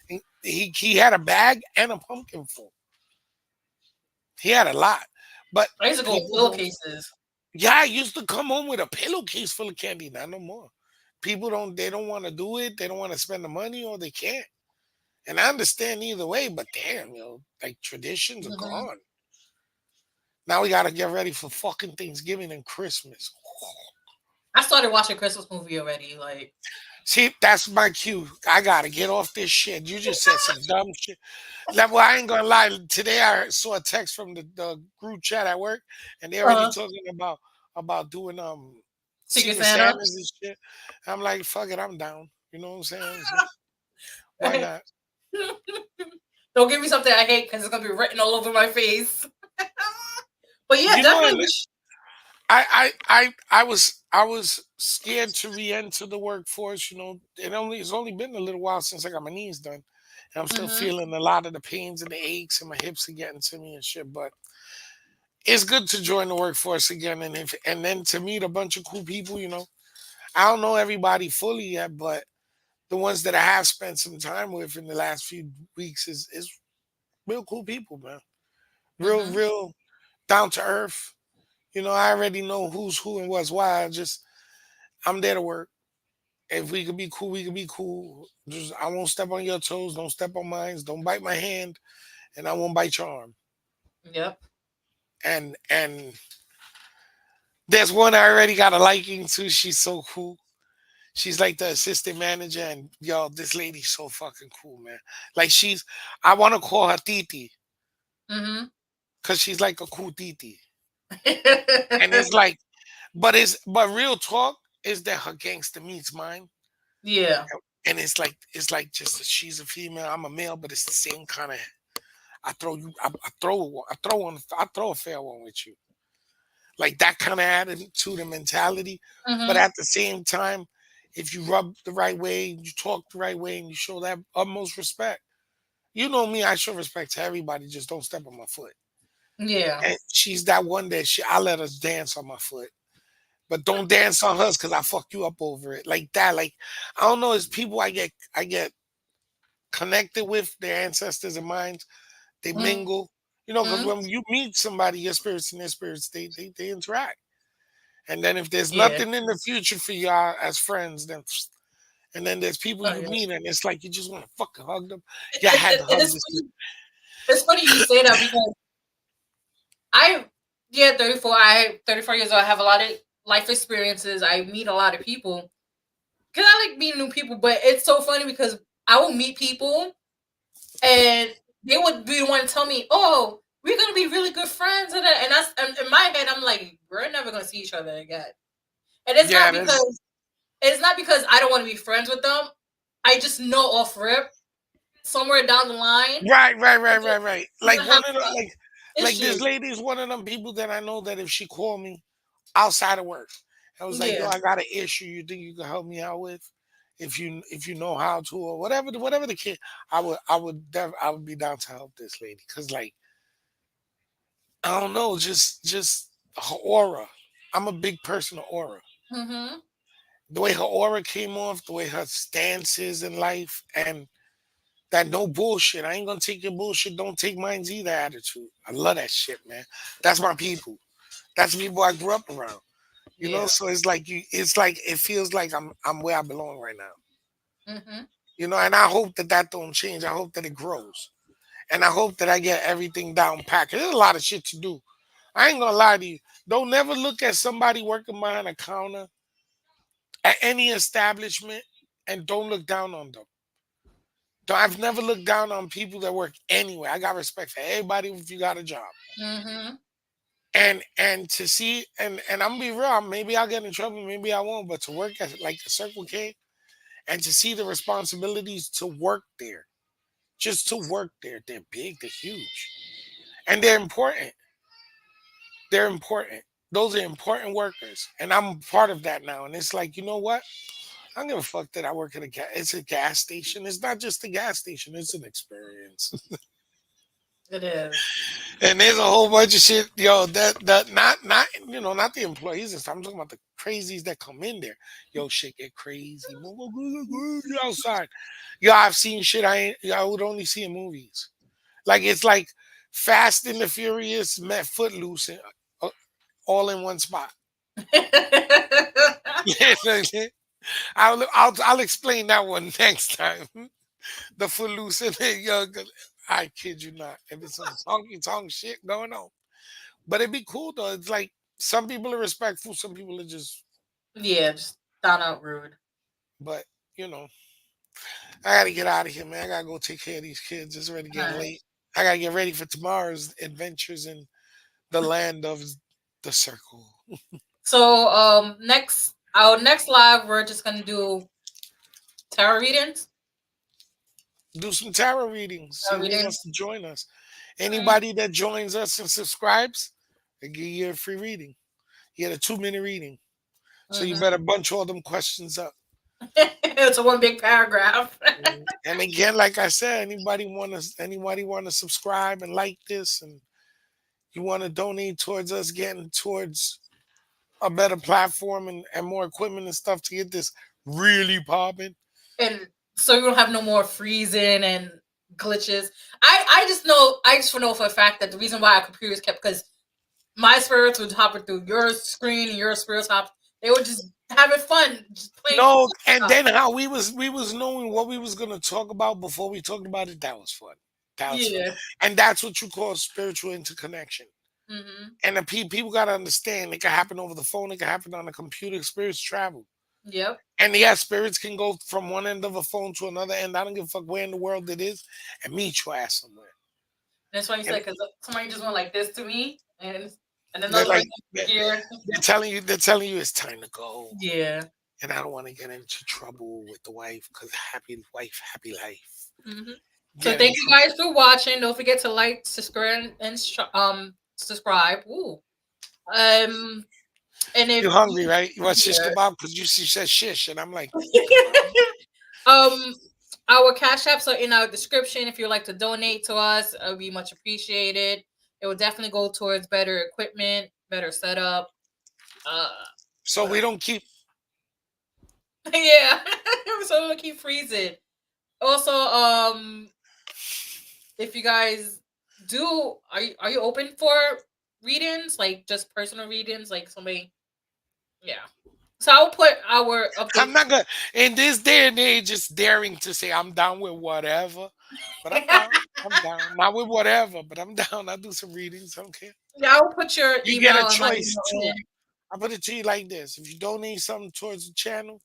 And he had a bag and a pumpkin full. He had a lot, but I used to go people don't. pillowcases. Yeah, I used to come home with a pillowcase full of candy. Not no more. People don't. They don't want to do it. They don't want to spend the money, or they can't. And I understand either way. But damn, like traditions are Hmm. gone. Now we gotta get ready for fucking Thanksgiving and Christmas. I started watching Christmas movie already. Like, See, that's my cue. I gotta get off this shit. You just said some dumb shit. Like, well, I ain't gonna lie. Today I saw a text from the group chat at work, and they already uh, talking about doing Secret Secret Santa. Santas and shit. I'm like, fuck it, I'm down. You know what I'm saying? So, why not? Don't give me something I hate because it's gonna be written all over my face. But yeah, You know, definitely. and I was scared to re-enter the workforce. It's only been a little while since I got my knees done, and I'm still Hmm. feeling a lot of the pains and the aches, and my hips are getting to me and shit. But it's good to join the workforce again, and then to meet a bunch of cool people. I don't know everybody fully yet, but the ones that I have spent some time with in the last few weeks is real cool people, man. Real, Hmm. real down to earth. I already know who's who and what's why. I'm there to work. If we could be cool, we could be cool. Just I won't step on your toes. Don't step on mine. Don't bite my hand, and I won't bite your arm. Yep. And there's one I already got a liking to. She's so cool. She's like the assistant manager, and yo, this lady's so fucking cool, man. Like I want to call her Titi Hmm. because she's like a cool Titi, and it's like, but real talk is that her gangster meets mine, Yeah. and it's like just that she's a female, I'm a male, but it's the same kind of. I throw you, I throw one, I throw a fair one with you, like that kind of attitude and mentality. But Hmm. at the same time, if you rub the right way, you talk the right way, and you show that utmost respect, you know me, I show respect to everybody. Just don't step on my foot. Yeah. And she's that one that I let us dance on my foot, but don't dance on hers because I fuck you up over it, like that. Like I don't know, it's people I get connected with their ancestors and minds. They mingle, because Hmm. when you meet somebody, your spirits and their spirits, they interact. And then if there's Yeah. nothing in the future for y'all as friends, then and then there's people Oh you yeah. meet and it's like you just want to fucking hug them. Yeah, I had to hug It's this. funny. It's funny you say that because I, yeah, 34. I 34 years old. I have a lot of life experiences. I meet a lot of people because I like meeting new people. But it's so funny because I will meet people and they would be the one to tell me, "Oh, we're gonna be really good friends," and that's and in my head, I'm like, "We're never gonna see each other again." And Yeah, that's it's not because I don't want to be friends with them. I just know off rip somewhere down the line right, right, right, we're right, right. Like gonna have one of the like this issues. lady is one of them people that I know that if she called me outside of work, I was like, yo, Yeah. I got an issue. You think you can help me out with? If you know how to or whatever the kid, I would be down to help this lady because like I don't know, just her aura. I'm a big person of aura. Mhm. The way her aura came off, the way her stance is in life, and that no bullshit. I ain't gonna take your bullshit. Don't take mine's either attitude. I love that shit, man. That's my people. That's the people I grew up around. Yeah. So it's like it's like it feels like I'm where I belong right now. Mhm. And I hope that don't change. I hope that it grows, and I hope that I get everything down packed. There's a lot of shit to do. I ain't gonna lie to you. Don't never look at somebody working behind a counter at any establishment and don't look down on them. I've never looked down on people that work anywhere. I got respect for everybody if you got a job. Mhm. And to see and I'm gonna be real, maybe I'll get in trouble, maybe I won't, but to work at like a Circle K and to see the responsibilities to work there, just to work there, they're big, they're huge. And they're important. They're important. Those are important workers. And I'm part of that now. And it's like, you know what? I don't give a fuck that I work at it's a gas station. It's not just a gas station, it's an experience. It is. And there's a whole bunch of shit, yo, that not the employees and stuff. I'm talking about the crazies that come in there. Yo, shit get crazy. Outside. Yo, I've seen shit I would only see in movies. Like it's like Fast and the Furious met Footloose all in one spot. I'll explain that one next time. The footloose and the young. I kid you not. If it's some honky tonk shit going on, but it'd be cool though. It's like some people are respectful, some people are just. Yeah, just down out rude. But you know, I gotta get out of here, man. I gotta go take care of these kids. It's already All getting right. late. I gotta get ready for tomorrow's adventures in the land of the circle. So next our next live we're just gonna do tarot readings. Do some tarot readings. See Tarot who readings. wants to join us. All right. Anybody that joins us and subscribes, they give you a free reading. You get a 2 minute reading. So you Mm-hmm. better bunch all them questions up. It's a one big paragraph. And again, like I said, anybody wanna subscribe and like this, and you want to donate towards us getting towards a better platform and more equipment and stuff to get this really popping. And so you don't have no more freezing and glitches. I just know for a fact that the reason why our computers kept because my spirits would hop through your screen and your spirits hop. They were just having fun, just playing. No, and then how we was knowing what we was gonna talk about before we talked about it. That was fun. That was fun, Yeah. and that's what you call spiritual interconnection. Mm-hmm. And the people gotta understand it can happen over the phone. It can happen on a computer. Spirits travel. Yep. And yeah, spirits can go from one end of a phone to another end. I don't give a fuck where in the world it is, and meet your ass somewhere. That's why you And said because somebody just went like this to me, and they're another like, person they're, here. they're telling you it's time to go, Yeah. and I don't want to get into trouble with the wife because happy wife, happy life. Hmm. So Get in thank you trouble. guys for watching. Don't forget to like, subscribe, and subscribe. Ooh. Um. And You if hungry, you, right? You want shish yeah. kebab? Because you said shish, and I'm like, kebab. um. Our cash apps are in our description. If you'd like to donate to us, it would be much appreciated. It will definitely go towards better equipment, better setup. Uh, So what we else? don't keep. Yeah, so it'll keep freezing. Also, if you guys do, are you open for readings, like just personal readings, like somebody? Yeah. So I'll put our I'm update. not gonna. In this day and age, it's daring to say I'm down with whatever, but I'm down. I'm down. Not with whatever, but I'm down. I do some readings. I don't care. Yeah, I'll put your You get a email and my choice email too. in. I put it to you like this: if you donate something towards the channel,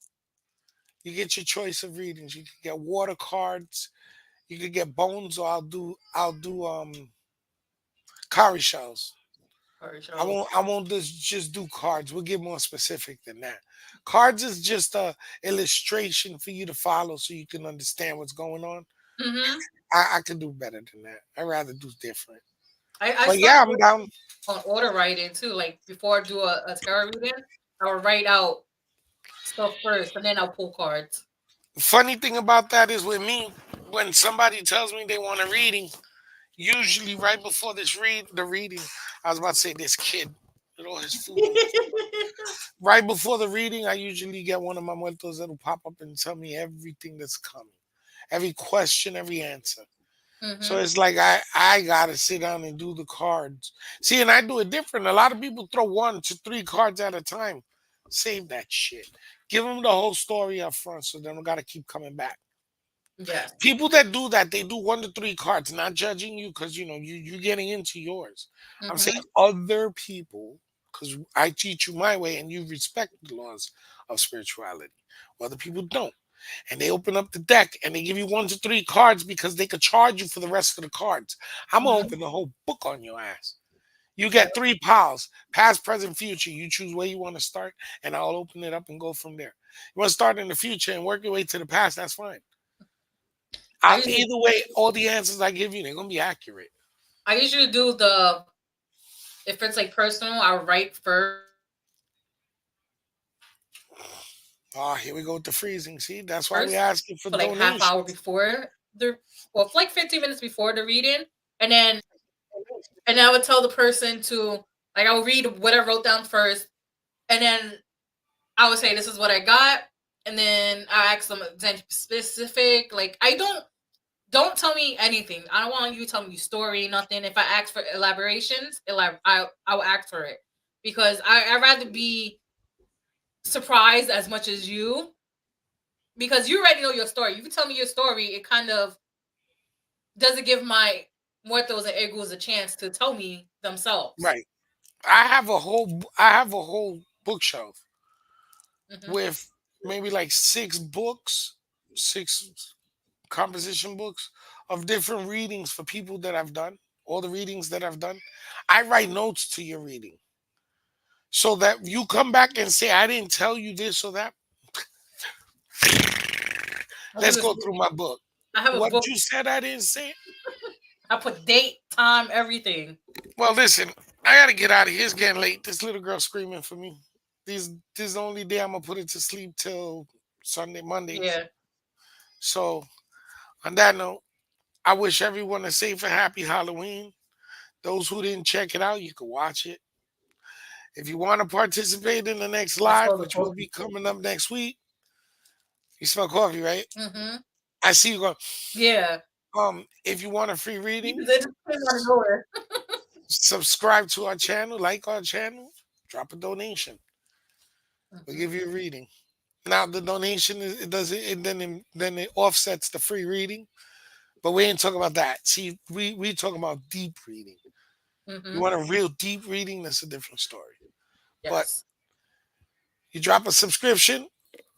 you get your choice of readings. You can get water cards. You can get bones, or I'll do cowrie shells. Or I shows. won't I won't just do cards. We'll get more specific than that. Cards is just a illustration for you to follow so you can understand what's going on. Mm-hmm. I could do better than that. I'd rather do different. I But yeah, started I'm down. on order writing too. Like before I do a tarot reading, I will write out stuff first, and then I'll pull cards. Funny thing about that is with me, when somebody tells me they want a reading, usually right before the reading, I was about to say this kid with all his food on. Right before the reading, I usually get one of my muertos that'll pop up and tell me everything that's coming, every question, every answer. So Mm-hmm. it's like I gotta sit down and do the cards. See, and I do it different. A lot of people throw 1 to 3 cards at a time. Save that shit. Give them the whole story up front, so they don't gotta keep coming back. Yes. People that do that, they do 1 to 3 cards. Not judging you, because you're getting into yours. I'm saying Mm-hmm. other people, because I teach you my way, and you respect the laws of spirituality. Other people don't, and they open up the deck and they give you 1 to 3 cards because they could charge you for the rest of the cards. I'm gonna Mm-hmm. open the whole book on your ass. You Yeah. get 3 piles, past, present, future. You choose where you want to start, and I'll open it up and go from there. You want to start in the future and work your way to the past? That's fine. I I'll usually either way, all the answers I give you, they're gonna be accurate. I usually do the if it's like personal, I'll write first for like half hour before Ah, here we go with the freezing. See, that's why we're the asking for well, for like donations. 15 minutes before the reading, and then I would tell the person to like I'll read what I wrote down first, and then I would say this is what I got, and then I ask them then specific. Like I don't tell me anything. I don't want you to tell me your story, nothing. If I ask for elaborations, I will ask for it because I rather be surprised as much as you, because you already know your story. You can tell me your story. It kind of doesn't give my muertos and egos a chance to tell me themselves. Right. I have a whole bookshelf Hmm. with maybe like six composition books of different readings for people that I've done. All the readings that I've done, I write notes to your reading so that you come back and say I didn't tell you this or that. I have Let's this go book. through my book. I have a What book. you said I didn't say. I put date, time, everything. Well, listen, I gotta get out of here. It's getting late. This little girl screaming for me. This is the only day I'm gonna put it to sleep till Sunday, Mondays. Yeah. So on that note, I wish everyone a safe and happy Halloween. Those who didn't check it out, you can watch it. If you want to participate in the next I live, smell the which will coffee. be coming up next week, you smell coffee, right? Mm-hmm. I see you going. Yeah. If you want a free You reading, just, it just came out of nowhere. subscribe to our channel, like our channel, drop a donation. We'll Hmm. give you a reading. Now the donation it does it then it offsets the free reading, but we ain't talking about that. See, we talking about deep reading. You Hmm. want a real deep reading? That's a different story. But Yes. you drop a subscription,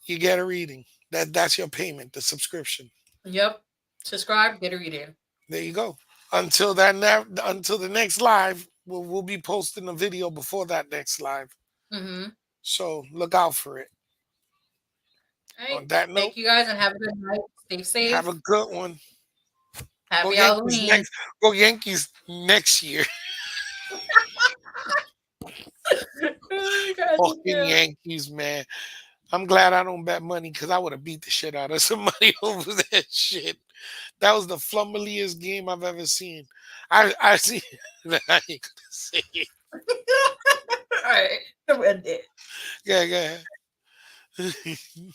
you get a reading. That's your payment, the subscription. Yep. Subscribe, get a reading. There you go. Until the next live, we'll be posting a video before that next live. Mm-hmm. So look out for it. All right. On that note, Thank you guys and have a good night. Stay have a safe. good one. Go Happy Yankees Halloween. next. Go Yankees next year. You guys are Fucking cute. Yankees, man. I'm glad I don't bet money because I would have beat the shit out of somebody over that shit. That was the flummeliest game I've ever seen. I see. I ain't gonna say it. All right. End it. Yeah, yeah.